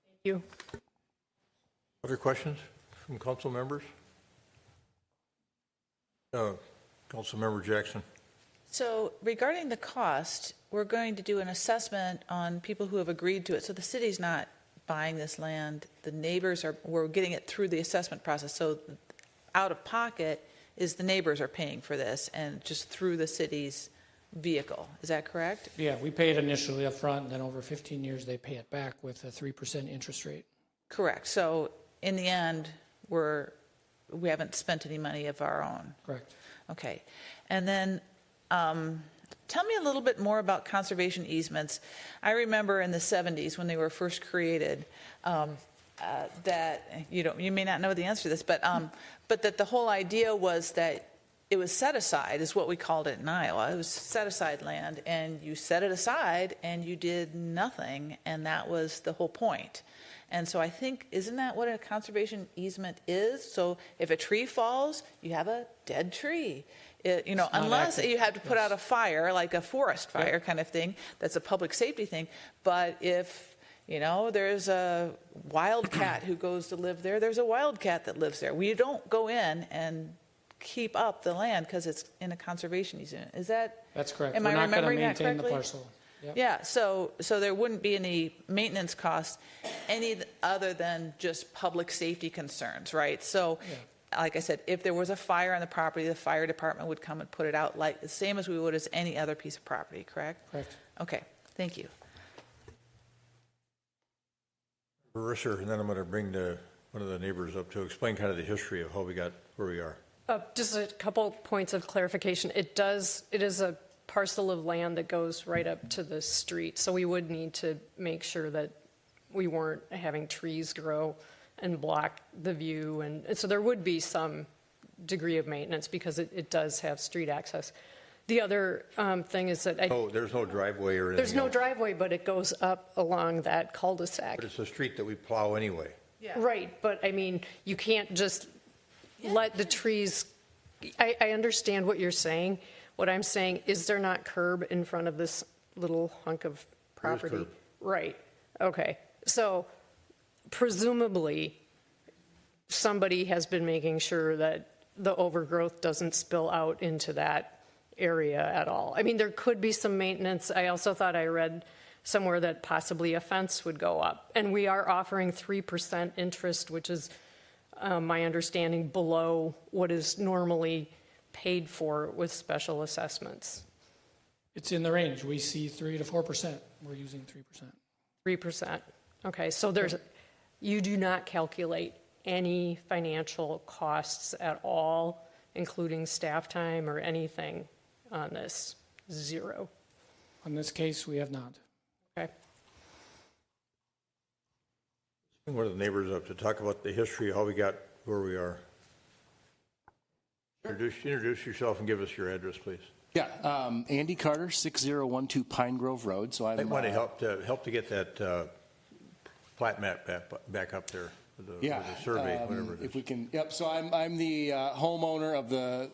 Thank you. Other questions from council members? Council Member Jackson. So regarding the cost, we're going to do an assessment on people who have agreed to it. So the city's not buying this land. The neighbors we're getting it through the assessment process. So out of pocket is the neighbors are paying for this and just through the city's vehicle. Is that correct? Yeah, we pay it initially up front, and then over 15 years they pay it back with a 3% interest rate. Correct. So in the end, we haven't spent any money of our own. Correct. Okay. And then tell me a little bit more about conservation easements. I remember in the 70s when they were first created that, you may not know the answer to this, but that the whole idea was that it was set aside, is what we called it in Iowa. It was set aside land, and you set it aside and you did nothing, and that was the whole point. And so I think, isn't that what a conservation easement is? So if a tree falls, you have a dead tree. Unless you have to put out a fire, like a forest fire kind of thing, that's a public safety thing. But if, there's a wildcat who goes to live there, there's a wildcat that lives there. We don't go in and keep up the land because it's in a conservation easement. Is that? That's correct. Am We're I not going to remembering that maintain the correctly? parcel. Yep. Yeah, so there wouldn't be any maintenance costs, any other than just public safety concerns, right? So, like I said, if there was a fire on the property, the fire department would come and put it out like the same as we would as any other piece of property, correct? Correct. Okay, thank you. Marissa, and then I'm going to bring one of the neighbors up to explain kind of the history of how we got where we are. Just a couple points of clarification. It is a parcel of land that goes right up to the street, so we would need to make sure that we weren't having trees grow and block the view, and so there would be some degree of maintenance because it does have street access. The other thing is that there's no driveway or anything. There's no else. driveway, but it goes up along that cul-de-sac. But it's a street that we plow anyway. Yeah. Right, but I mean, you can't just let the trees. I understand what you're saying. What I'm saying is, there not curb in front of this little hunk of property? curb. Right. Okay. So presumably somebody has been making sure that the overgrowth doesn't spill out into that area at all. I mean, there could be some maintenance. I also thought I read somewhere that possibly a fence would go up. And we are offering 3% interest, which is my understanding below what is normally paid for with special assessments. It's in the range. We see 3 to 4%. We're using 3%. 3%. Okay, so you do not calculate any financial costs at all, including staff time or anything on this? Zero. On this case, we have not. Okay. Bring one of the neighbors up to talk about the history of how we got where we are. Introduce yourself and give us your address, please. Yeah, Andy Carter, 6012 Pine Grove Road. So I I'm want to help to get that plat map back up there with the survey, whatever it is. if we can. Yep. So I'm the homeowner of the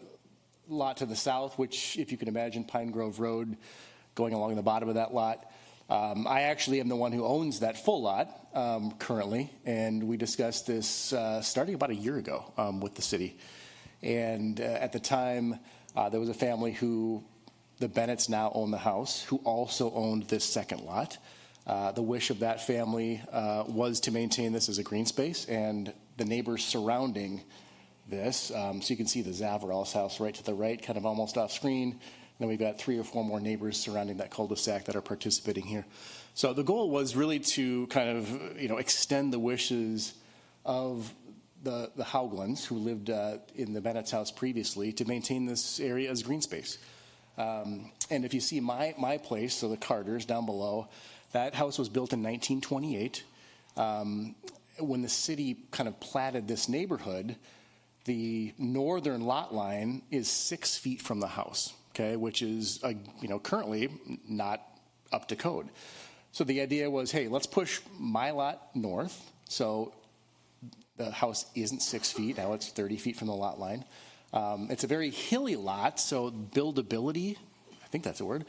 lot to the south, which, if you can imagine, Pine Grove Road, going along the bottom of that lot. I actually am the one who owns that full lot currently, and we discussed this starting about a year ago with the city. And at the time, there was a family who, the Bennetts now own the house, who also owned this second lot. The wish of that family was to maintain this as a green space, and the neighbors surrounding this. So you can see the Zavaral's house right to the right, kind of almost off screen. And then we've got 3 or 4 more neighbors surrounding that cul-de-sac that are participating here. So the goal was really to kind of, extend the wishes of the Hauglins, who lived in the Bennett's house previously, to maintain this area as green space. And if you see my place, so the Carters down below, that house was built in 1928. When the city kind of platted this neighborhood, the northern lot line is 6 feet from the house, okay, which is currently not up to code. So the idea was, hey, let's push my lot north, so the house isn't 6 feet, now it's 30 feet from the lot line. It's a very hilly lot, so buildability, I think that's a word,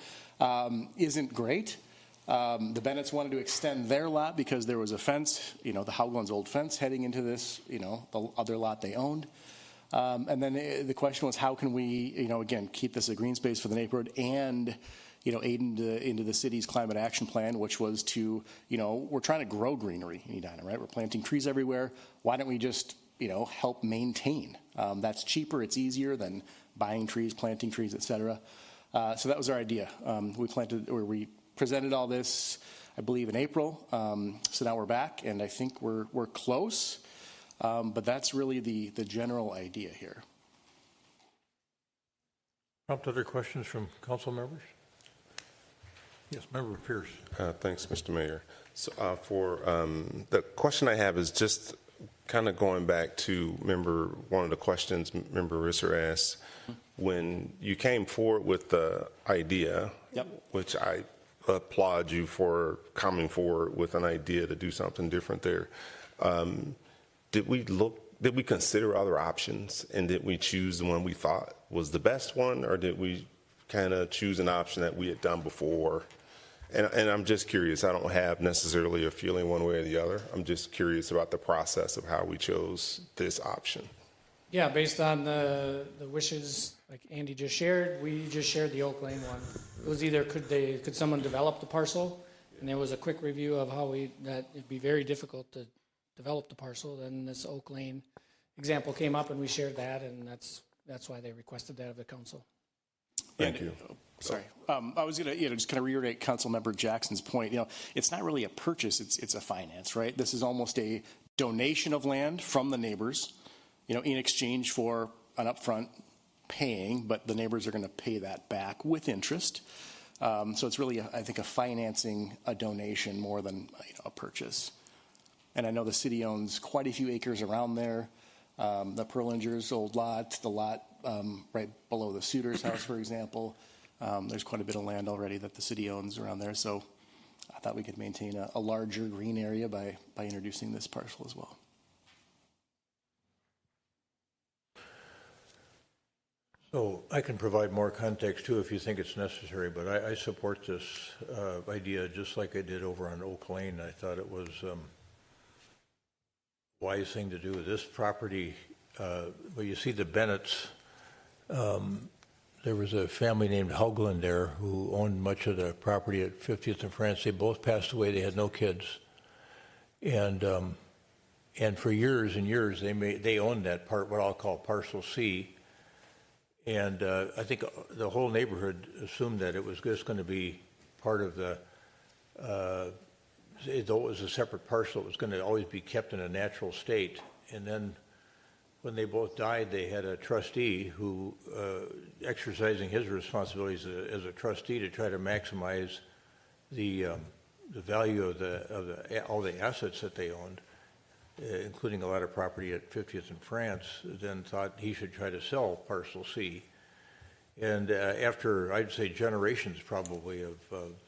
isn't great. The Bennetts wanted to extend their lot because there was a fence, the Hauglins' old fence heading into this, the other lot they owned. And then the question was, how can we, again, keep this a green space for the neighborhood and, aid into the city's climate action plan, which was to, we're trying to grow greenery in Edina, right? We're planting trees everywhere. Why don't we just, help maintain? That's cheaper, it's easier than buying trees, planting trees, et cetera. So that was our idea. We presented all this, I believe, in April. So now we're back, and I think we're close. But that's really the general idea here. Prompt other questions from council members? Yes, Member Pierce. Thanks, Mr. Mayor. So for the question I have is just kind of going back to one of the questions Member Risser asked when you came forward with the idea, which I applaud you for coming forward with an idea to do something different there. Did we consider other options, and did we choose the one we thought was the best one, or did we kind of choose an option that we had done before? And I'm just curious. I don't have necessarily a feeling one way or the other. I'm just curious about the process of how we chose this option. Yeah, based on the wishes like Andy just shared, we just shared the Oak Lane one. It was either could someone develop the parcel, and there was a quick review of that it'd be very difficult to develop the parcel. Then this Oak Lane example came up, and we shared that, and that's why they requested that of the council. Thank you. Sorry, I was going to just kind of reiterate Councilmember Jackson's point. It's not really a purchase; it's a finance, right? This is almost a donation of land from the neighbors, in exchange for an upfront paying, but the neighbors are going to pay that back with interest. So it's really, I think, a donation more than a purchase. And I know the city owns quite a few acres around there. The Perlinger's old lot, the lot right below the Suter's house, for example. There's quite a bit of land already that the city owns around there. So I thought we could maintain a larger green area by introducing this parcel as well. So I can provide more context too if you think it's necessary, but I support this idea just like I did over on Oak Lane. I thought it was wise thing to do with this property. Well, you see the Bennetts. There was a family named Hauglin there who owned much of the property at 50th and France. They both passed away. They had no kids, and for years and years they owned that part, what I'll call Parcel C. And I think the whole neighborhood assumed that it was just going to be part of the. Though it was a separate parcel, it was going to always be kept in a natural state. And then when they both died, they had a trustee who, exercising his responsibilities as a trustee to try to maximize the value of all the assets that they owned, including a lot of property at 50th and France, then thought he should try to sell Parcel C. And after, I'd say, generations probably of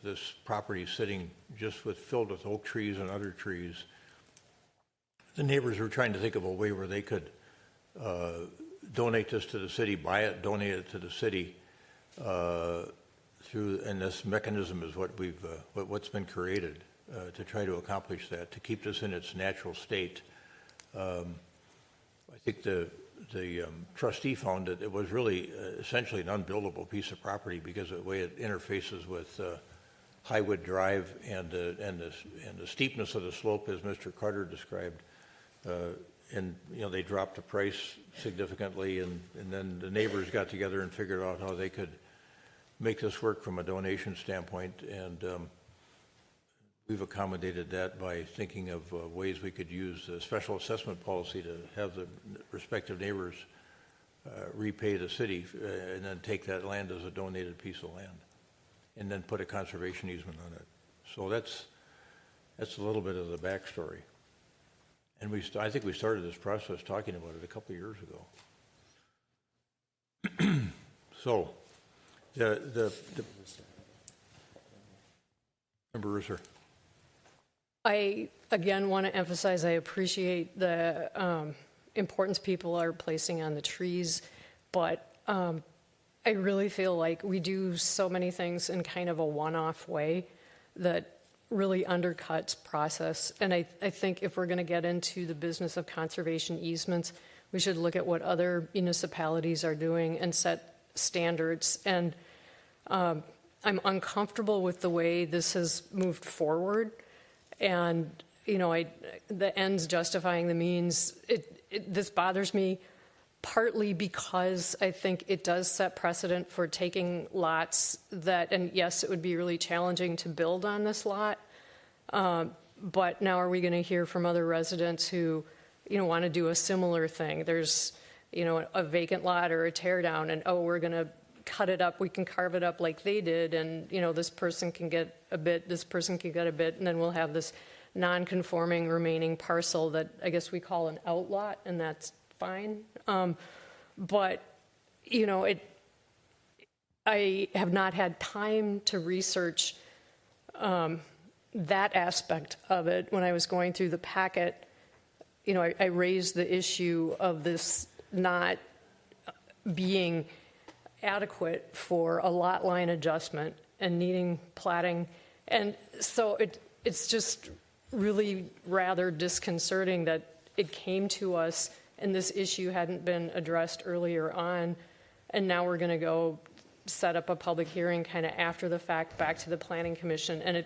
this property sitting just filled with oak trees and other trees, the neighbors were trying to think of a way where they could donate this to the city, buy it, donate it to the city and this mechanism is what's been created to try to accomplish that, to keep this in its natural state. I think the trustee found that it was really essentially an unbuildable piece of property because of the way it interfaces with Highwood Drive and the steepness of the slope, as Mr. Carter described. And they dropped the price significantly, and then the neighbors got together and figured out how they could make this work from a donation standpoint, and we've accommodated that by thinking of ways we could use a special assessment policy to have the respective neighbors repay the city and then take that land as a donated piece of land and then put a conservation easement on it. So that's a little bit of the backstory. And I think we started this process talking about it a couple of years ago. So, Member Risser. I, again, want to emphasize I appreciate the importance people are placing on the trees, but I really feel like we do so many things in kind of a one-off way that really undercuts process. And I think if we're going to get into the business of conservation easements, we should look at what other municipalities are doing and set standards. And I'm uncomfortable with the way this has moved forward. And, the ends justifying the means, this bothers me partly because I think it does set precedent for taking lots and yes, it would be really challenging to build on this lot. But now are we going to hear from other residents who, want to do a similar thing? There's, a vacant lot or a tear down and, we're going to cut it up. We can carve it up like they did. And, this person can get a bit, this person can get a bit. And then we'll have this non-conforming remaining parcel that I guess we call an outlot, and that's fine. But, I have not had time to research that aspect of it. When I was going through the packet, I raised the issue of this not being adequate for a lot line adjustment and needing platting. And so it's just really rather disconcerting that it came to us and this issue hadn't been addressed earlier on, and now we're going to go set up a public hearing kind of after the fact back to the Planning Commission. And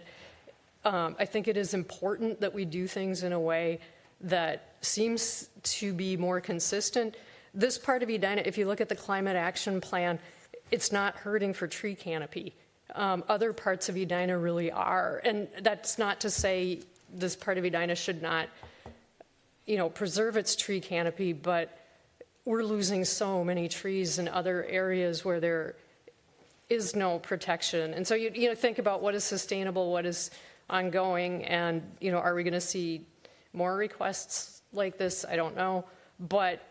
I think it is important that we do things in a way that seems to be more consistent. This part of Edina, if you look at the Climate Action Plan, it's not hurting for tree canopy. Other parts of Edina really are. And that's not to say this part of Edina should not preserve its tree canopy, but we're losing so many trees in other areas where there is no protection. And so you think about what is sustainable, what is ongoing, and are we going to see more requests like this? I don't know, but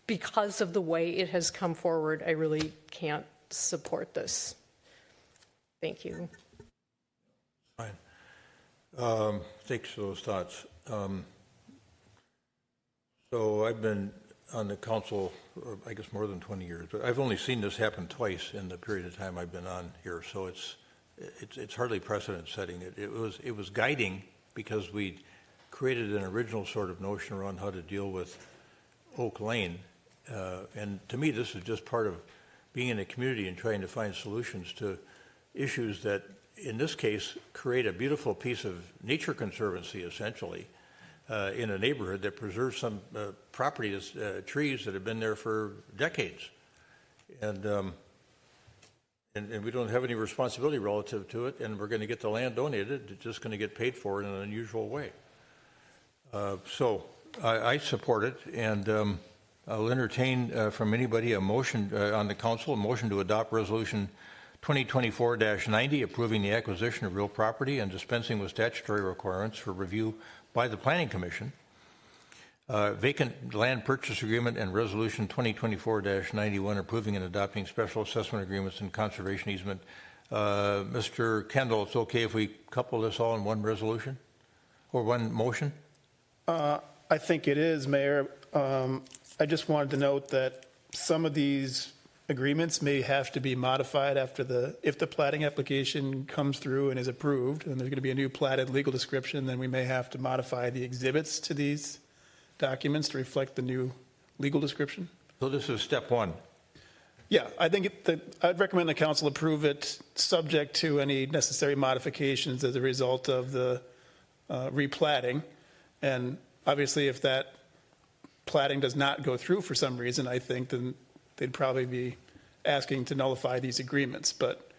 because of the way it has come forward, I really can't support this. Thank you. Fine. Thanks for those thoughts. So I've been on the council, I guess, more than 20 years, but I've only seen this happen twice in the period of time I've been on here. So it's hardly precedent setting. It was guiding because we created an original sort of notion around how to deal with Oak Lane. And to me, this is just part of being in a community and trying to find solutions to issues that, in this case, create a beautiful piece of nature conservancy, essentially, in a neighborhood that preserves some property, trees that have been there for decades. And we don't have any responsibility relative to it, and we're going to get the land donated. It's just going to get paid for in an unusual way. So I support it, and I'll entertain from anybody a motion on the council, a motion to adopt Resolution 2024-90, approving the acquisition of real property and dispensing with statutory requirements for review by the Planning Commission. Vacant land purchase agreement and resolution 2024-91 approving and adopting special assessment agreements and conservation easement. Mr. Kendall, it's okay if we couple this all in one resolution or one motion? I think it is, Mayor. I just wanted to note that some of these agreements may have to be modified if the plating application comes through and is approved, and there's going to be a new platted legal description, then we may have to modify the exhibits to these documents to reflect the new legal description. So this is step one. Yeah, I think I'd recommend the council approve it subject to any necessary modifications as a result of the replatting. And obviously, if that platting does not go through for some reason, I think then they'd probably be asking to nullify these agreements. But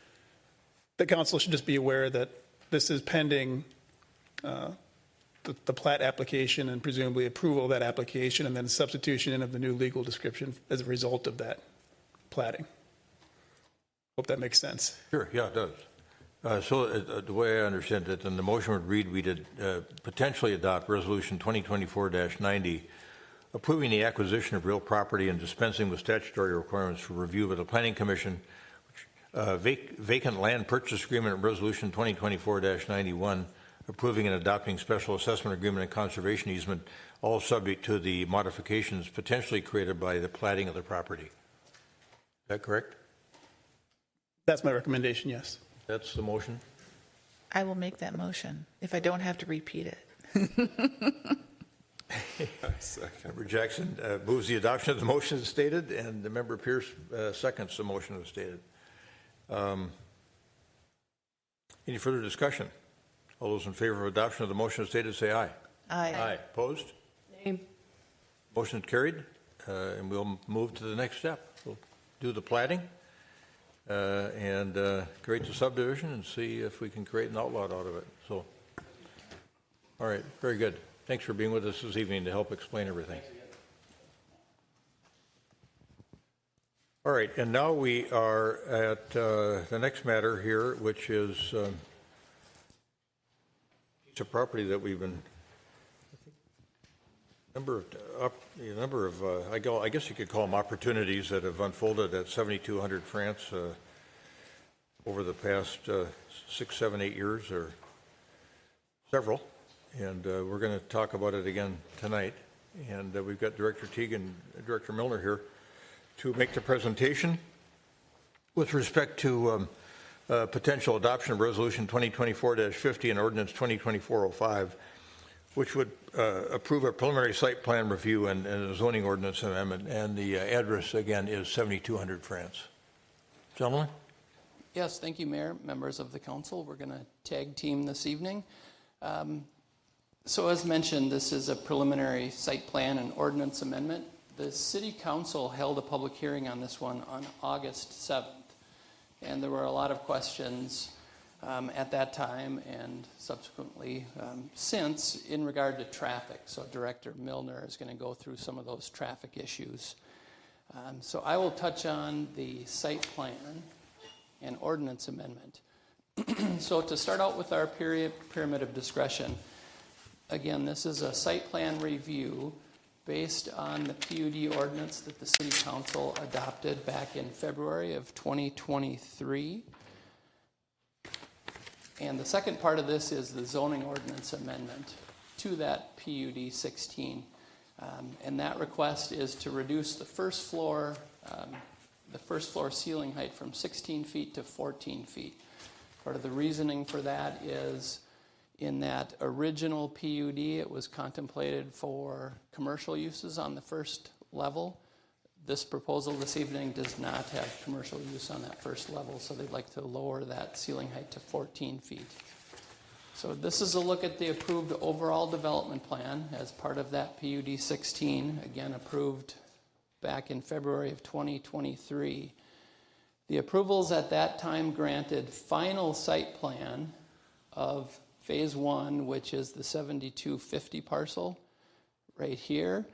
the council should just be aware that this is pending the plat application and presumably approval of that application and then substitution in of the new legal description as a result of that platting. Hope that makes sense. Sure, yeah, it does. So the way I understand it, then the motion would read, we did potentially adopt resolution 2024-90, approving the acquisition of real property and dispensing with statutory requirements for review by the Planning Commission, vacant land purchase agreement and resolution 2024-91, approving and adopting special assessment agreement and conservation easement, all subject to the modifications potentially created by the platting of the property. Is that correct? That's my recommendation, yes. That's the motion? I will make that motion if I don't have to repeat it. Member Jackson moves the adoption of the motion as stated, and the Member Pierce seconds the motion as stated. Any further discussion? All those in favor of adoption of the motion as stated say aye. Aye. Opposed? Name. Motion carried, and we'll move to the next step. We'll do the platting and create the subdivision and see if we can create an outlot out of it. So, all right, very good. Thanks for being with us this evening to help explain everything. All right, and now we are at the next matter here, which is a piece of property that we've been, I guess you could call them opportunities that have unfolded at 7200 France over the past 6, 7, 8 years, or several. And we're going to talk about it again tonight. And we've got Director Teague and Director Milner here to make the presentation with respect to potential adoption of Resolution 2024-50 and Ordinance 2024-05, which would approve a preliminary site plan review and a zoning ordinance amendment. And the address, again, is 7200 France. Gentlemen? Yes, thank you, Mayor, members of the council. We're going to tag team this evening. So as mentioned, this is a preliminary site plan and ordinance amendment. The City Council held a public hearing on this one on August 7th, and there were a lot of questions at that time and subsequently since in regard to traffic. So Director Milner is going to go through some of those traffic issues. So I will touch on the site plan and ordinance amendment. So to start out with our pyramid of discretion, again, this is a site plan review based on the PUD ordinance that the City Council adopted back in February of 2023. And the second part of this is the zoning ordinance amendment to that PUD 16. And that request is to reduce the first floor ceiling height from 16 feet to 14 feet. Part of the reasoning for that is in that original PUD, it was contemplated for commercial uses on the first level. This proposal this evening does not have commercial use on that first level, so they'd like to lower that ceiling height to 14 feet. So this is a look at the approved overall development plan as part of that PUD 16, again approved back in February of 2023. The approvals at that time granted final site plan of Phase 1, which is the 7250 parcel right here.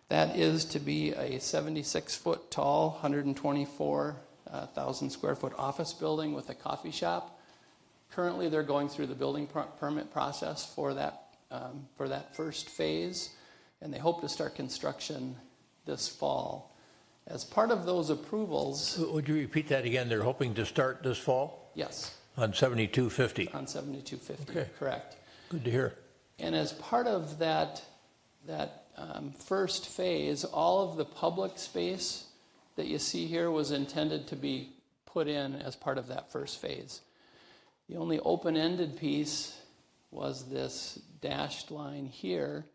That is to be a 76-foot tall, 124,000 square foot office building with a coffee shop. Currently, they're going through the building permit process for that first phase. and they hope to start construction this fall. As part of those approvals, Would you repeat that again? They're hoping to start this fall yes, on 7250. on 7250, Okay. correct. Good to hear. And as part of that first phase, all of the public space that you see here was intended to be put in as part of that first phase. The only open-ended piece was this dashed line here,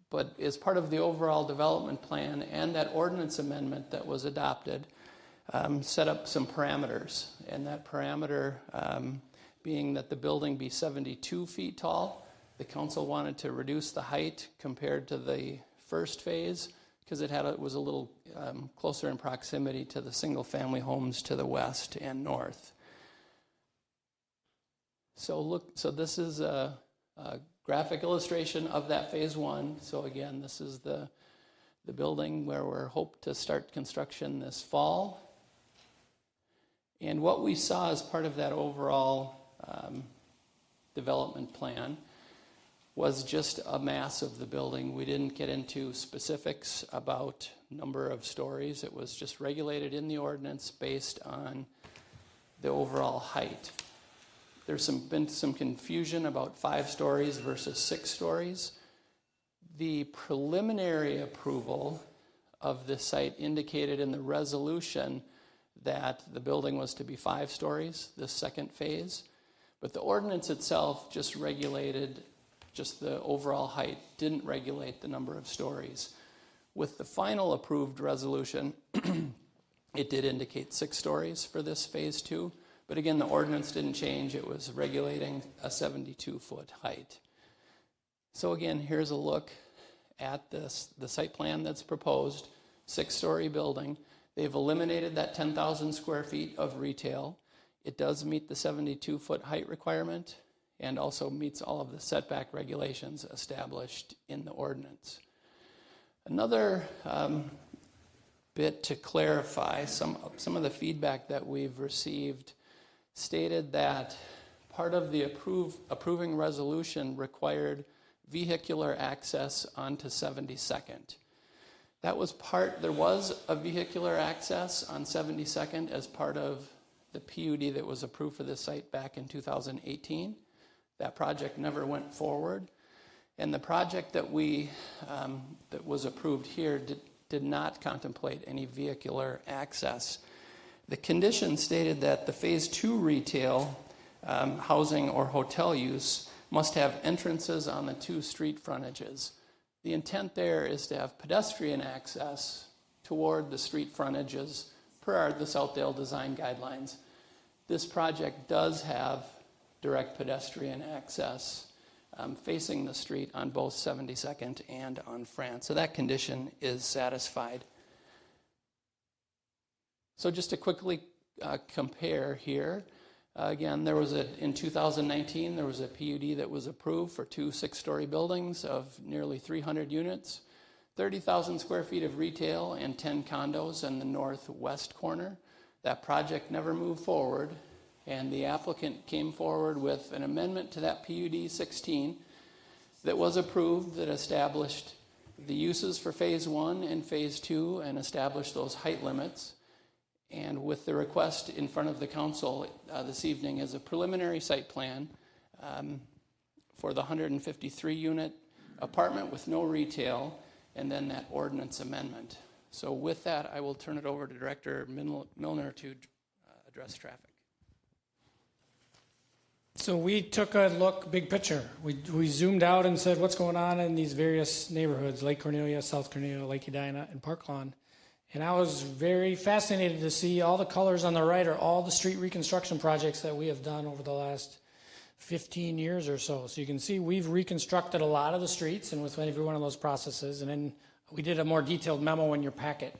but as part of the overall development plan and that ordinance amendment that was adopted, set up some parameters. And that parameter being that the building be 72 feet tall. The council wanted to reduce the height compared to the first phase because it was a little closer in proximity to the single-family homes to the west and north. So this is a graphic illustration of that phase one. So again, this is the building where we're hoped to start construction this fall. And what we saw as part of that overall development plan was just a mass of the building. We didn't get into specifics about number of stories. It was just regulated in the ordinance based on the overall height. There's been some confusion about 5 stories versus 6 stories. The preliminary approval of the site indicated in the resolution that the building was to be 5 stories, this second phase. But the ordinance itself just regulated just the overall height, didn't regulate the number of stories. With the final approved resolution, it did indicate 6 stories for this phase 2. But again, the ordinance didn't change. It was regulating a 72-foot height. So again, here's a look at the site plan that's proposed, 6-story building. They've eliminated that 10,000 square feet of retail. It does meet the 72-foot height requirement and also meets all of the setback regulations established in the ordinance. Another bit to clarify, some of the feedback that we've received stated that part of the approving resolution required vehicular access onto 72nd. There was a vehicular access on 72nd as part of the PUD that was approved for this site back in 2018. That project never went forward. And the project that was approved here did not contemplate any vehicular access. The condition stated that the phase 2 retail, housing or hotel use must have entrances on the 2 street frontages. The intent there is to have pedestrian access toward the street frontages per the Southdale design guidelines. This project does have direct pedestrian access facing the street on both 72nd and on France. So that condition is satisfied. So just to quickly compare here, again, in 2019, there was a PUD that was approved for 2 6-story buildings of nearly 300 units, 30,000 square feet of retail and 10 condos in the northwest corner. That project never moved forward, and the applicant came forward with an amendment to that PUD 16 that was approved that established the uses for phase 1 and phase 2 and established those height limits. And with the request in front of the council this evening is a preliminary site plan for the 153-unit apartment with no retail, and then that ordinance amendment. So with that, I will turn it over to Director Milner to address traffic. So we took a look, big picture. We zoomed out and said, what's going on in these various neighborhoods, Lake Cornelia, South Cornelia, Lake Edina, and Park Lawn. And I was very fascinated to see all the colors on the right are all the street reconstruction projects that we have done over the last 15 years or so. So you can see we've reconstructed a lot of the streets and with every one of those processes. And then we did a more detailed memo in your packet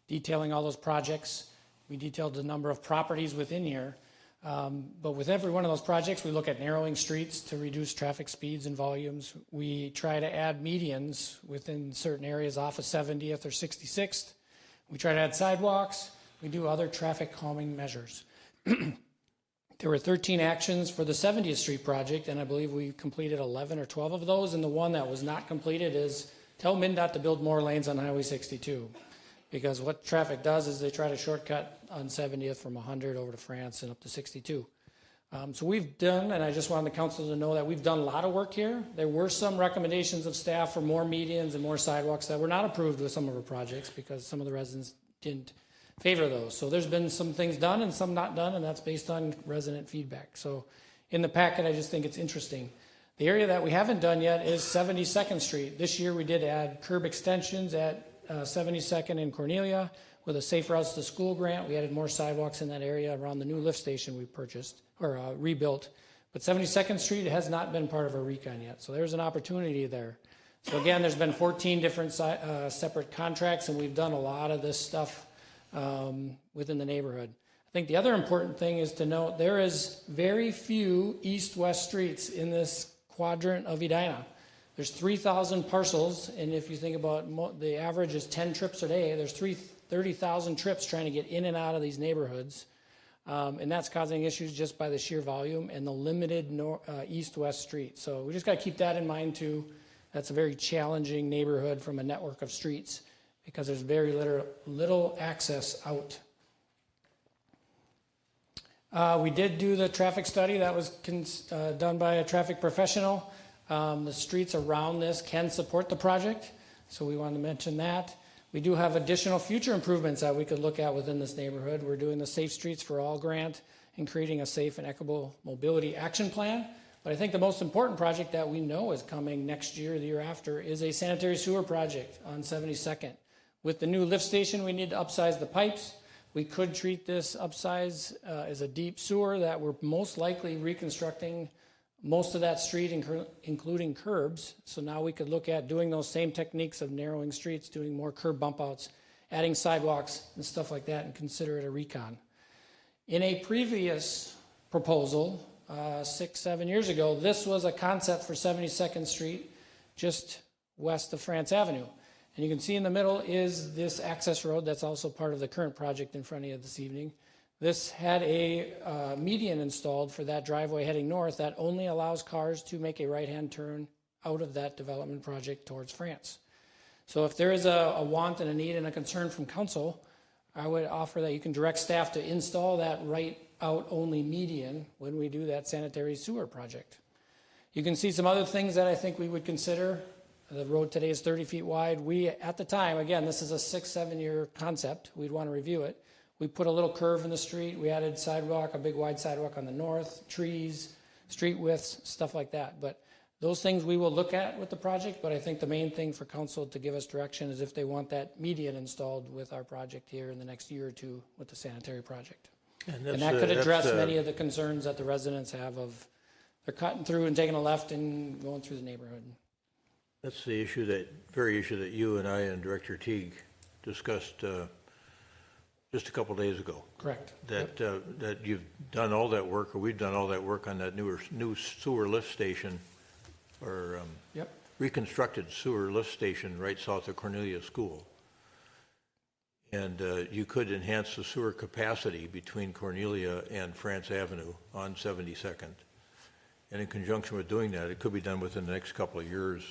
detailing all those projects. We detailed the number of properties within here. But with every one of those projects, we look at narrowing streets to reduce traffic speeds and volumes. We try to add medians within certain areas off of 70th or 66th. We try to add sidewalks. We do other traffic calming measures. There were 13 actions for the 70th Street project, and I believe we completed 11 or 12 of those. And the one that was not completed is tell MnDOT to build more lanes on Highway 62. Because what traffic does is they try to shortcut on 70th from 100 over to France and up to 62. So we've done, and I just wanted the council to know that we've done a lot of work here. There were some recommendations of staff for more medians and more sidewalks that were not approved with some of our projects because some of the residents didn't favor those. So there's been some things done and some not done, and that's based on resident feedback. So in the packet, I just think it's interesting. The area that we haven't done yet is 72nd Street. This year we did add curb extensions at 72nd in Cornelia. With a Safe Routes to School grant, we added more sidewalks in that area around the new lift station we purchased or rebuilt. But 72nd Street has not been part of our recon yet, so there's an opportunity there. So again, there's been 14 different separate contracts, and we've done a lot of this stuff within the neighborhood. I think the other important thing is to note there is very few east-west streets in this quadrant of Edina. There's 3,000 parcels, and if you think about the average is 10 trips a day, there's 30,000 trips trying to get in and out of these neighborhoods. And that's causing issues just by the sheer volume and the limited east-west street. So we just got to keep that in mind too. That's a very challenging neighborhood from a network of streets because there's very little access out. We did do the traffic study that was done by a traffic professional. The streets around this can support the project, so we wanted to mention that. We do have additional future improvements that we could look at within this neighborhood. We're doing the Safe Streets for All grant and creating a safe and equitable mobility action plan. But I think the most important project that we know is coming next year, the year after, is a sanitary sewer project on 72nd. With the new lift station, we need to upsize the pipes. We could treat this upsize as a deep sewer that we're most likely reconstructing most of that street, including curbs. So now we could look at doing those same techniques of narrowing streets, doing more curb bump outs, adding sidewalks and stuff like that, and consider it a recon. In a previous proposal, 6-7 years ago, this was a concept for 72nd Street, just west of France Avenue. And you can see in the middle is this access road that's also part of the current project in front of you this evening. This had a median installed for that driveway heading north that only allows cars to make a right-hand turn out of that development project towards France. So if there is a want and a need and a concern from council, I would offer that you can direct staff to install that right out only median when we do that sanitary sewer project. You can see some other things that I think we would consider. The road today is 30 feet wide. We, at the time, again, this is a 6-7 year concept. We'd want to review it. We put a little curve in the street. We added sidewalk, a big wide sidewalk on the north, trees, street widths, stuff like that. But those things we will look at with the project, but I think the main thing for council to give us direction is if they want that median installed with our project here in the next year or two with the sanitary project. And that could address many of the concerns that the residents have of they're cutting through and taking a left and going through the neighborhood. That's the very issue that you and I and Director Teague discussed just a couple days ago. Correct. That you've done all that work, or we've done all that work on that new sewer lift station, or reconstructed sewer lift station right south of Cornelia School. And you could enhance the sewer capacity between Cornelia and France Avenue on 72nd. And in conjunction with doing that, it could be done within the next couple of years.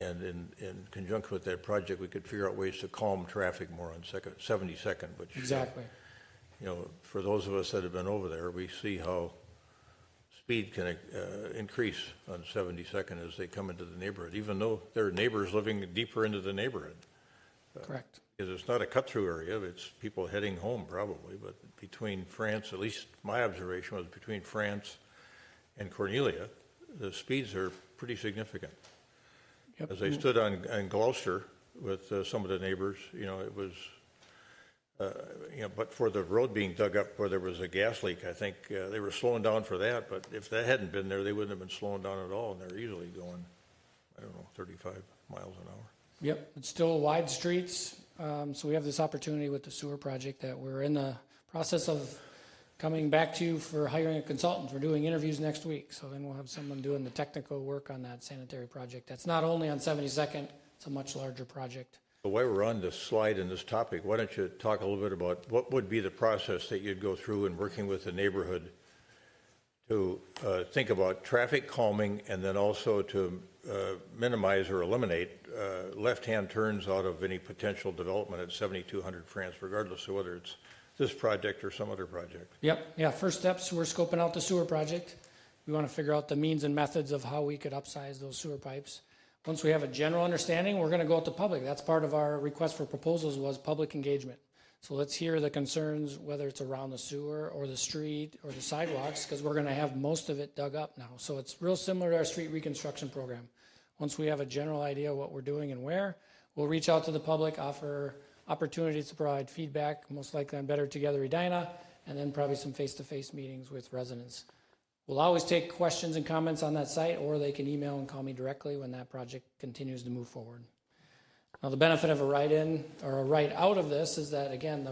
And in conjunction with that project, we could figure out ways to calm traffic more on 72nd. Which, exactly. For those of us that have been over there, we see how speed can increase on 72nd as they come into the neighborhood, even though there are neighbors living deeper into the neighborhood. Correct. Because it's not a cut-through area, it's people heading home probably, but between France, at least my observation was between France and Cornelia, the speeds are pretty significant. Yep. As I stood on Gloucester with some of the neighbors, it was, but for the road being dug up where there was a gas leak, I think they were slowing down for that. But if that hadn't been there, they wouldn't have been slowing down at all, and they're easily going, 35 miles an hour. Yep, it's still wide streets. So we have this opportunity with the sewer project that we're in the process of coming back to you for hiring a consultant. We're doing interviews next week, so then we'll have someone doing the technical work on that sanitary project. That's not only on 72nd, it's a much larger project. So while we're on this slide and this topic, why don't you talk a little bit about what would be the process that you'd go through in working with the neighborhood to think about traffic calming and then also to minimize or eliminate left-hand turns out of any potential development at 7200 France, regardless of whether it's this project or some other project. Yep, yeah, first steps, we're scoping out the sewer project. We want to figure out the means and methods of how we could upsize those sewer pipes. Once we have a general understanding, we're going to go out to public. That's part of our request for proposals was public engagement. So let's hear the concerns, whether it's around the sewer or the street or the sidewalks, because we're going to have most of it dug up now. So it's real similar to our street reconstruction program. Once we have a general idea of what we're doing and where, we'll reach out to the public, offer opportunities to provide feedback, most likely on Better Together Edina, and then probably some face-to-face meetings with residents. We'll always take questions and comments on that site, or they can email and call me directly when that project continues to move forward. Now, the benefit of a write-in or a write-out of this is that, again,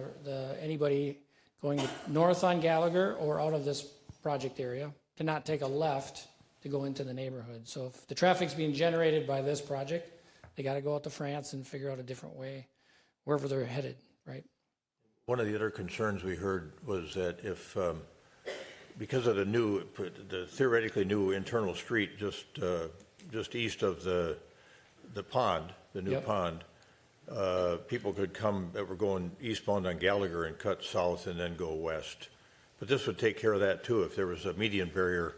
anybody going north on Gallagher or out of this project area cannot take a left to go into the neighborhood. So if the traffic's being generated by this project, they got to go out to France and figure out a different way wherever they're headed, right? One of the other concerns we heard was that if, because of the theoretically new internal street just east of the pond, the new Yep. pond, people could come that were going eastbound on Gallagher and cut south and then go west. But this would take care of that too. If there was a median barrier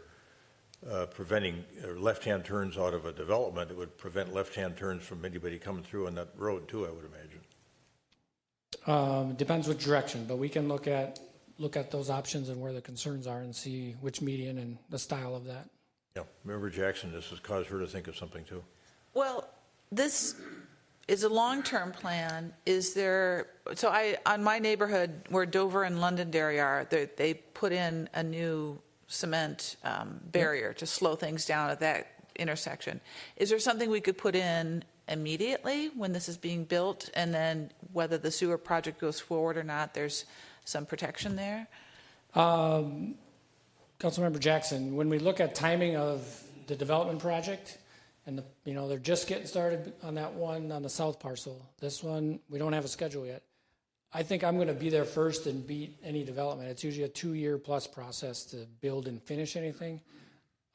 preventing left-hand turns out of a development, it would prevent left-hand turns from anybody coming through on that road too, I would imagine. Depends which direction, but we can look at those options and where the concerns are and see which median and the style of that. Yeah, remember Jackson, this has caused her to think of something too. Well, this is a long-term plan. Is there, so on my neighborhood where Dover and Londonderry are, they put in a new cement barrier to slow things down at that intersection. Is there something we could put in immediately when this is being built, and then whether the sewer project goes forward or not, there's some protection there? Councilmember Jackson, when we look at timing of the development project, and they're just getting started on that one on the south parcel. This one, we don't have a schedule yet. I think I'm going to be there first and beat any development. It's usually a 2-year plus process to build and finish anything.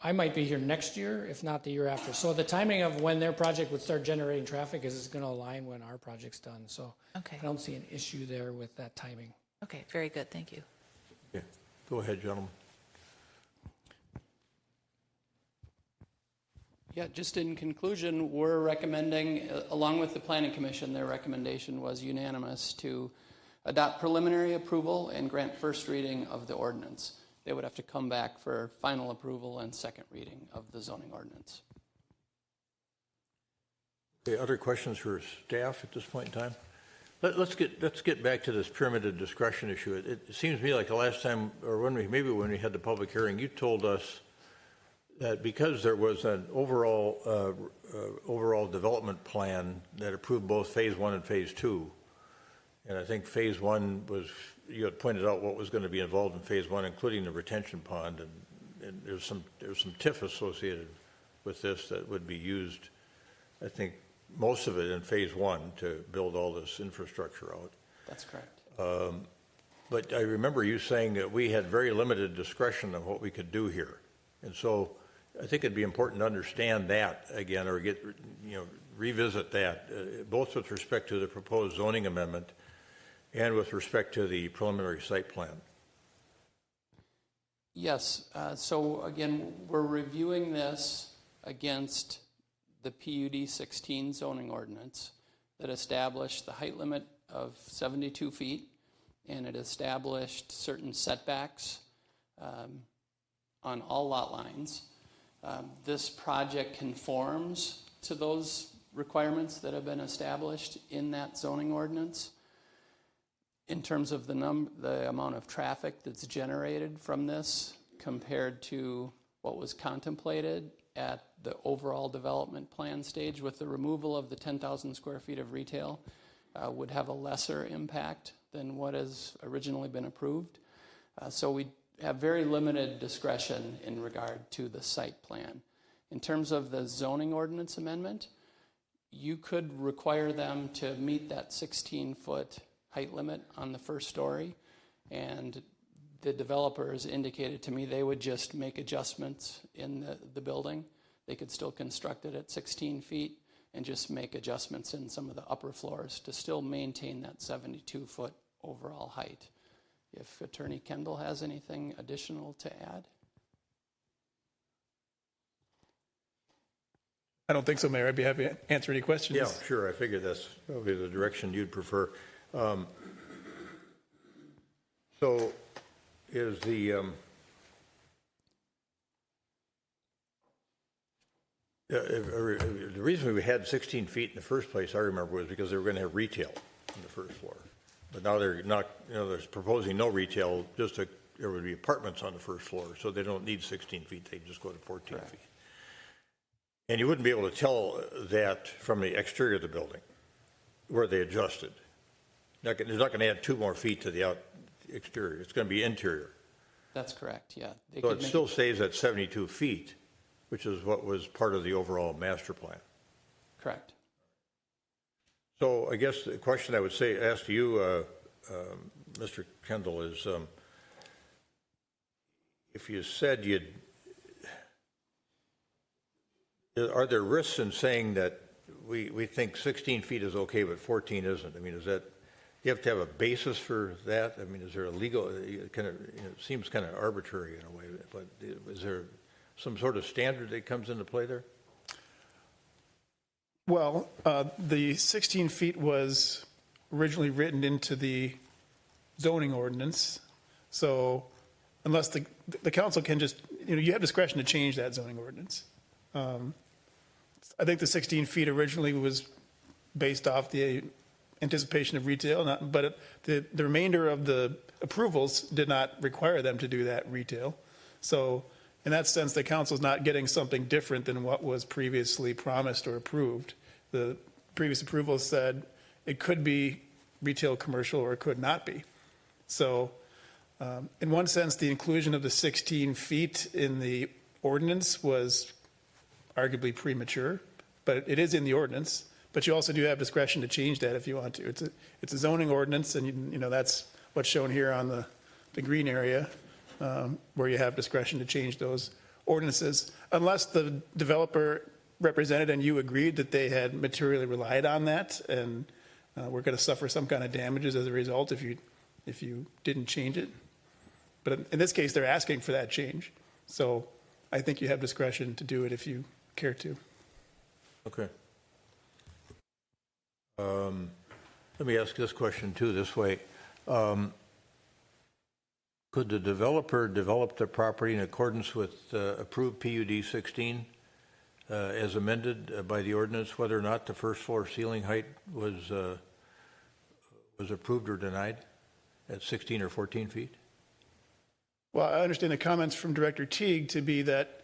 I might be here next year, if not the year after. So the timing of when their project would start generating traffic is going to align when our project's done. So Okay. I don't see an issue there with that timing. Okay, very good, thank you. Yeah. Go ahead, gentlemen. Yeah, just in conclusion, we're recommending, along with the Planning Commission, their recommendation was unanimous to adopt preliminary approval and grant first reading of the ordinance. They would have to come back for final approval and second reading of the zoning ordinance. Okay, other questions for staff at this point in time? Let's get back to this pyramided discretion issue. It seems to me like the last time, or when we had the public hearing, you told us that because there was an overall development plan that approved both Phase 1 and Phase 2, and I think Phase 1 was, you had pointed out what was going to be involved in Phase 1, including the retention pond, and there's some TIF associated with this that would be used, I think, most of it in Phase 1 to build all this infrastructure out. That's correct. But I remember you saying that we had very limited discretion on what we could do here. And so I think it'd be important to understand that again, or revisit that, both with respect to the proposed zoning amendment and with respect to the preliminary site plan. Yes, so again, we're reviewing this against the PUD 16 zoning ordinance that established the height limit of 72 feet, and it established certain setbacks on all lot lines. This project conforms to those requirements that have been established in that zoning ordinance. In terms of the amount of traffic that's generated from this compared to what was contemplated at the overall development plan stage, with the removal of the 10,000 square feet of retail, would have a lesser impact than what has originally been approved. So we have very limited discretion in regard to the site plan. In terms of the zoning ordinance amendment, you could require them to meet that 16-foot height limit on the first story, and the developers indicated to me they would just make adjustments in the building. they could still construct it at 16 feet and just make adjustments in some of the upper floors to still maintain that 72-foot overall height. If Attorney Kendall has anything additional to add? I don't think so, Mayor. I'd be happy to answer any questions. Yeah, sure. I figured that's probably the direction you'd prefer. So is the reason we had 16 feet in the first place, I remember, was because they were going to have retail on the first floor. But now they're not, they're proposing no retail, there would be apartments on the first floor, so they don't need 16 feet, they just go to 14 feet. And you wouldn't be able to tell that from the exterior of the building, where they adjusted. They're not going to add 2 more feet to the exterior, it's going to be interior. That's correct, yeah. So it still stays at 72 feet, which is what was part of the overall master plan. Correct. So I guess the question I would ask you, Mr. Kendall, is if you said are there risks in saying that we think 16 feet is okay, but 14 isn't? I mean, is that, you have to have a basis for that? I mean, is there a legal, it seems kind of arbitrary in a way, but is there some sort of standard that comes into play there? Well, the 16 feet was originally written into the zoning ordinance. So unless the council can just, you have discretion to change that zoning ordinance. I think the 16 feet originally was based off the anticipation of retail, but the remainder of the approvals did not require them to do that retail. So in that sense, the council is not getting something different than what was previously promised or approved. The previous approval said it could be retail, commercial, or it could not be. So in one sense, the inclusion of the 16 feet in the ordinance was arguably premature, but it is in the ordinance. But you also do have discretion to change that if you want to. It's a zoning ordinance, and that's what's shown here on the green area, where you have discretion to change those ordinances, unless the developer represented and you agreed that they had materially relied on that, and we're going to suffer some kind of damages as a result if you didn't change it. But in this case, they're asking for that change. So I think you have discretion to do it if you care to. Okay. Let me ask this question too this way. Could the developer develop the property in accordance with approved PUD 16 as amended by the ordinance, whether or not the first floor ceiling height was approved or denied at 16 or 14 feet? Well, I understand the comments from Director Teague to be that,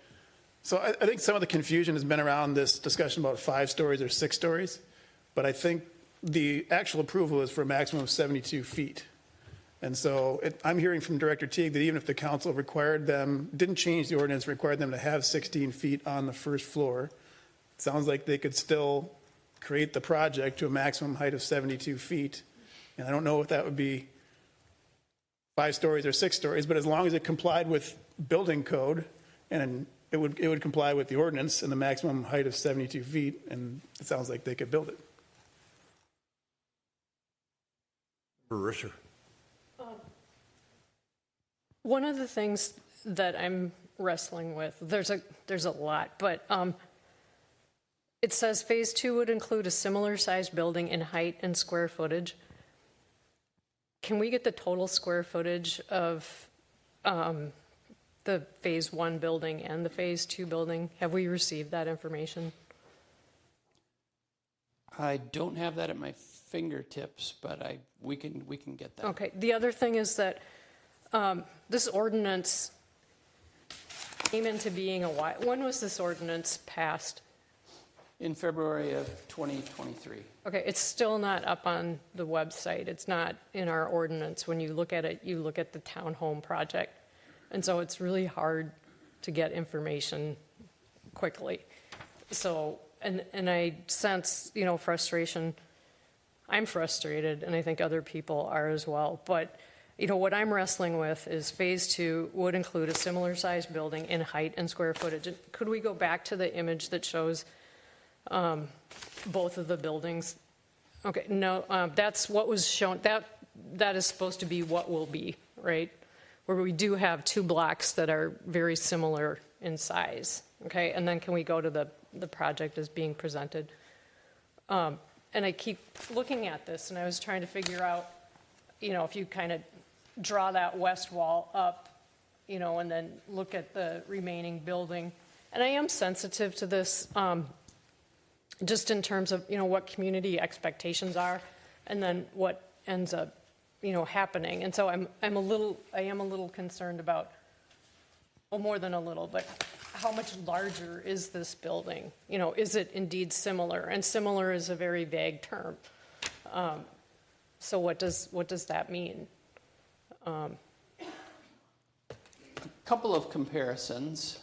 so I think some of the confusion has been around this discussion about 5 stories or 6 stories, but I think the actual approval is for a maximum of 72 feet. And so I'm hearing from Director Teague that even if the council didn't change the ordinance, required them to have 16 feet on the first floor, it sounds like they could still create the project to a maximum height of 72 feet. And I don't know if that would be 5 stories or 6 stories, but as long as it complied with building code, and it would comply with the ordinance and the maximum height of 72 feet, and it sounds like they could build it. Risser. One of the things that I'm wrestling with, there's a lot, but it says phase 2 would include a similar sized building in height and square footage. Can we get the total square footage of the phase 1 building and the phase 2 building? Have we received that information? I don't have that at my fingertips, but we can get that. Okay. The other thing is that this ordinance came into being a while. When was this ordinance passed? In February of 2023. Okay, it's still not up on the website. It's not in our ordinance. When you look at it, you look at the townhome project. And so it's really hard to get information quickly. So, and I sense, frustration. I'm frustrated, and I think other people are as well. But what I'm wrestling with is phase 2 would include a similar sized building in height and square footage. Could we go back to the image that shows both of the buildings? Okay, no, that's what was shown. That is supposed to be what will be, right? Where we do have 2 blocks that are very similar in size. Okay, and then can we go to the project as being presented? And I keep looking at this, and I was trying to figure out, if you kind of draw that west wall up, and then look at the remaining building. And I am sensitive to this, just in terms of, what community expectations are, and then what ends up, happening. And so I am a little concerned about, well, more than a little, but how much larger is this building? Is it indeed similar? And similar is a very vague term. So what does that mean? A couple of comparisons.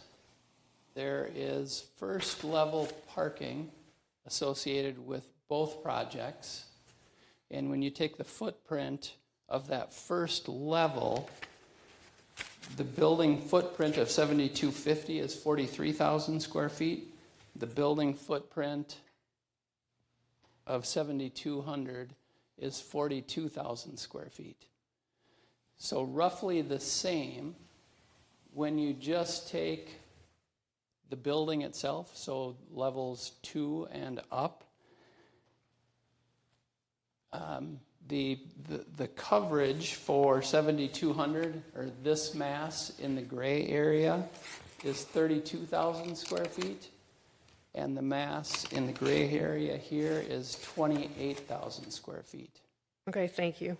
There is first level parking associated with both projects. And when you take the footprint of that first level, the building footprint of 7250 is 43,000 square feet. The building footprint of 7200 is 42,000 square feet. So roughly the same when you just take the building itself, so levels 2 and up. The coverage for 7200, or this mass in the gray area, is 32,000 square feet, and the mass in the gray area here is 28,000 square feet. Okay, thank you.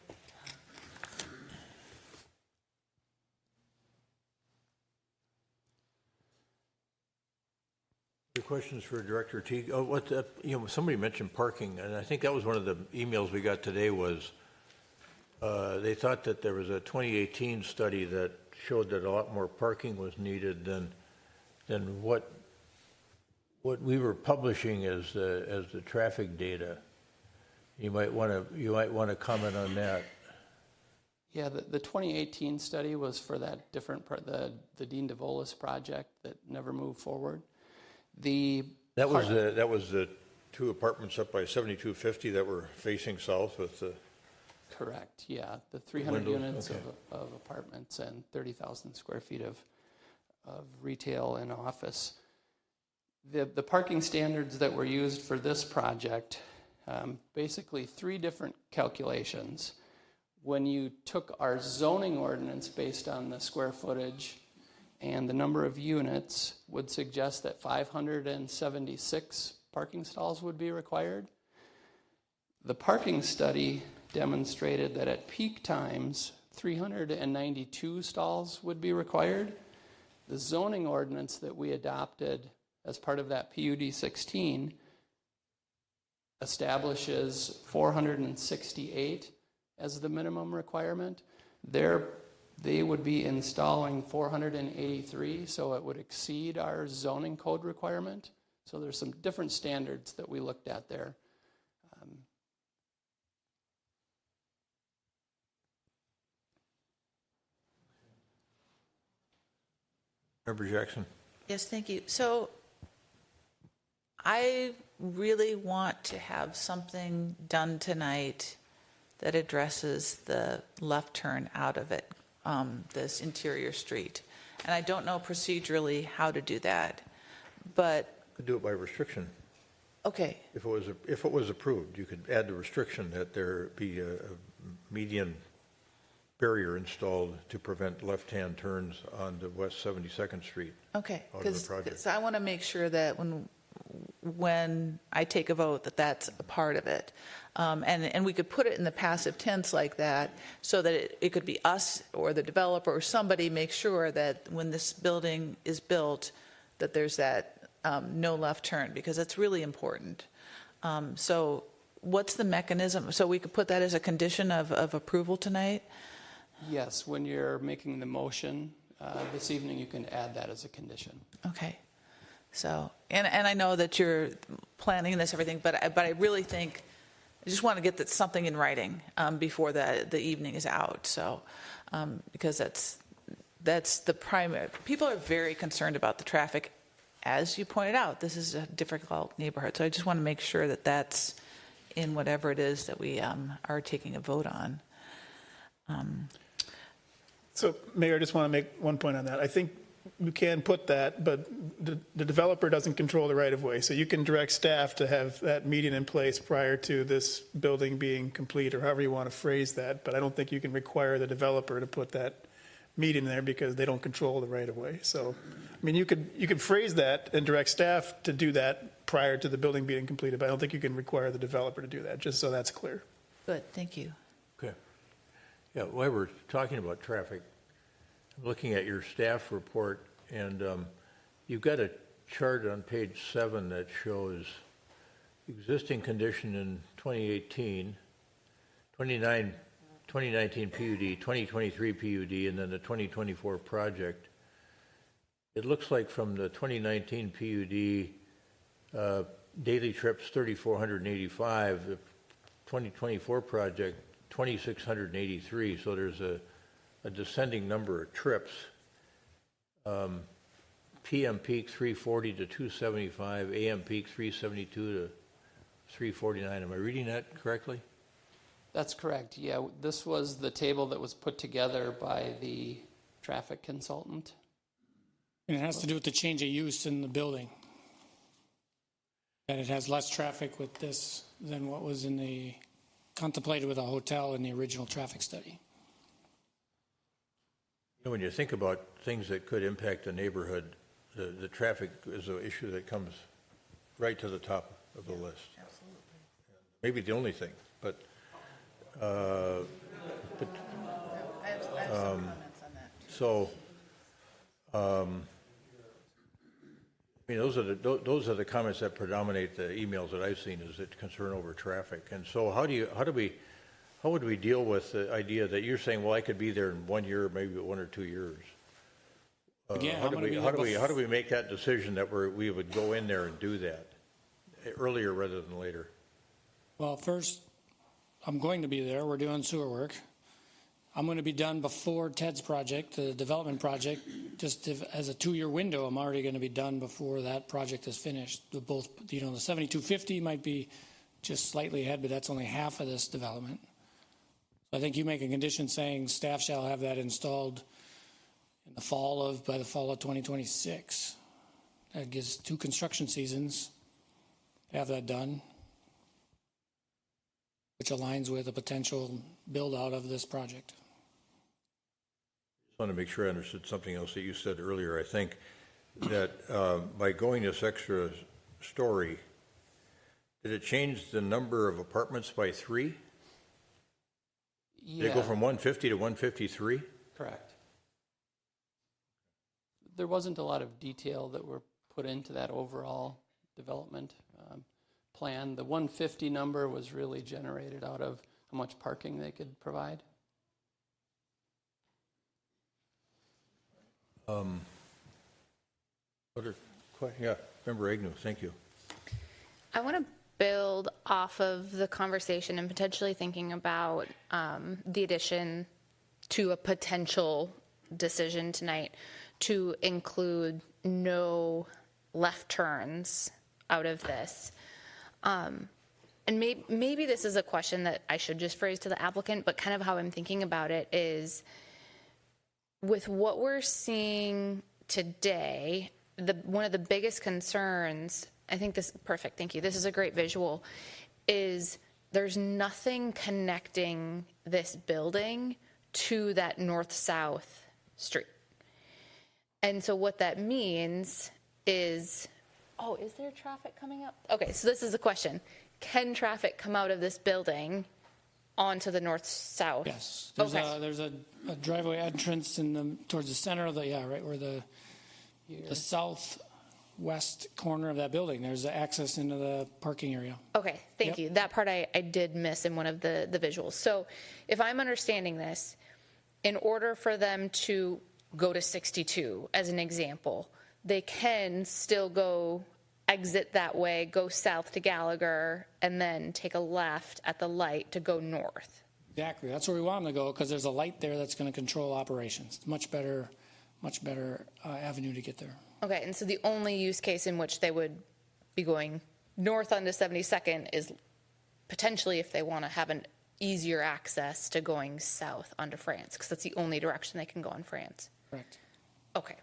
The questions for Director Teague. Somebody mentioned parking, and I think that was one of the emails we got today was they thought that there was a 2018 study that showed that a lot more parking was needed than what we were publishing as the traffic data. You might want to comment on that. Yeah, the 2018 study was for that different part, the Dean DeVolis project that never moved forward. That was the 2 apartments up by 7250 that were facing south with the. Correct. Yeah, the 300 windows. units Okay. of apartments and 30,000 square feet of retail and office. The parking standards that were used for this project, basically 3 different calculations. When you took our zoning ordinance based on the square footage and the number of units, would suggest that 576 parking stalls would be required. The parking study demonstrated that at peak times, 392 stalls would be required. The zoning ordinance that we adopted as part of that PUD 16 establishes 468 as the minimum requirement. They would be installing 483, so it would exceed our zoning code requirement. So there's some different standards that we looked at there. Member Jackson. Yes, thank you. So I really want to have something done tonight that addresses the left turn out of it, this interior street. And I don't know procedurally how to do that, but. Could do it by restriction. Okay. If it was approved, you could add the restriction that there be a median barrier installed to prevent left-hand turns on the West 72nd Street. Okay, out of the project. because I want to make sure that when I take a vote that that's a part of it. And we could put it in the passive tense like that so that it could be us or the developer or somebody make sure that when this building is built that there's that no left turn, because that's really important. So what's the mechanism? So we could put that as a condition of approval tonight? Yes, when you're making the motion this evening, you can add that as a condition. Okay. So, and I know that you're planning this, everything, but I really think I just want to get something in writing before the evening is out. So, because that's the primary. People are very concerned about the traffic. As you pointed out, this is a difficult neighborhood. So I just want to make sure that that's in whatever it is that we are taking a vote on. So, Mayor, I just want to make one point on that. I think you can put that, but the developer doesn't control the right-of-way. So you can direct staff to have that meeting in place prior to this building being complete, or however you want to phrase that. But I don't think you can require the developer to put that meeting there because they don't control the right-of-way. So, I mean, you could phrase that and direct staff to do that prior to the building being completed, but I don't think you can require the developer to do that, just so that's clear. Good, thank you. Okay. Yeah, while we're talking about traffic, I'm looking at your staff report, and you've got a chart on page 7 that shows existing condition in 2018, 2019 PUD, 2023 PUD, and then the 2024 project. It looks like from the 2019 PUD, daily trips 3,485, the 2024 project 2,683, so there's a descending number of trips. PM peak 340 to 275, AM peak 372 to 349. Am I reading that correctly? That's correct. Yeah, this was the table that was put together by the traffic consultant. And it has to do with the change of use in the building. And it has less traffic with this than what was contemplated with a hotel in the original traffic study. You know, when you think about things that could impact the neighborhood, the traffic is an issue that comes right to the top of the list. Absolutely. Maybe the only thing, but I have some comments on that. so, I mean, those are the comments that predominate the emails that I've seen, is that concern over traffic. And so how would we deal with the idea that you're saying, well, I could be there in 1 year, maybe 1 or 2 years? Again, How do we make that decision that we would go in there and do that earlier rather than later? Well, first, I'm going to be there. We're doing sewer work. I'm going to be done before Ted's project, the development project. Just as a 2-year window, I'm already going to be done before that project is finished. The 7250 might be just slightly ahead, but that's only half of this development. So I think you make a condition saying staff shall have that installed by the fall of 2026. That gives 2 construction seasons to have that done, which aligns with a potential build out of this project. I just want to make sure I understood something else that you said earlier. I think that by going this extra story, did it change the number of apartments by 3? Yeah. Did it go from 150 to 153? Correct. There wasn't a lot of detail that were put into that overall development plan. The 150 number was really generated out of how much parking they could provide. Yeah, Member Agnew, thank you. I want to build off of the conversation and potentially thinking about the addition to a potential decision tonight to include no left turns out of this. And maybe this is a question that I should just phrase to the applicant, but kind of how I'm thinking about it is, with what we're seeing today, one of the biggest concerns, I think this, perfect, thank you, this is a great visual, is there's nothing connecting this building to that north-south street. And so what that means is, is there traffic coming up? Okay, so this is the question. Can traffic come out of this building onto the north-south? Yes. Okay. There's a driveway entrance towards the center of right where the southwest corner of that building. There's access into the parking area. Okay, thank you. That part I did miss in one of the visuals. So if I'm understanding this, in order for them to go to 62, as an example, they can still go exit that way, go south to Gallagher, and then take a left at the light to go north. Exactly. That's where we want them to go because there's a light there that's going to control operations. It's much better avenue to get there. Okay, and so the only use case in which they would be going north onto 72nd is potentially if they want to have an easier access to going south onto France, because that's the only direction they can go on France. Correct. Okay.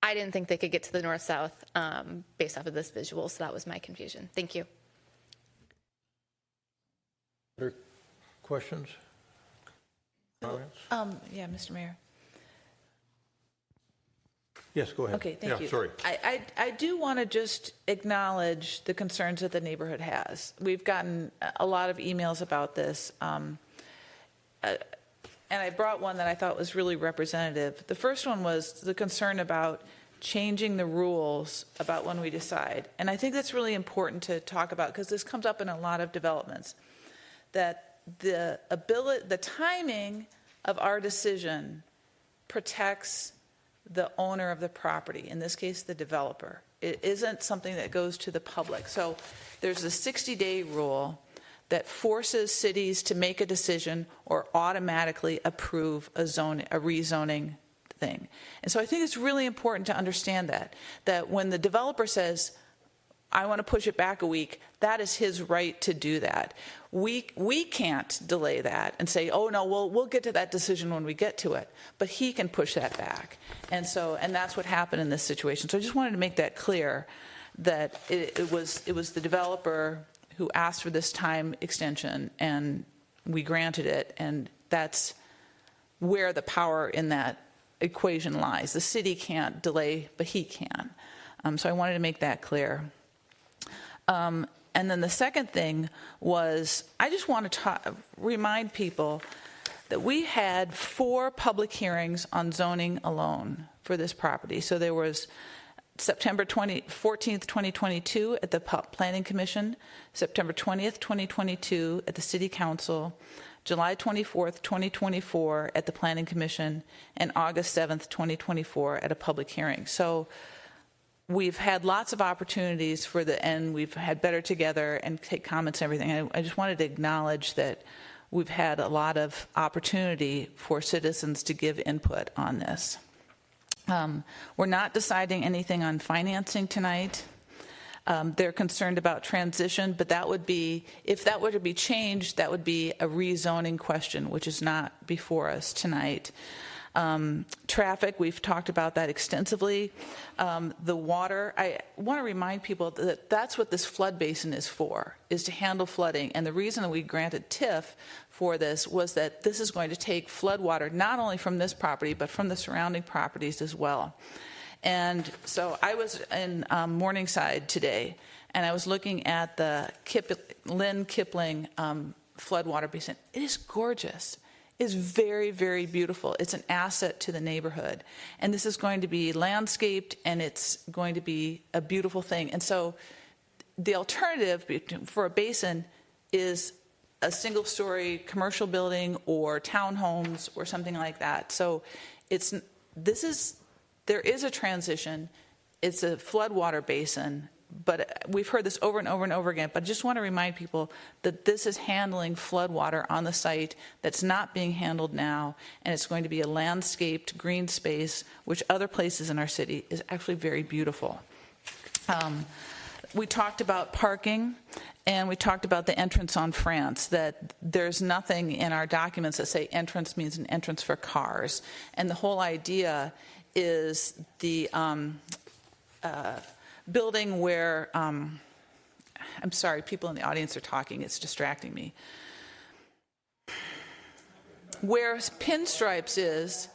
I didn't think they could get to the north-south based off of this visual, so that was my confusion. Thank you. Other questions? Comments? Yeah, Mr. Mayor. Yes, go ahead. Okay, thank you. Sorry. I do want to just acknowledge the concerns that the neighborhood has. We've gotten a lot of emails about this, and I brought one that I thought was really representative. The first one was the concern about changing the rules about when we decide. And I think that's really important to talk about because this comes up in a lot of developments, that the timing of our decision protects the owner of the property, in this case, the developer. It isn't something that goes to the public. So there's a 60-day rule that forces cities to make a decision or automatically approve a rezoning thing. And so I think it's really important to understand that when the developer says, I want to push it back a week, that is his right to do that. We can't delay that and say, oh no, we'll get to that decision when we get to it. But he can push that back. And that's what happened in this situation. So I just wanted to make that clear, that it was the developer who asked for this time extension, and we granted it, and that's where the power in that equation lies. The city can't delay, but he can. So I wanted to make that clear. And then the second thing was, I just want to remind people that we had 4 public hearings on zoning alone for this property. So there was September 14th, 2022 at the Planning Commission, September 20th, 2022 at the City Council, July 24th, 2024 at the Planning Commission, and August 7th, 2024 at a public hearing. So we've had lots of opportunities for the end. We've had better together and take comments and everything. I just wanted to acknowledge that we've had a lot of opportunity for citizens to give input on this. We're not deciding anything on financing tonight. They're concerned about transition, but that would be, if that were to be changed, that would be a rezoning question, which is not before us tonight. Traffic, we've talked about that extensively. The water, I want to remind people that that's what this flood basin is for, is to handle flooding. And the reason that we granted TIF for this was that this is going to take flood water not only from this property, but from the surrounding properties as well. And so I was in Morningside today, and I was looking at the Lynn Kipling floodwater basin. It is gorgeous. Is very, very beautiful. It's an asset to the neighborhood. And this is going to be landscaped, and it's going to be a beautiful thing. And so the alternative for a basin is a single-story commercial building or townhomes or something like that. So there is a transition. It's a floodwater basin. But we've heard this over and over and over again, but I just want to remind people that this is handling floodwater on the site that's not being handled now, and it's going to be a landscaped green space, which other places in our city is actually very beautiful. We talked about parking, and we talked about the entrance on France, that there's nothing in our documents that say entrance means an entrance for cars. And the whole idea is the building where, I'm sorry, people in the audience are talking, it's distracting me. Where Pinstripes is,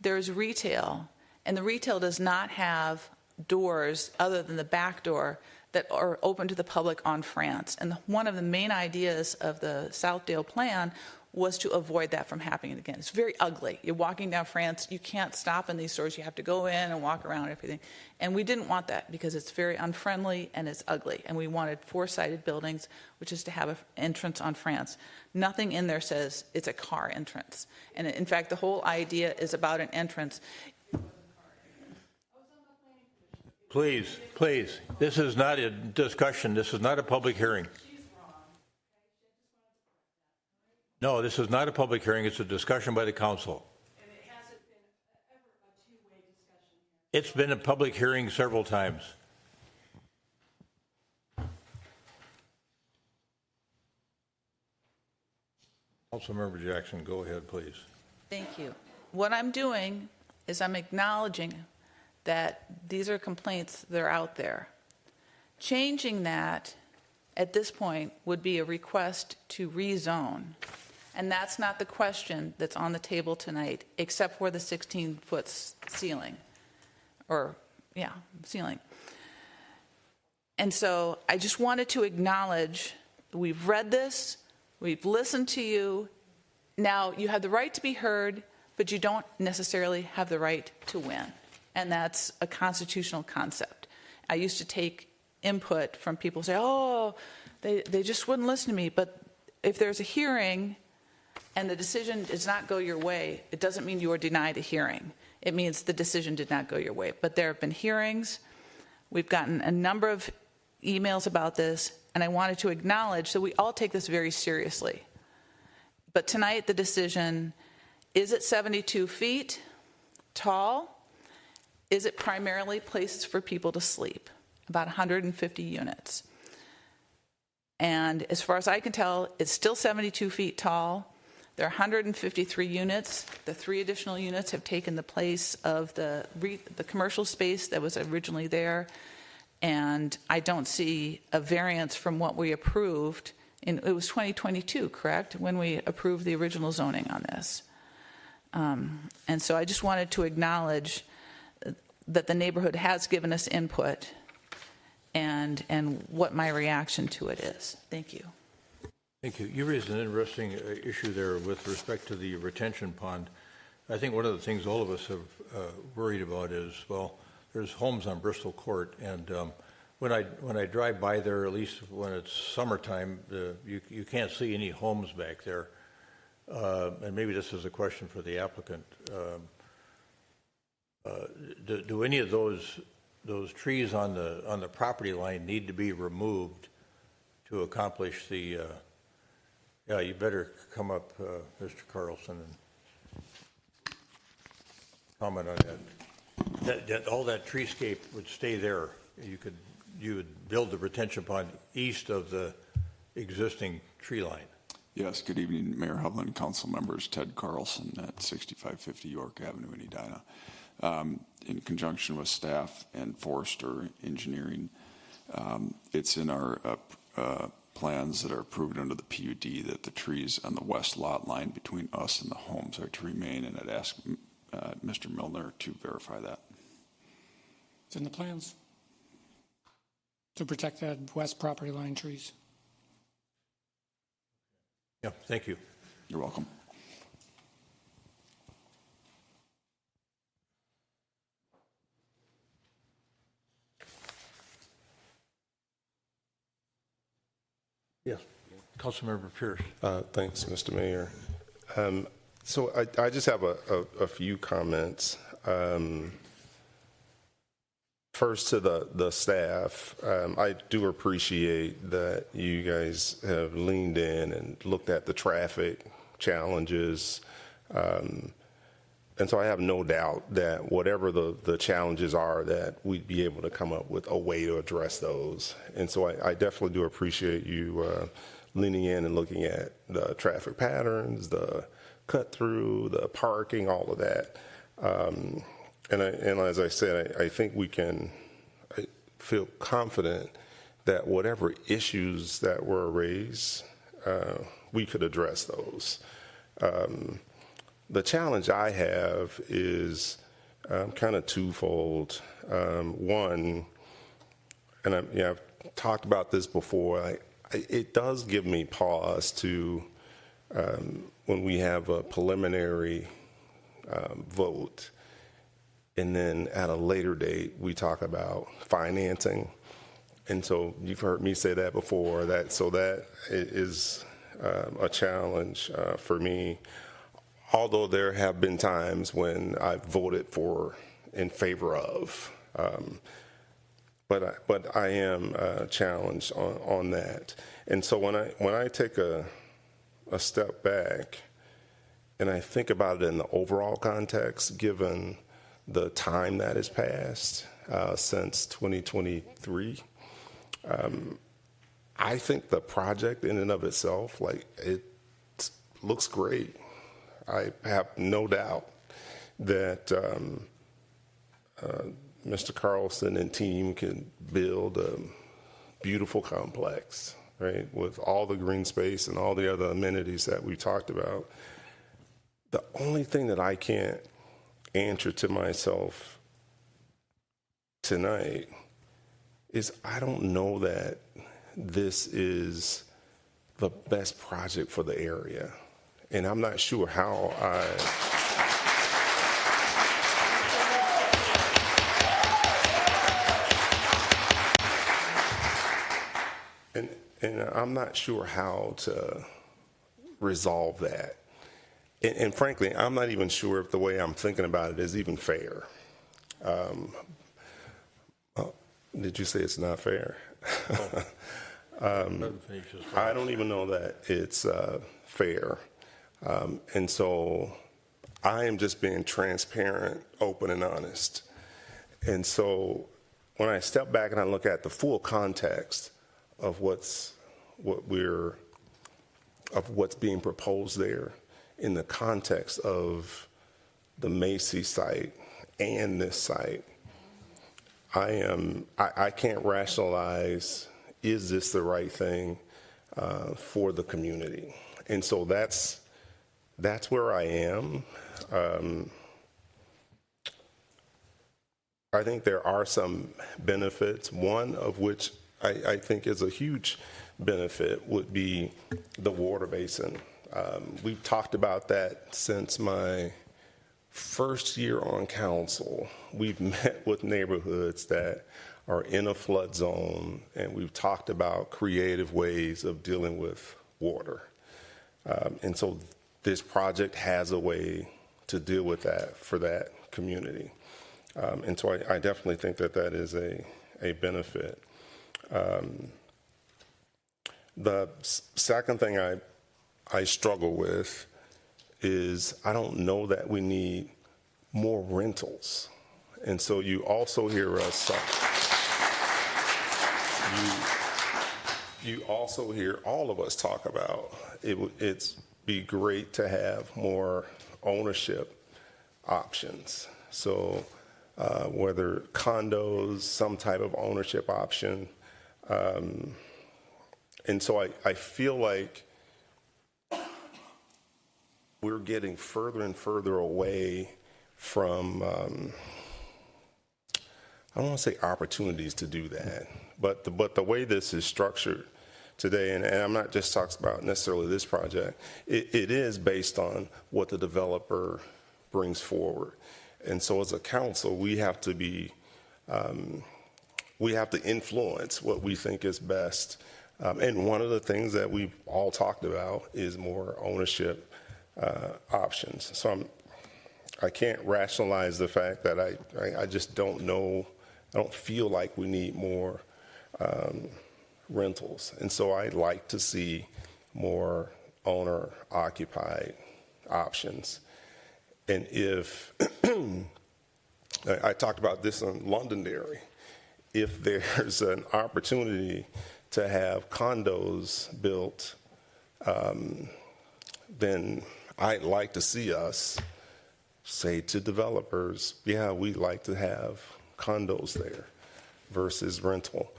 there's retail, and the retail does not have doors other than the back door that are open to the public on France. And one of the main ideas of the Southdale plan was to avoid that from happening again. It's very ugly. You're walking down France, you can't stop in these stores, you have to go in and walk around and everything. And we didn't want that because it's very unfriendly and it's ugly. And we wanted 4-sided buildings, which is to have an entrance on France. Nothing in there says it's a car entrance. And in fact, the whole idea is about an entrance. Please, please. This is not a discussion. This is not a public hearing. No, this is not a public hearing. It's a discussion by the council. And it hasn't been ever a two-way discussion here. It's been a public hearing several times. Councilmember Jackson, go ahead, please. Thank you. What I'm doing is I'm acknowledging that these are complaints that are out there. Changing that at this point would be a request to rezone. And that's not the question that's on the table tonight, except for the 16-foot ceiling. Ceiling. And so I just wanted to acknowledge we've read this, we've listened to you. Now you have the right to be heard, but you don't necessarily have the right to win. And that's a constitutional concept. I used to take input from people who say, oh, they just wouldn't listen to me. But if there's a hearing and the decision does not go your way, it doesn't mean you are denied a hearing. It means the decision did not go your way. But there have been hearings. We've gotten a number of emails about this, and I wanted to acknowledge that we all take this very seriously. But tonight, the decision, is it 72 feet tall? Is it primarily places for people to sleep? About 150 units. And as far as I can tell, it's still 72 feet tall. There are 153 units. The 3 additional units have taken the place of the commercial space that was originally there. And I don't see a variance from what we approved. It was 2022, correct, when we approved the original zoning on this. And so I just wanted to acknowledge that the neighborhood has given us input and what my reaction to it is. Thank you. Thank you. You raised an interesting issue there with respect to the retention pond. I think one of the things all of us have worried about is, well, there's homes on Bristol Court, and when I drive by there, at least when it's summertime, you can't see any homes back there. And maybe this is a question for the applicant. Do any of those trees on the property line need to be removed to accomplish the? Yeah, you better come up, Mr. Carlson, and comment on that. That all that treescape would stay there. You would build the retention pond east of the existing tree line. Yes, good evening, Mayor Hovland, council members. Ted Carlson at 6550 York Avenue in Edina. In conjunction with staff and Forester Engineering, it's in our plans that are approved under the PUD that the trees on the west lot line between us and the homes are to remain, and I'd ask Mr. Milner to verify that. It's in the plans to protect that west property line trees. Yeah, thank you. You're welcome. Yes, Councilmember Pierce. Thanks, Mr. Mayor. So I just have a few comments. First, to the staff, I do appreciate that you guys have leaned in and looked at the traffic challenges. And so I have no doubt that whatever the challenges are, that we'd be able to come up with a way to address those. And so I definitely do appreciate you leaning in and looking at the traffic patterns, the cut through, the parking, all of that. And as I said, I think I feel confident that whatever issues that were raised, we could address those. The challenge I have is kind of twofold. One, and I've talked about this before, it does give me pause to, when we have a preliminary vote, and then at a later date, we talk about financing. And so you've heard me say that before, so that is a challenge for me. Although there have been times when I've voted in favor of. but I am challenged on that. And so when I take a step back and I think about it in the overall context, given the time that has passed since 2023, I think the project in and of itself, like, it looks great. I have no doubt that Mr. Carlson and team can build a beautiful complex, right, with all the green space and all the other amenities that we talked about. The only thing that I can't answer to myself tonight is I don't know that this is the best project for the area. And I'm not sure how And I'm not sure how to resolve that. And frankly, I'm not even sure if the way I'm thinking about it is even fair. Did you say it's not fair? I don't even know that it's fair. And so I am just being transparent, open, and honest. And so when I step back and I look at the full context of what's being proposed there in the context of the Macy site and this site, I can't rationalize, is this the right thing for the community? And so that's where I am. I think there are some benefits, one of which I think is a huge benefit would be the water basin. We've talked about that since my first year on council. We've met with neighborhoods that are in a flood zone, and we've talked about creative ways of dealing with water. And so this project has a way to deal with that for that community. And so I definitely think that that is a benefit. The second thing I struggle with is I don't know that we need more rentals. And so you also hear us, you also hear all of us talk about it's be great to have more ownership options. So whether condos, some type of ownership option. And so I feel like we're getting further and further away from, I don't want to say opportunities to do that, but the way this is structured today, and I'm not just talking about necessarily this project, it is based on what the developer brings forward. And so as a council, we have to influence what we think is best. And one of the things that we've all talked about is more ownership options. So I can't rationalize the fact that I just don't know, I don't feel like we need more rentals. And so I'd like to see more owner-occupied options. And if, I talked about this in Londonderry, if there's an opportunity to have condos built, then I'd like to see us say to developers, yeah, we'd like to have condos there versus rental.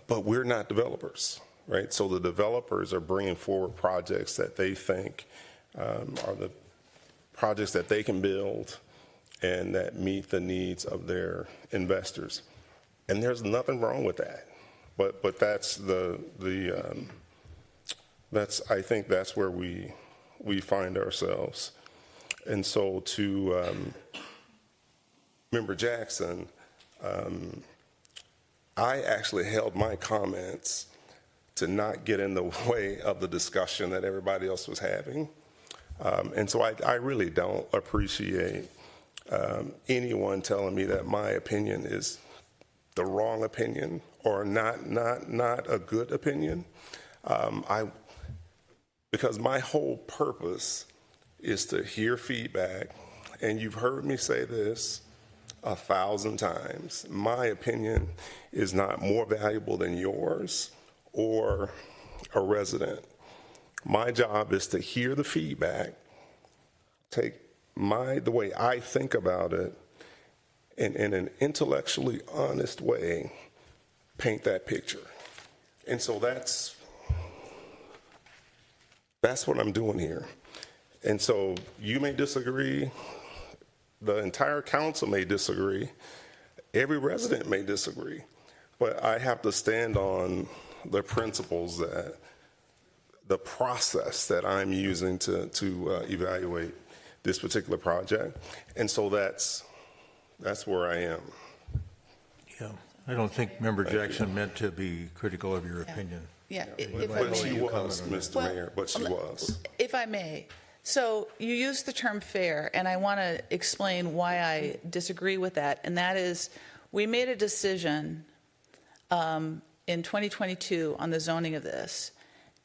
But we're not developers, right? So the developers are bringing forward projects that they think are the projects that they can build and that meet the needs of their investors. And there's nothing wrong with that. But that's I think that's where we find ourselves. And so to Member Jackson, I actually held my comments to not get in the way of the discussion that everybody else was having. And so I really don't appreciate anyone telling me that my opinion is the wrong opinion or not a good opinion. Because my whole purpose is to hear feedback, and you've heard me say this 1,000 times. My opinion is not more valuable than yours or a resident. My job is to hear the feedback, take the way I think about it, and in an intellectually honest way, paint that picture. And so that's what I'm doing here. And so you may disagree, the entire council may disagree, every resident may disagree, but I have to stand on the principles that the process that I'm using to evaluate this particular project. And so that's where I am. Yeah, I don't think Member Jackson meant to be critical of your opinion. Yeah, But she was, Mr. Mayor, but she was. If I may, so you used the term fair, and I want to explain why I disagree with that, and that is we made a decision in 2022 on the zoning of this,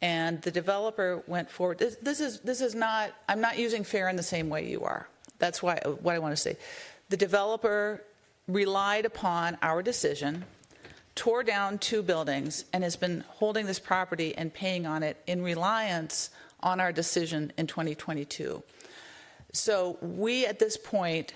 and the developer went forward. This is not, I'm not using fair in the same way you are. That's what I want to say. The developer relied upon our decision, tore down 2 buildings, and has been holding this property and paying on it in reliance on our decision in 2022. So we, at this point,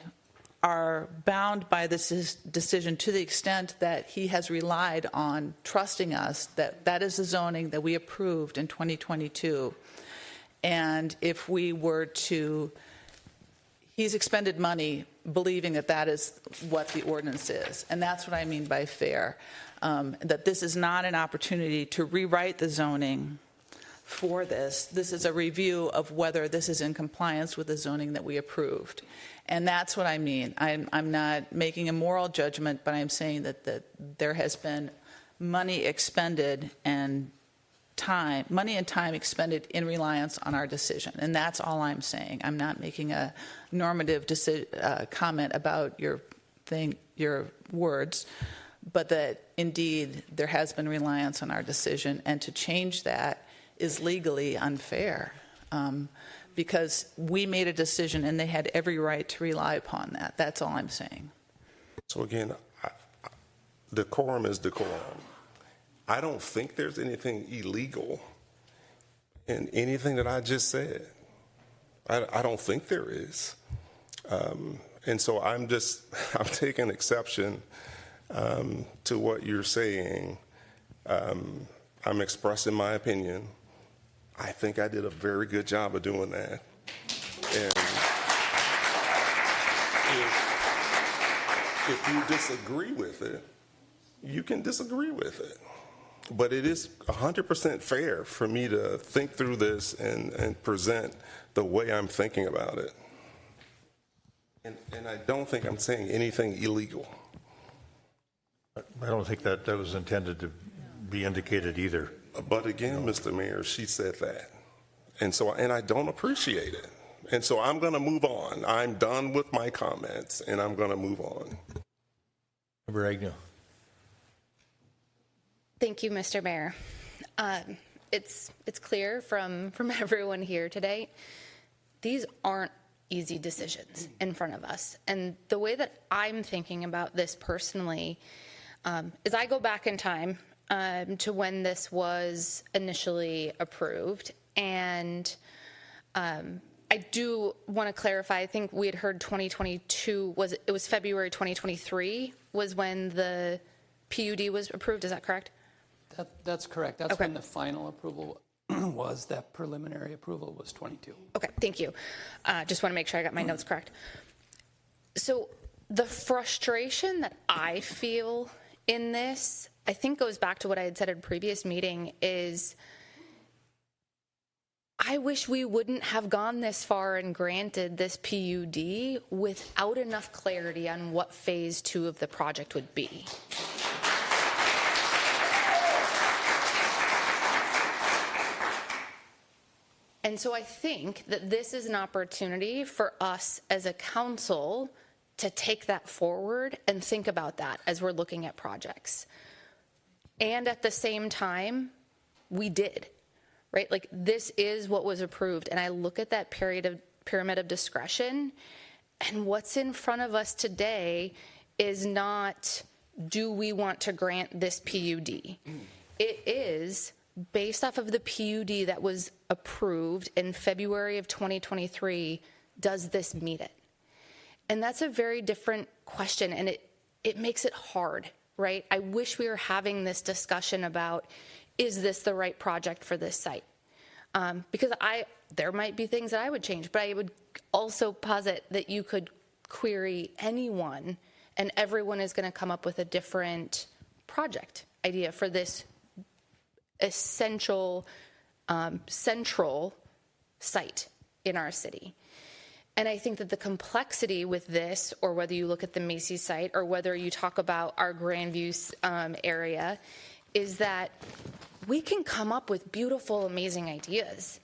are bound by this decision to the extent that he has relied on trusting us that that is the zoning that we approved in 2022. And if we were to, he's expended money believing that that is what the ordinance is. And that's what I mean by fair. That this is not an opportunity to rewrite the zoning for this. This is a review of whether this is in compliance with the zoning that we approved. And that's what I mean. I'm not making a moral judgment, but I'm saying that there has been money expended and money and time expended in reliance on our decision. And that's all I'm saying. I'm not making a normative comment about your words, but that indeed there has been reliance on our decision, and to change that is legally unfair because we made a decision and they had every right to rely upon that. That's all I'm saying. So again, decorum is decorum. I don't think there's anything illegal in anything that I just said. I don't think there is. And so I'm taking exception to what you're saying. I'm expressing my opinion. I think I did a very good job of doing that. And if you disagree with it, you can disagree with it. But it is 100% fair for me to think through this and present the way I'm thinking about it. And I don't think I'm saying anything illegal. I don't think that was intended to be indicated either. But again, Mr. Mayor, she said that. And I don't appreciate it. And so I'm going to move on. I'm done with my comments, and I'm going to move on. Member Agnew. Thank you, Mr. Mayor. It's clear from everyone here today, these aren't easy decisions in front of us. And the way that I'm thinking about this personally is I go back in time to when this was initially approved. And I do want to clarify, I think we had heard 2022, it was February 2023 was when the PUD was approved, is that correct? That's correct. That's when the final approval was. That preliminary approval was 22. Okay, thank you. Just want to make sure I got my notes correct. So the frustration that I feel in this, I think goes back to what I had said at a previous meeting, is I wish we wouldn't have gone this far and granted this PUD without enough clarity on what phase 2 of the project would be. And so I think that this is an opportunity for us as a council to take that forward and think about that as we're looking at projects. And at the same time, we did, right? Like, this is what was approved. And I look at that pyramid of discretion, and what's in front of us today is not, do we want to grant this PUD? It is based off of the PUD that was approved in February of 2023, does this meet it? And that's a very different question, and it makes it hard, right? I wish we were having this discussion about, is this the right project for this site? Because there might be things that I would change, but I would also posit that you could query anyone, and everyone is going to come up with a different project idea for this essential, central site in our city. And I think that the complexity with this, or whether you look at the Macy's site, or whether you talk about our Grandview area, is that we can come up with beautiful, amazing ideas.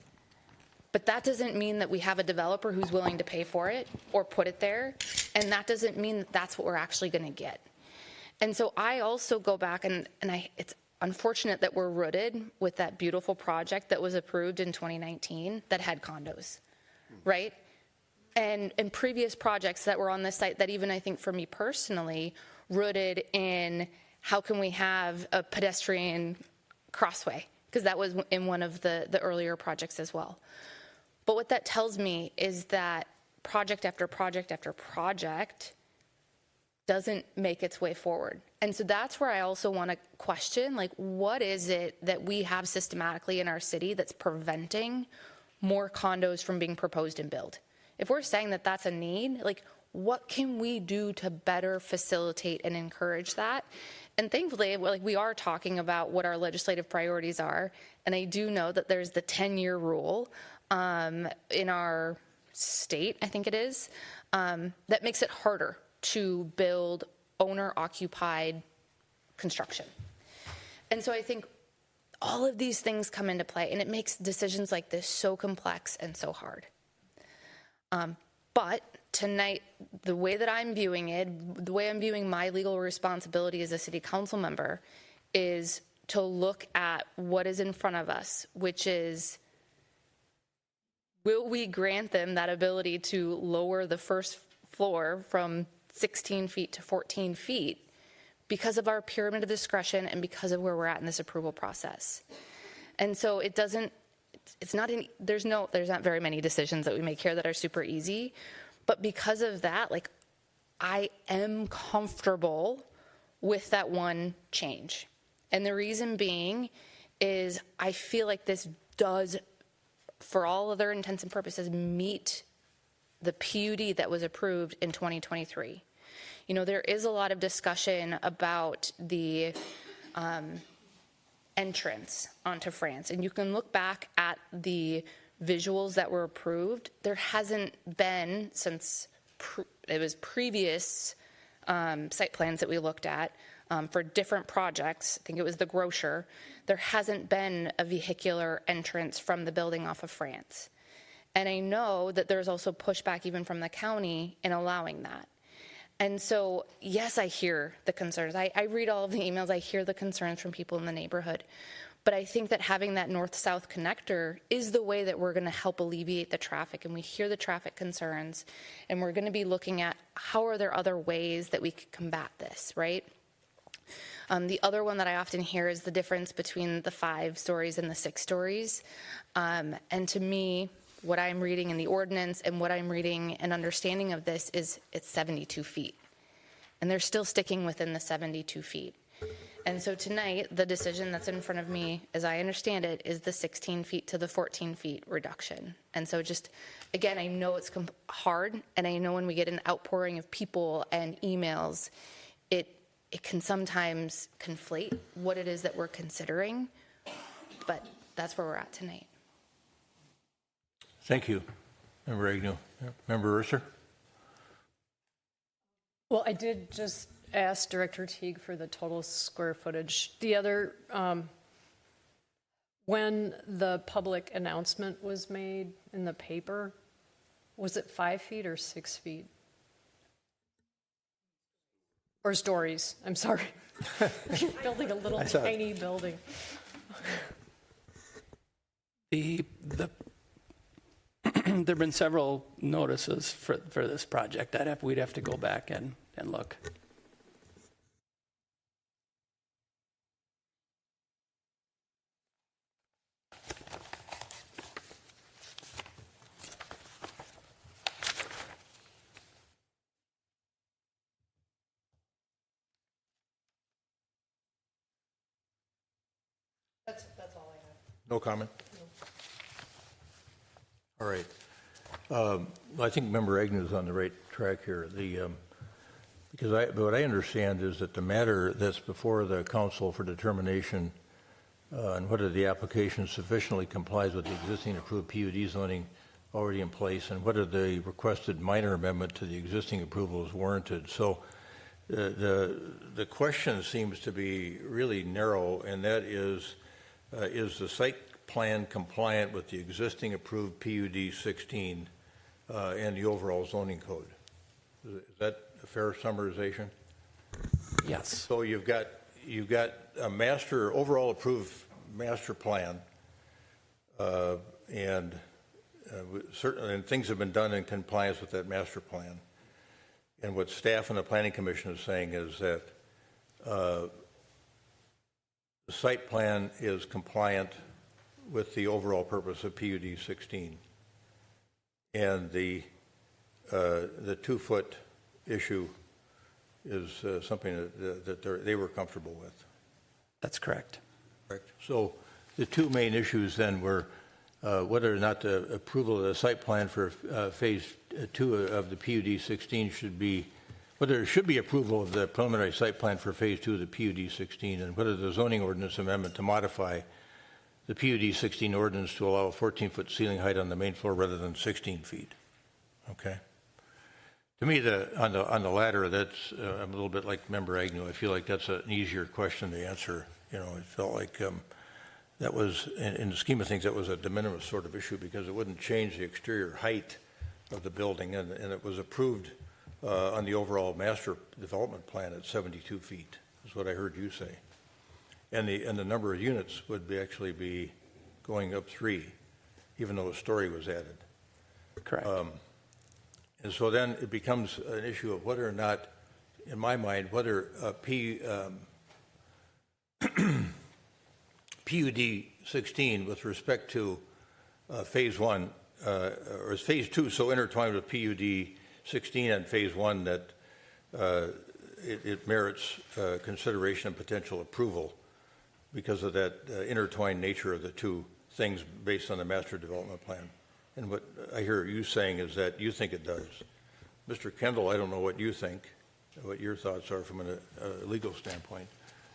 But that doesn't mean that we have a developer who's willing to pay for it or put it there. And that doesn't mean that that's what we're actually going to get. And so I also go back, and it's unfortunate that we're rooted with that beautiful project that was approved in 2019 that had condos, right? And previous projects that were on this site that even, I think, for me personally, rooted in how can we have a pedestrian crossway, because that was in one of the earlier projects as well. But what that tells me is that project after project after project doesn't make its way forward. And so that's where I also want to question, like, what is it that we have systematically in our city that's preventing more condos from being proposed and built? If we're saying that that's a need, like, what can we do to better facilitate and encourage that? And thankfully, like, we are talking about what our legislative priorities are. And I do know that there's the 10-year rule in our state, I think it is, that makes it harder to build owner-occupied construction. And so I think all of these things come into play, and it makes decisions like this so complex and so hard. But tonight, the way that I'm viewing it, the way I'm viewing my legal responsibility as a city council member, is to look at what is in front of us, which is, will we grant them that ability to lower the first floor from 16 feet to 14 feet because of our pyramid of discretion and because of where we're at in this approval process? And so it doesn't, it's not any, there's not very many decisions that we make here that are super easy, but because of that, like, I am comfortable with that one change. And the reason being is I feel like this does, for all other intents and purposes, meet the PUD that was approved in 2023. You know, there is a lot of discussion about the entrance onto France, and you can look back at the visuals that were approved. There hasn't been, since it was previous site plans that we looked at for different projects, I think it was the grocer, there hasn't been a vehicular entrance from the building off of France. And I know that there's also pushback even from the county in allowing that. And so, yes, I hear the concerns. I read all of the emails. I hear the concerns from people in the neighborhood. But I think that having that north-south connector is the way that we're going to help alleviate the traffic. And we hear the traffic concerns. And we're going to be looking at how are there other ways that we could combat this, right? The other one that I often hear is the difference between the 5 stories and the 6 stories. And to me, what I'm reading in the ordinance and what I'm reading and understanding of this is it's 72 feet. And they're still sticking within the 72 feet. And so tonight, the decision that's in front of me, as I understand it, is the 16 feet to the 14 feet reduction. And so just, again, I know it's hard, and I know when we get an outpouring of people and emails, it can sometimes conflate what it is that we're considering, but that's where we're at tonight. Thank you, Member Agnew. Member Urser? Well, I did just ask Director Teague for the total square footage. The other, when the public announcement was made in the paper, was it 5 feet or 6 feet? Or stories, I'm sorry. Building a little saw it. tiny building. There've been several notices for this project. We'd have to go back and look. That's all I have. No comment? All right. I think Member Agnew is on the right track here. Because what I understand is that the matter that's before the council for determination on whether the application sufficiently complies with the existing approved PUD zoning already in place and whether the requested minor amendment to the existing approval is warranted. So the question seems to be really narrow, and that is the site plan compliant with the existing approved PUD 16 and the overall zoning code? Is that a fair summarization? Yes. So you've got a overall approved master plan, and certainly things have been done in compliance with that master plan. And what staff and the Planning Commission is saying is that the site plan is compliant with the overall purpose of PUD 16, and the 2-foot issue is something that they were comfortable with. That's correct. Correct. So the two main issues then were whether or not the approval of the site plan for phase 2 of the PUD 16 should be, whether there should be approval of the preliminary site plan for phase 2 of the PUD 16, and whether the zoning ordinance amendment to modify the PUD 16 ordinance to allow a 14-foot ceiling height on the main floor rather than 16 feet. Okay. To me, on the latter, that's I'm a little bit like Member Agnew. I feel like that's an easier question to answer. You know, it felt like that was, in the scheme of things, that was a de minimis sort of issue because it wouldn't change the exterior height of the building, and it was approved on the overall master development plan at 72 feet, is what I heard you say. And the number of units would actually be going up 3, even though a story was added. Correct. And so then it becomes an issue of whether or not, in my mind, whether PUD 16 with respect to phase 1, or is phase 2 so intertwined with PUD 16 and phase 1 that it merits consideration and potential approval because of that intertwined nature of the two things based on the master development plan. And what I hear you saying is that you think it does. Mr. Kendall, I don't know what you think, what your thoughts are from a legal standpoint.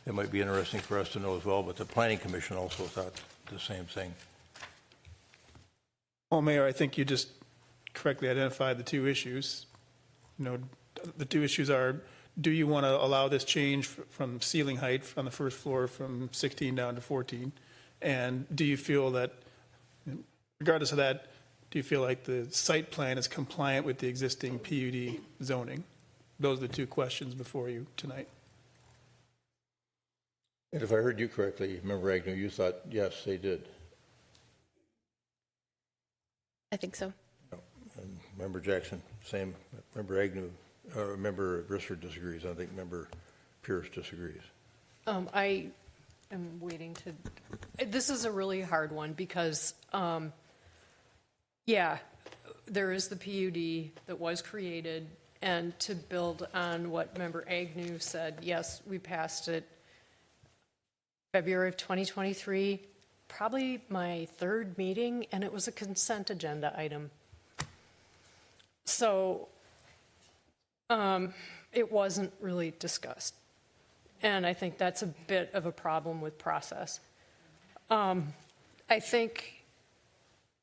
It might be interesting for us to know as well, but the Planning Commission also thought the same thing. Well, Mayor, I think you just correctly identified the two issues. You know, the two issues are, do you want to allow this change from ceiling height on the first floor from 16 down to 14? And do you feel that, regardless of that, do you feel like the site plan is compliant with the existing PUD zoning? Those are the two questions before you tonight. And if I heard you correctly, Member Agnew, you thought, yes, they did. I think so. And Member Jackson, same. Member Agnew, Member Risser disagrees. I think Member Pierce disagrees. I am waiting to, this is a really hard one because, yeah, there is the PUD that was created, and to build on what Member Agnew said, yes, we passed it February of 2023, probably my third meeting, and it was a consent agenda item. So it wasn't really discussed. And I think that's a bit of a problem with process. I think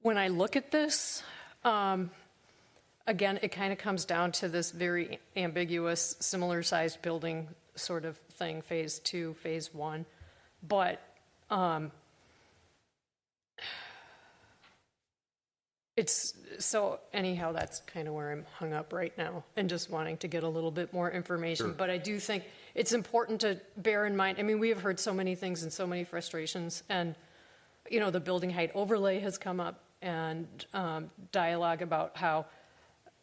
when I look at this, again, it kind of comes down to this very ambiguous, similar sized building sort of thing, phase 2, phase 1. But So anyhow, that's kind of where I'm hung up right now and just wanting to get a little bit more information. But I do think it's important to bear in mind, I mean, we have heard so many things and so many frustrations, and, you know, the building height overlay has come up, and dialogue about how,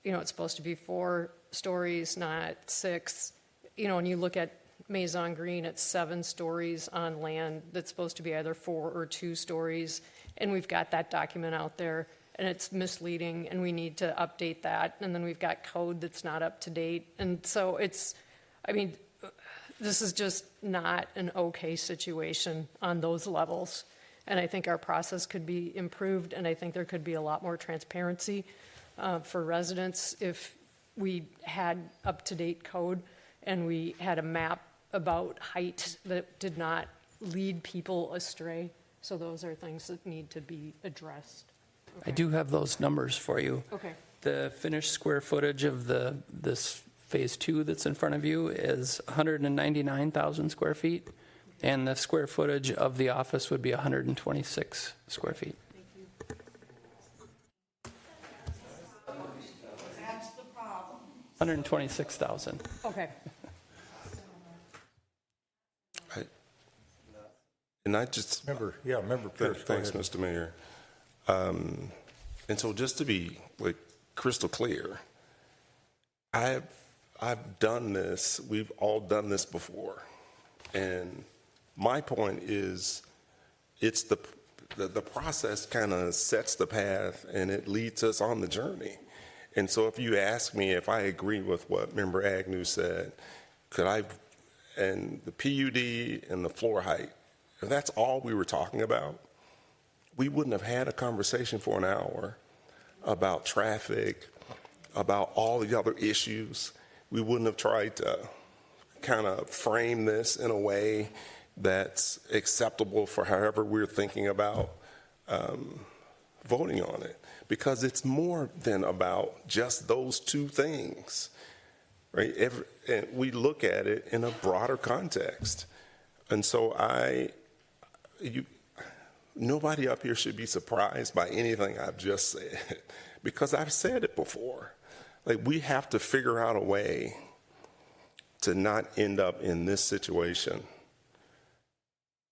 you know, it's supposed to be 4 stories, not 6. You know, when you look at Maison Green, it's 7 stories on land that's supposed to be either 4 or 2 stories. And we've got that document out there, and it's misleading, and we need to update that. And then we've got code that's not up to date. And so I mean, this is just not an okay situation on those levels. And I think our process could be improved, and I think there could be a lot more transparency for residents if we had up-to-date code and we had a map about height that did not lead people astray. So those are things that need to be addressed. I do have those numbers for you. Okay. The finished square footage of this phase 2 that's in front of you is 199,000 square feet, and the square footage of the office would be 126 square feet. 126,000. Okay. And I just Member Pierce. thanks, Mr. Mayor. And so, just to be crystal clear, I've done this. We've all done this before, and my point is, it's the process kind of sets the path and it leads us on the journey. And so, if you ask me if I agree with what Member Agnew said, and the PUD and the floor height, if that's all we were talking about, we wouldn't have had a conversation for an hour about traffic, about all the other issues. We wouldn't have tried to kind of frame this in a way that's acceptable for however we're thinking about voting on it, because it's more than about just those 2 things, right? And we look at it in a broader context. And so nobody up here should be surprised by anything I've just said, because I've said it before. We have to figure out a way to not end up in this situation.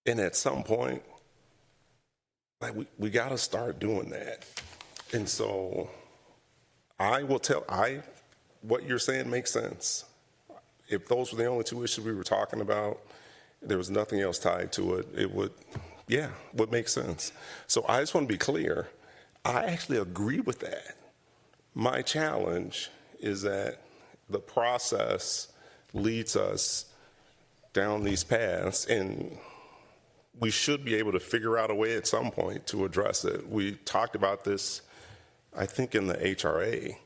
And at some point, we got to start doing that. And so what you're saying makes sense. If those were the only 2 issues we were talking about, there was nothing else tied to it, it would make sense. So I just want to be clear. I actually agree with that. My challenge is that the process leads us down these paths, and we should be able to figure out a way at some point to address it. We talked about this, I think, in the HRA,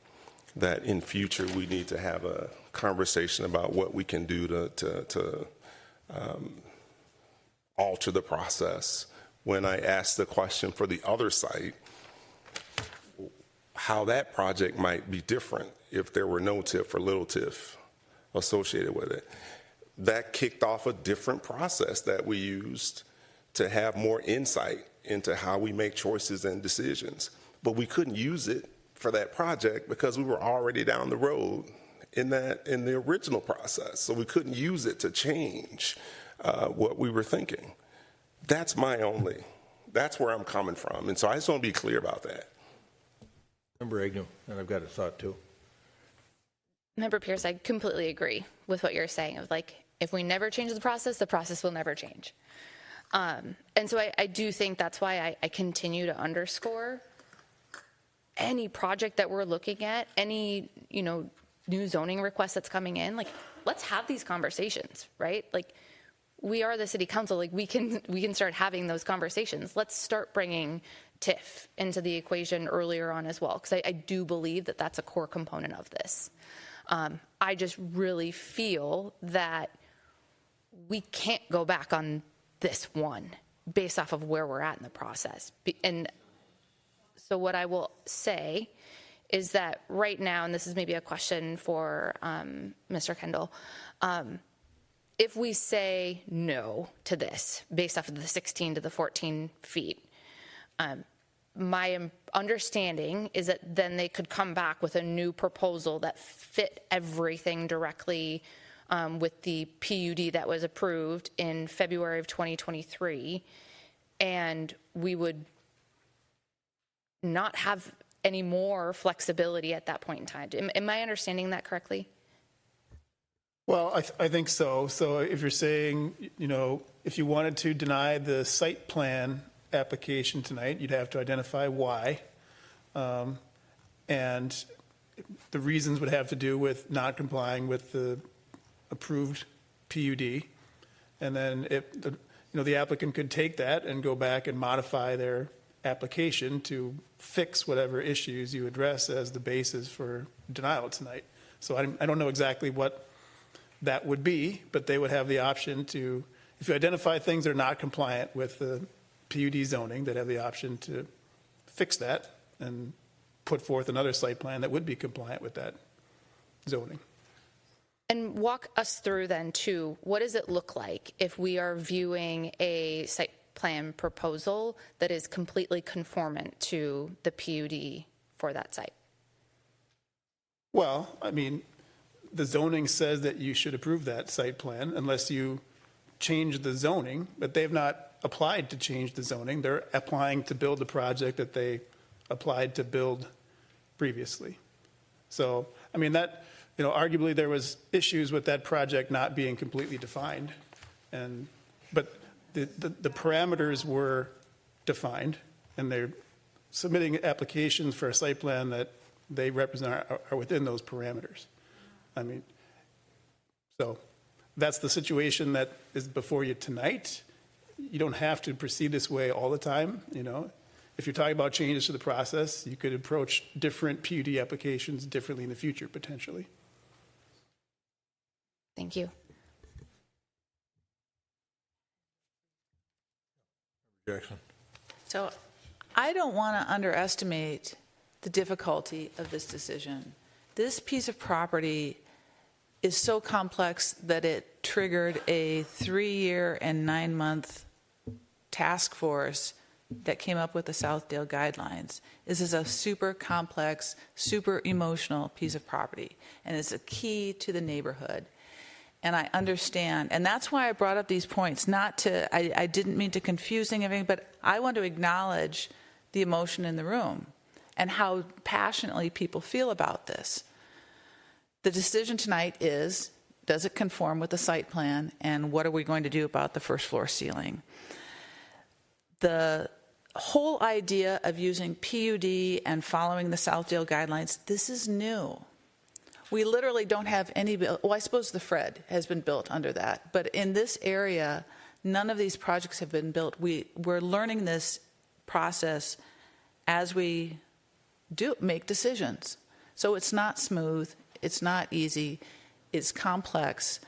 that in future we need to have a conversation about what we can do to alter the process. When I asked the question for the other site, how that project might be different if there were no TIF or little TIF associated with it, that kicked off a different process that we used to have more insight into how we make choices and decisions. But we couldn't use it for that project because we were already down the road in the original process. So we couldn't use it to change what we were thinking. That's where I'm coming from. And so I just want to be clear about that. Member Agnew, and I've got a thought too. Member Pierce, I completely agree with what you're saying. Of if we never change the process will never change. And so I do think that's why I continue to underscore any project that we're looking at, any new zoning request that's coming in. Let's have these conversations, right? We are the city council. We can start having those conversations. Let's start bringing TIF into the equation earlier on as well, because I do believe that that's a core component of this. I just really feel that we can't go back on this one based off of where we're at in the process. And so what I will say is that right now, and this is maybe a question for Mr. Kendall, if we say no to this based off of the 16 to the 14 feet, My understanding is that then they could come back with a new proposal that fit everything directly with the PUD that was approved in February of 2023, and we would not have any more flexibility at that point in time. Am I understanding that correctly? Well, I think so. So if you're saying, if you wanted to deny the site plan application tonight, you'd have to identify why. And the reasons would have to do with not complying with the approved PUD. And then the applicant could take that and go back and modify their application to fix whatever issues you address as the basis for denial tonight. So I don't know exactly what that would be, but they would have the option to, if you identify things that are not compliant with the PUD zoning, they'd have the option to fix that and put forth another site plan that would be compliant with that zoning. And walk us through then too, what does it look like if we are viewing a site plan proposal that is completely conformant to the PUD for that site? Well, I mean, the zoning says that you should approve that site plan unless you change the zoning, but they've not applied to change the zoning. They're applying to build the project that they applied to build previously. So, I mean, that, arguably there was issues with that project not being completely defined. But the parameters were defined, and they're submitting applications for a site plan that they represent are within those parameters. I mean, so that's the situation that is before you tonight. You don't have to proceed this way all the time. If you're talking about changes to the process, you could approach different PUD applications differently in the future, potentially. Thank you. Jackson. So I don't want to underestimate the difficulty of this decision. This piece of property is so complex that it triggered a 3-year and 9-month task force that came up with the Southdale guidelines. This is a super complex, super emotional piece of property, and it's a key to the neighborhood. And I understand, and that's why I brought up these points, I didn't mean to confuse anything, but I want to acknowledge the emotion in the room and how passionately people feel about this. The decision tonight is, does it conform with the site plan, and what are we going to do about the first floor ceiling? The whole idea of using PUD and following the Southdale guidelines, this is new. We literally don't have any, well, I suppose the Fred has been built under that, but in this area, none of these projects have been built. We're learning this process as we make decisions. So it's not smooth, it's not easy, it's complex,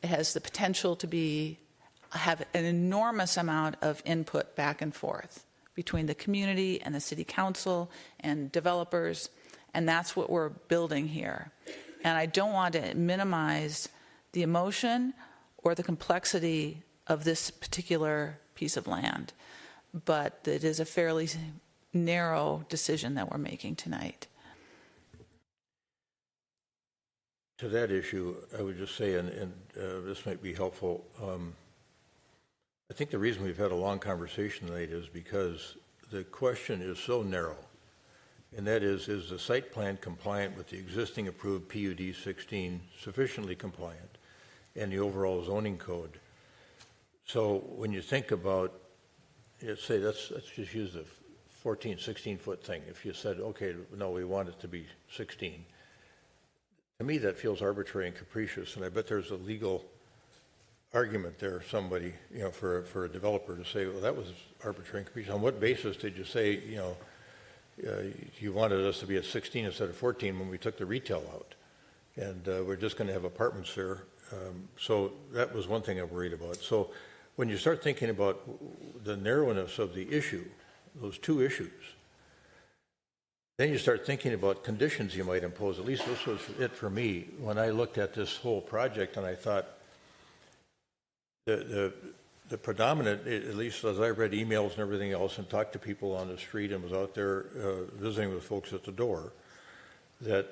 it has the potential to have an enormous amount of input back and forth between the community and the city council and developers, and that's what we're building here. And I don't want to minimize the emotion or the complexity of this particular piece of land, but it is a fairly narrow decision that we're making tonight. To that issue, I would just say, and this might be helpful, I think the reason we've had a long conversation tonight is because the question is so narrow, and that is the site plan compliant with the existing approved PUD 16 sufficiently compliant and the overall zoning code? So when you think about, let's just use the 14, 16-foot thing. If you said, okay, no, we want it to be 16, to me that feels arbitrary and capricious, and I bet there's a legal argument there, somebody, for a developer to say, well, that was arbitrary and capricious. On what basis did you say, you wanted us to be at 16 instead of 14 when we took the retail out? And we're just going to have apartments there. So that was one thing I'm worried about. So when you start thinking about the narrowness of the issue, those two issues, then you start thinking about conditions you might impose. At least this was it for me when I looked at this whole project, and I thought the the predominant, at least as I read emails and everything else and talked to people on the street and was out there visiting with folks at the door, that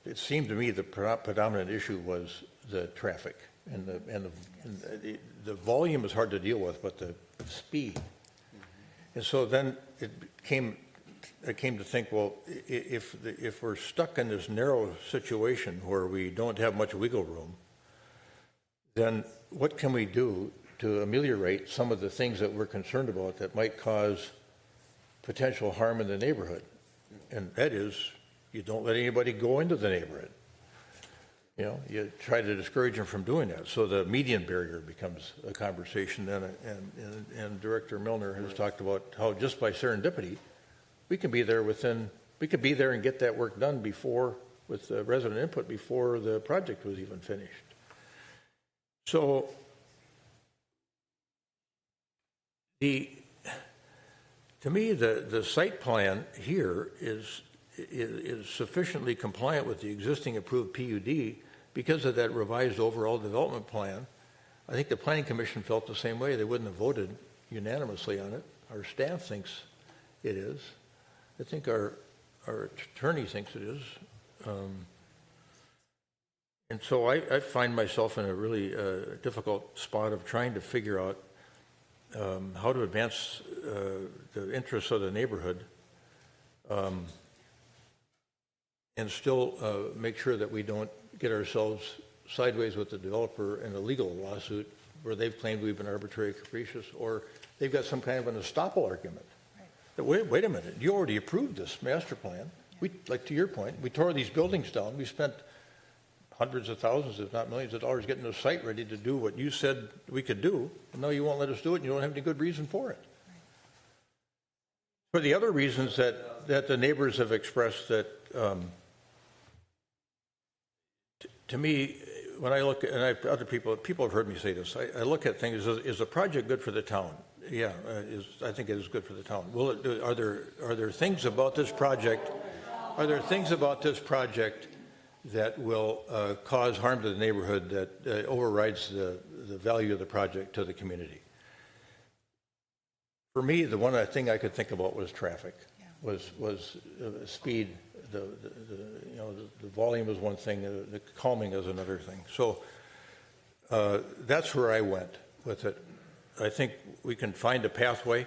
it seemed to me the predominant issue was the traffic and the volume is hard to deal with, but the speed. And so then I came to think, well, if we're stuck in this narrow situation where we don't have much wiggle room, then what can we do to ameliorate some of the things that we're concerned about that might cause potential harm in the neighborhood? And that is, you don't let anybody go into the neighborhood. You know, you try to discourage them from doing that. So the median barrier becomes a conversation then, and Director Milner has talked about how just by serendipity, we can be there and get that work done before, with resident input, before the project was even finished. So to me, the site plan here is sufficiently compliant with the existing approved PUD because of that revised overall development plan. I think the Planning Commission felt the same way. They wouldn't have voted unanimously on it. Our staff thinks it is. I think our attorney thinks it is. And so I find myself in a really difficult spot of trying to figure out how to advance the interests of the neighborhood and still make sure that we don't get ourselves sideways with the developer in a legal lawsuit where they've claimed we've been arbitrary, capricious, or they've got some kind of an estoppel argument. Right. Wait a minute, you already approved this master plan. We, like to your point, we tore these buildings down. We spent hundreds of thousands, if not millions of dollars getting the site ready to do what you said we could do. And now you won't let us do it and you don't have any good reason for it. For the other reasons that the neighbors have expressed that, to me, when I look at, and other people have heard me say this, I look at things, is a project good for the town? Yeah, I think it is good for the town. Are there things about this project, that will cause harm to the neighborhood that overrides the value of the project to the community? For me, the one thing I could think about was traffic, was speed. The volume is one thing, the calming is another thing. So that's where I went with it. I think we can find a pathway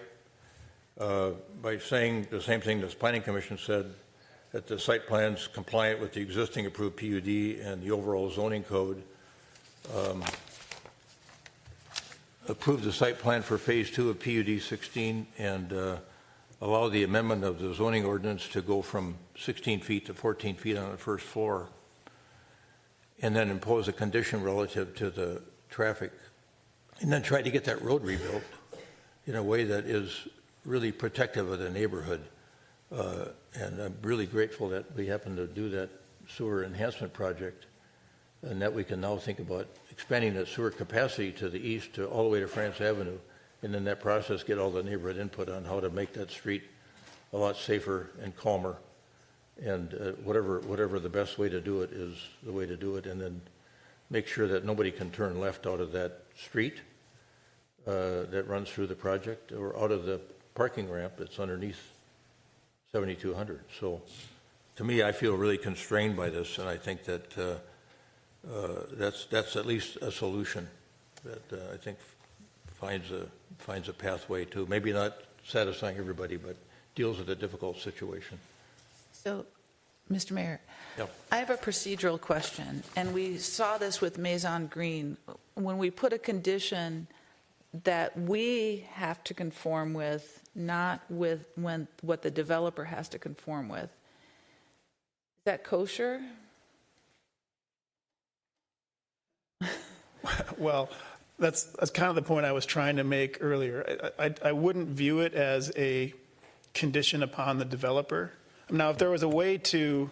by saying the same thing the Planning Commission said, that the site plan's compliant with the existing approved PUD and the overall zoning code. Approve the site plan for phase 2 of PUD 16 and allow the amendment of the zoning ordinance to go from 16 feet to 14 feet on the first floor, and then impose a condition relative to the traffic, and then try to get that road rebuilt in a way that is really protective of the neighborhood. And I'm really grateful that we happened to do that sewer enhancement project, and that we can now think about expanding that sewer capacity to the east to all the way to France Avenue, and in that process get all the neighborhood input on how to make that street a lot safer and calmer, and whatever the best way to do it is the way to do it, and then make sure that nobody can turn left out of that street that runs through the project or out of the parking ramp that's underneath 7200. So to me, I feel really constrained by this, and I think that that's at least a solution that I think finds a pathway to maybe not satisfying everybody, but deals with a difficult situation. So, Mr. Mayor, Yep. I have a procedural question, and we saw this with Maison Green. When we put a condition that we have to conform with, not with what the developer has to conform with, is that kosher? Well, that's kind of the point I was trying to make earlier. I wouldn't view it as a condition upon the developer. Now, if there was a way to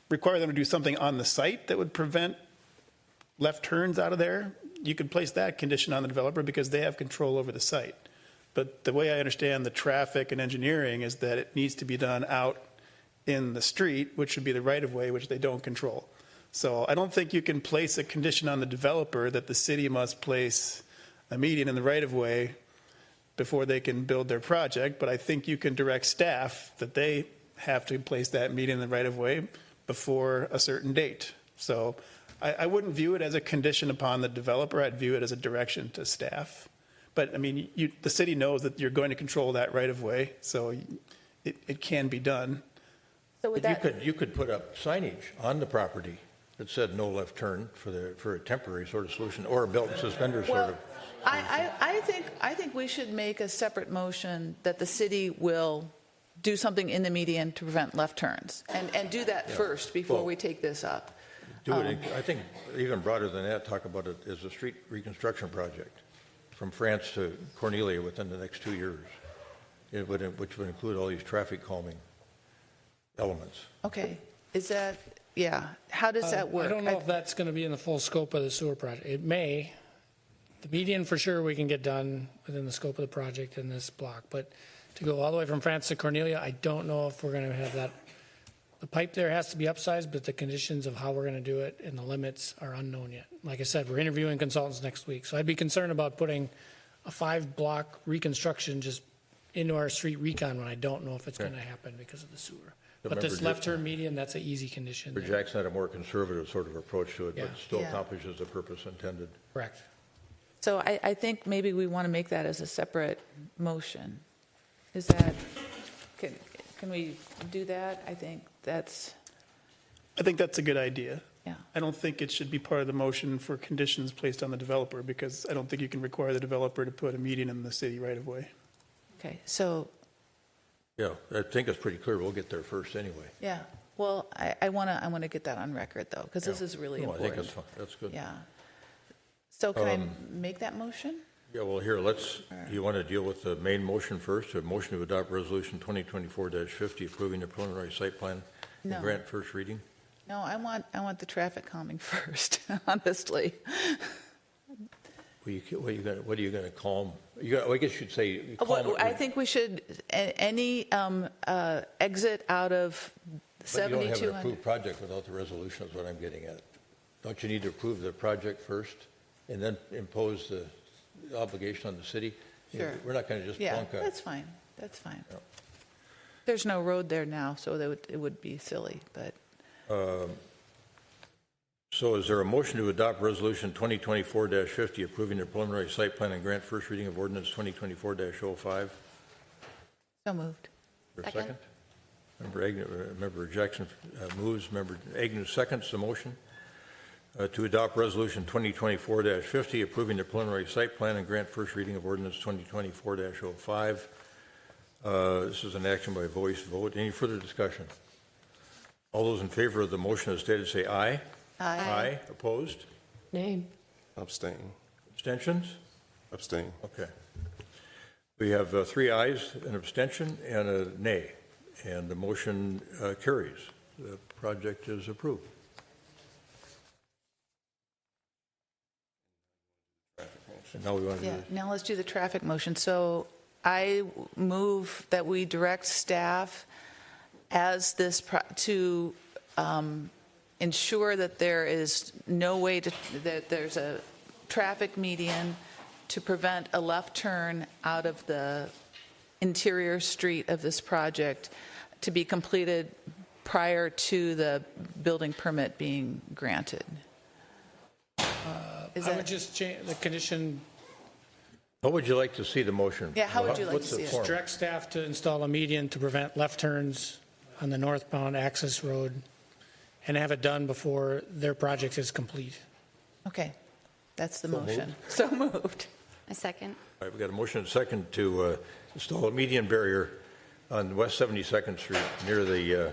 require them to do something on the site that would prevent left turns out of there, you could place that condition on the developer because they have control over the site. But the way I understand the traffic and engineering is that it needs to be done out in the street, which would be the right-of-way, which they don't control. So I don't think you can place a condition on the developer that the city must place a median in the right-of-way before they can build their project, but I think you can direct staff that they have to place that median in the right-of-way before a certain date. So I wouldn't view it as a condition upon the developer. I'd view it as a direction to staff. But, I mean, the city knows that you're going to control that right-of-way, so it can be done. So with But that, you could put up signage on the property that said no left turn for a temporary sort of solution, or a belt and suspender sort of. I think we should make a separate motion that the city will do something in the median to prevent left turns, and do that first before Well, we take this up. Do it, I think even broader than that, talk about it as a street reconstruction project from France to Cornelia within the next 2 years, which would include all these traffic calming elements. Okay, is that, yeah, how does that work? I don't know if that's going to be in the full scope of the sewer project. It may. The median, for sure, we can get done within the scope of the project in this block. But to go all the way from France to Cornelia, I don't know if we're going to have that. The pipe there has to be upsized, but the conditions of how we're going to do it and the limits are unknown yet. Like I said, we're interviewing consultants next week. So I'd be concerned about putting a 5-block reconstruction just into our street recon when I don't know if it's going to happen because of the sewer. But this left turn median, that's an easy condition. there. Jackson had a more conservative sort of approach to it, but Yeah. still Yeah. accomplishes the purpose intended. Correct. So I think maybe we want to make that as a separate motion. Is that, can we do that? I think that's, I think that's a good idea. yeah. I don't think it should be part of the motion for conditions placed on the developer, because I don't think you can require the developer to put a median in the city right-of-way. Okay, so, Yeah, I think it's pretty clear. We'll get there first anyway. yeah, well, I want to get that on record, though, because this is really No, I think important. that's fine. That's good. Yeah. So can I make that motion? Yeah, well, here, do you want to deal with the main motion first? A motion to adopt resolution 2024-50 approving the preliminary site plan No. and grant first reading? No, I want the traffic calming first, honestly. What are you going to calm? I guess you'd say calm. I think we should, any exit out of But you don't have an 7200. approved project without the resolution is what I'm getting at. Don't you need to approve the project first and then impose the obligation on the city? Sure. We're not going to just Yeah, plunk a. that's fine, that's fine. Yeah. There's no road there now, so it would be silly, but, So is there a motion to adopt resolution 2024-50 approving the preliminary site plan and grant first reading of ordinance 2024-05? so moved. For a second? Member Jackson moves, Member Agnew seconds the motion to adopt resolution 2024-50 approving the preliminary site plan and grant first reading of ordinance 2024-05. This is an action by voice vote. Any further discussion? All those in favor of the motion as stated say aye. Aye. Opposed? Name. Abstain. Abstentions? Abstain. Okay. We have 3 ayes, an abstention, and a nay, and the motion carries. The project is approved. And now we want to Yeah, do now let's do the traffic motion. So I move that we direct staff as this, to ensure that there is no way that there's a traffic median to prevent a left turn out of the interior street of this project to be completed prior to the building permit being granted. Is I that- would just change the condition, What would you like to see the motion? Yeah, how would you like What's to the see it? form? direct staff to install a median to prevent left turns on the northbound access road and have it done before their project is complete. Okay, that's the So motion. So moved. A second. All right, we got a motion and a second to install a median barrier on West 72nd Street near the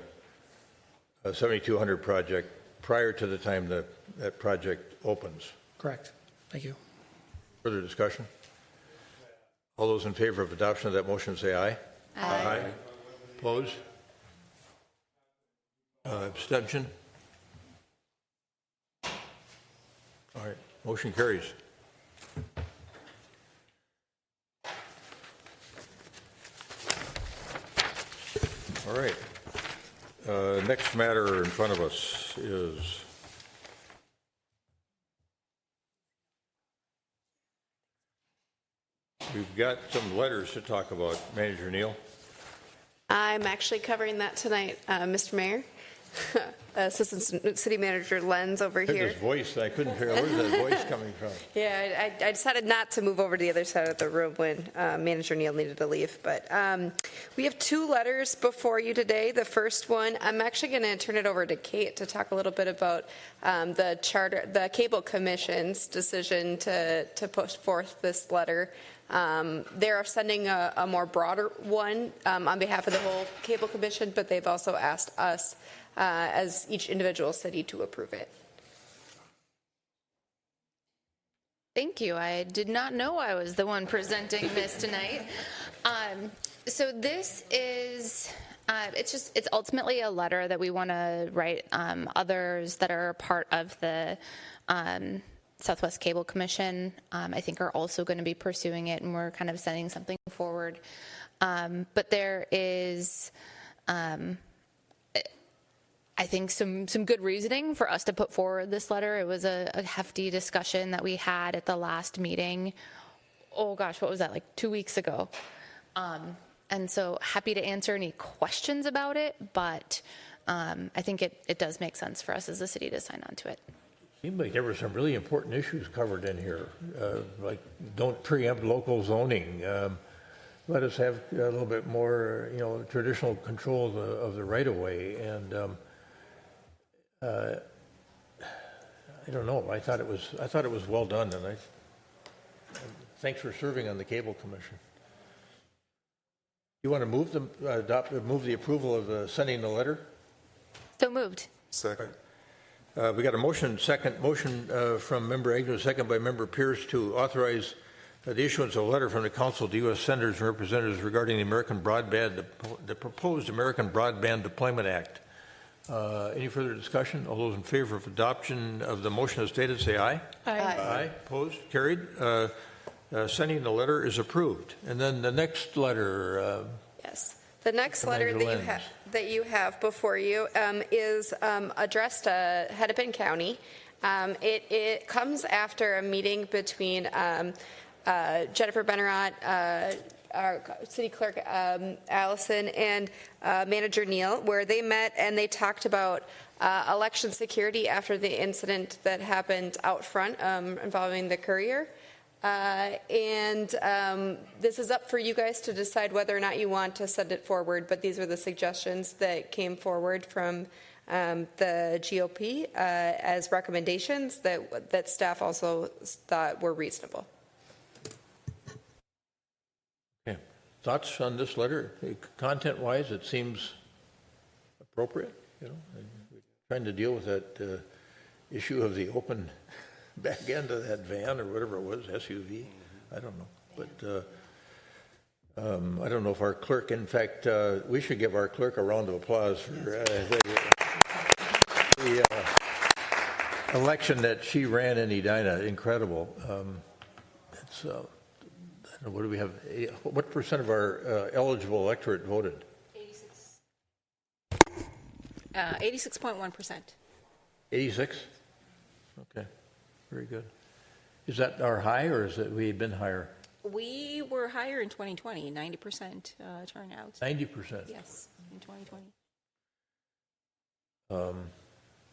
7200 project prior to the time that project opens. Correct. Thank you. Further discussion? All those in favor of adoption of that motion say aye. Aye. Opposed? Abstention? All right, motion carries. All right. Next matter in front of us is We've got some letters to talk about. Manager Neal. I'm actually covering that tonight, Mr. Mayor. Assistant City Manager Lenz over Heard here. this voice, I couldn't figure out where's that voice coming from. Yeah, I decided not to move over to the other side of the room when Manager Neal needed to leave. But we have 2 letters before you today. The first one, I'm actually going to turn it over to Kate to talk a little bit about the Cable Commission's decision to push forth this letter. They're sending a more broader one on behalf of the whole Cable Commission, but they've also asked us as each individual city to approve it. Thank you. I did not know I was the one presenting this tonight. So this is, it's ultimately a letter that we want to write others that are part of the Southwest Cable Commission, I think are also going to be pursuing it, and we're kind of sending something forward. But there is, I think, some good reasoning for us to put forward this letter. It was a hefty discussion that we had at the last meeting. Oh gosh, what was that, like 2 weeks ago? And so happy to answer any questions about it, but I think it does make sense for us as a city to sign on to it. Seemed like there were some really important issues covered in here, like don't preempt local zoning. Let us have a little bit more, traditional control of the right-of-way. And I don't know. I thought it was well done, and thanks for serving on the Cable Commission. You want to move the approval of sending the letter? So moved. Second. We got a motion from Member Agnew, second by Member Pierce, to authorize the issuance of a letter from the Council to U.S. Senators and Representatives regarding the proposed American Broadband Deployment Act. Any further discussion? All those in favor of adoption of the motion as stated, say aye. Aye. Aye. Opposed? Carried. Sending the letter is approved. And then the next letter. Yes. The next From letter Manager that you have before you is addressed to Hennepin County. It comes after a meeting between Jennifer Bennerott, our city clerk Allison, and Manager Neal, where they met and they talked about election security after the incident that happened out front involving the courier. This is up for you guys to decide whether or not you want to send it forward, but these were the suggestions that came forward from the GOP as recommendations that staff also thought were reasonable. Okay. Thoughts on this letter? Content-wise, it seems appropriate. We're trying to deal with that issue of the open back end of that van or whatever it was, SUV. I don't know. But I don't know if our clerk, in fact, we should give our clerk a round of applause for the election that she ran in Edina. Incredible. It's, I don't know, what do we have? What percent of our eligible electorate voted? 86.1%. 86? Okay. Very good. Is that our high, or is it we've been higher? We were higher in 2020, 90% turnout. 90%. Yes, in 2020.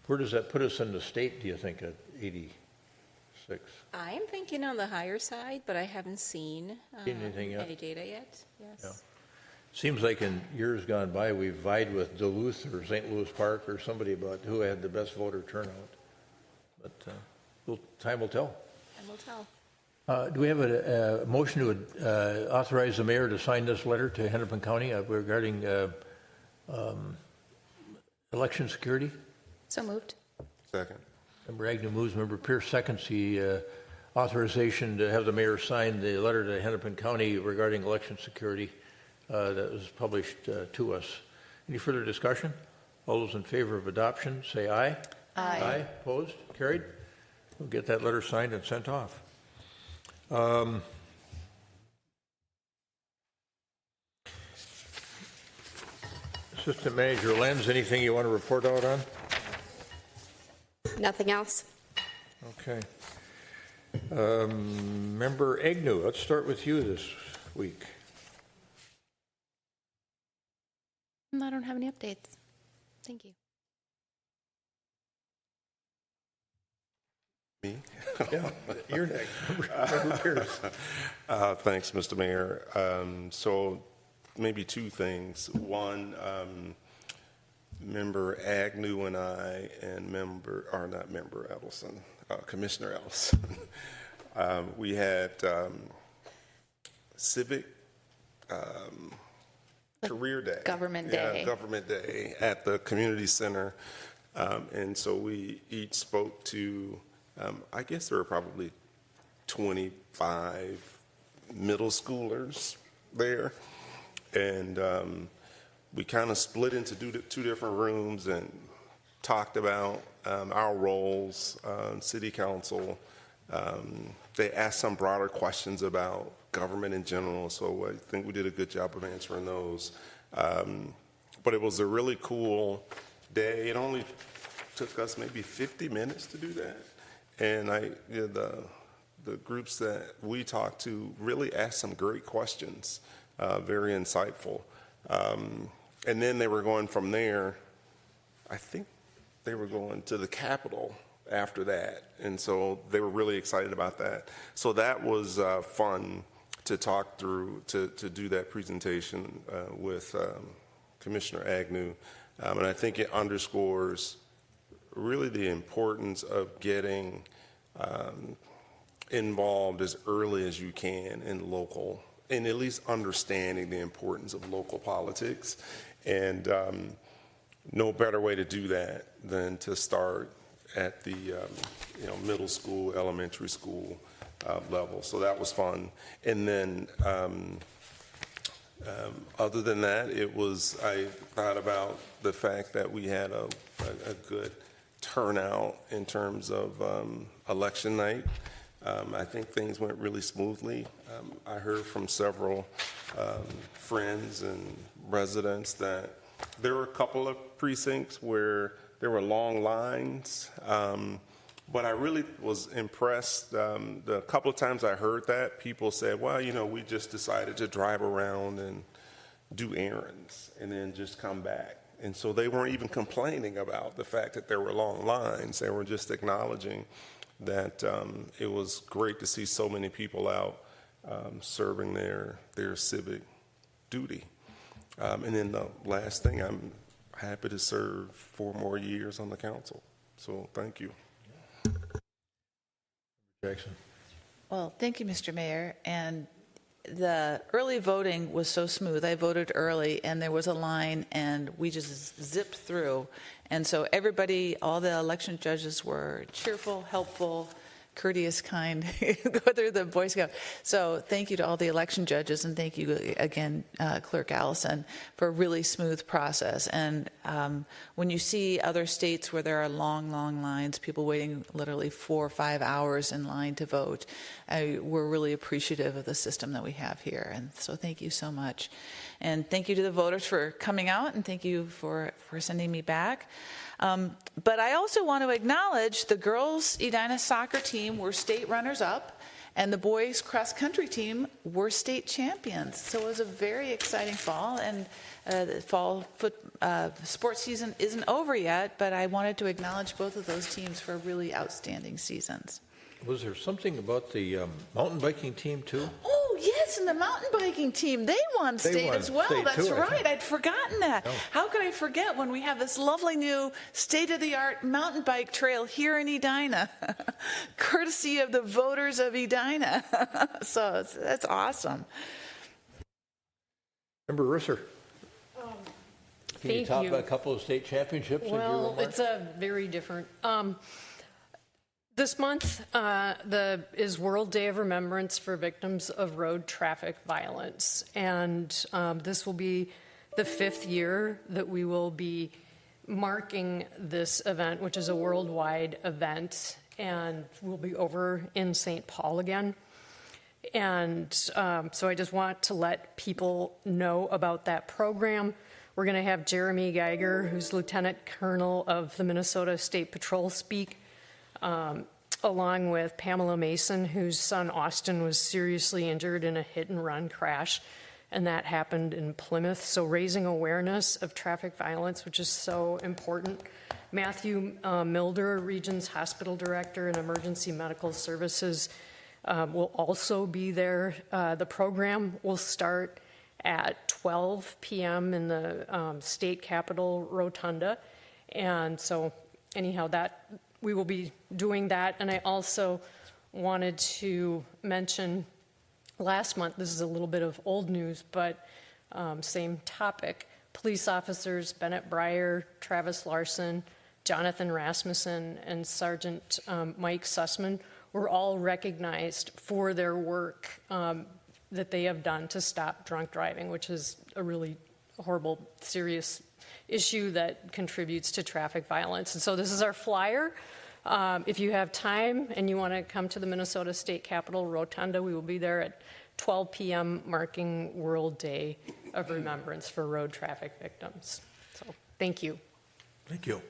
Where does that put us in the state, do you think, at 86? I'm thinking on the higher side, but I haven't seen anything yet? any data yet. Yes. Yeah. Seems like in years gone by, we've vied with Duluth or St. Louis Park or somebody about who had the best voter turnout. But time will tell. Time will tell. Do we have a motion to authorize the mayor to sign this letter to Hennepin County regarding election security? So moved. Second. Member Agnew moves. Member Pierce seconds the authorization to have the mayor sign the letter to Hennepin County regarding election security that was published to us. Any further discussion? All those in favor of adoption, say aye. Aye. Aye. Opposed? Carried. We'll get that letter signed and sent off. Assistant Manager Lenz, anything you want to report out on? Nothing else? Okay. Member Agnew, let's start with you this week. I don't have any updates. Thank you. Me? Yeah, you're next. Member Pierce. Thanks, Mr. Mayor. So maybe two things. One, Member Agnew and I and Commissioner Ellison, we had civic career day. Government day. Yeah, government day at the community center. And so we each spoke to, I guess there were probably 25 middle schoolers there. And we kind of split into two different rooms and talked about our roles, city council. They asked some broader questions about government in general, so I think we did a good job of answering those. But it was a really cool day. It only took us maybe 50 minutes to do that. And the groups that we talked to really asked some great questions, very insightful. And then they were going from there, I think they were going to the Capitol after that. And so they were really excited about that. So that was fun to talk through, to do that presentation with Commissioner Agnew. And I think it underscores really the importance of getting involved as early as you can in local, and at least understanding the importance of local politics. And no better way to do that than to start at the middle school, elementary school level. So that was fun. And then other than that, I thought about the fact that we had a good turnout in terms of election night. I think things went really smoothly. I heard from several friends and residents that there were a couple of precincts where there were long lines, but I really was impressed. The couple of times I heard that, people said, well, we just decided to drive around and do errands and then just come back. And so they weren't even complaining about the fact that there were long lines. They were just acknowledging that it was great to see so many people out serving their civic duty. And then the last thing, I'm happy to serve 4 more years on the council. So thank you. Jackson. Well, thank you, Mr. Mayor. And the early voting was so smooth. I voted early, and there was a line, and we just zipped through. And so everybody, all the election judges were cheerful, helpful, courteous, kind, go through the Boy Scout. So thank you to all the election judges, and thank you again, Clerk Allison, for a really smooth process. And when you see other states where there are long, long lines, people waiting literally 4 or 5 hours in line to vote, we're really appreciative of the system that we have here. And so thank you so much. And thank you to the voters for coming out, and thank you for sending me back. But I also want to acknowledge the girls' Edina soccer team were state runners-up, and the boys' cross-country team were state champions. So it was a very exciting fall, and the fall sports season isn't over yet, but I wanted to acknowledge both of those teams for really outstanding seasons. Was there something about the mountain biking team, too? Oh, yes, and the mountain biking team, they won state as well. That's right. I'd forgotten that. Oh. How could I forget when we have this lovely new state-of-the-art mountain bike trail here in Edina, courtesy of the voters of Edina. So that's awesome. Member Risser. Can you Thank talk you. about a couple of state championships in your Well, remarks? it's a very different. This month is World Day of Remembrance for Victims of Road Traffic Violence, and this will be the 5th year that we will be marking this event, which is a worldwide event, and we'll be over in St. Paul again. And so I just want to let people know about that program. We're going to have Jeremy Geiger, who's Lieutenant Colonel of the Minnesota State Patrol, speak. along with Pamela Mason, whose son Austin was seriously injured in a hit-and-run crash, and that happened in Plymouth. So raising awareness of traffic violence, which is so important. Matthew Milder, Regions Hospital Director and Emergency Medical Services, will also be there. The program will start at 12 p.m. in the State Capitol Rotunda. And so anyhow, that we will be doing that. And I also wanted to mention last month, this is a little bit of old news, but same topic. Police officers Bennett Breyer, Travis Larson, Jonathan Rasmussen, and Sergeant Mike Sussman were all recognized for their work that they have done to stop drunk driving, which is a really horrible, serious issue that contributes to traffic violence. And so this is our flyer. If you have time and you want to come to the Minnesota State Capitol Rotunda, we will be there at 12 p.m. marking World Day of Remembrance for Road Traffic Victims. So thank you. Thank you.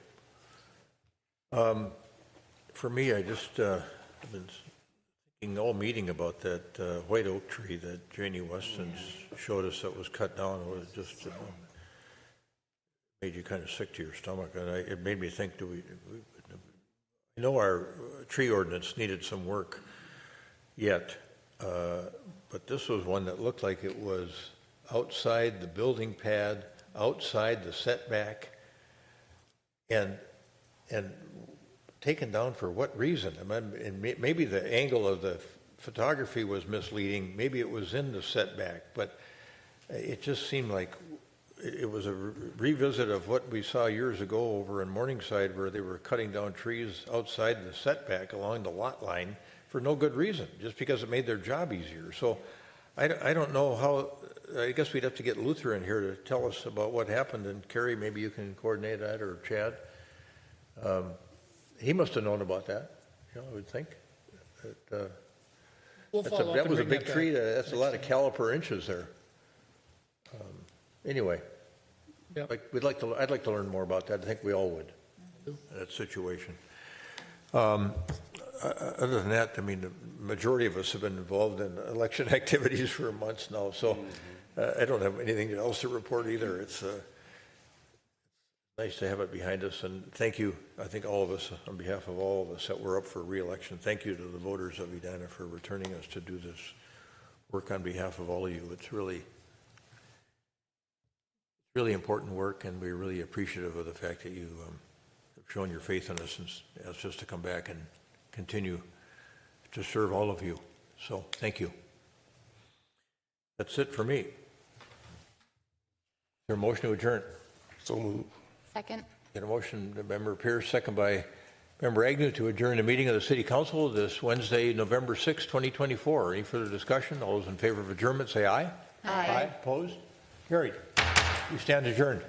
For me, I just I've been thinking all meeting about that white oak tree that Janie Weston showed us that was cut down. It was just made you kind of sick to your stomach, and it made me think: I know our tree ordinance needed some work yet, but this was one that looked like it was outside the building pad, outside the setback, and taken down for what reason? I mean, and maybe the angle of the photography was misleading. Maybe it was in the setback, but it just seemed like it was a revisit of what we saw years ago over in Morningside, where they were cutting down trees outside the setback along the lot line for no good reason, just because it made their job easier. So I don't know how. I guess we'd have to get Luther in here to tell us about what happened. And Carrie, maybe you can coordinate that, or Chad. He must have known about that, I would think. That was a big tree. That's a lot of caliper inches there. Anyway, Yep. I'd like to learn more about that. I think we all would. That situation. Other than that, I mean, the majority of us have been involved in election activities for months now, so I don't have anything else to report either. It's nice to have it behind us, and thank you, I think all of us, on behalf of all of us that were up for re-election, thank you to the voters of Edina for returning us to do this work on behalf of all of you. It's really important work, and we're really appreciative of the fact that you have shown your faith in us and asked us to come back and continue to serve all of you. So thank you. That's it for me. Is there a motion to adjourn? So moved. Second. Get a motion by Member Pierce, second by Member Agnew, to adjourn the meeting of the City Council this Wednesday, November 6, 2024. Any further discussion? All those in favor of adjournment say aye. Aye. Opposed? Carried. We stand adjourned.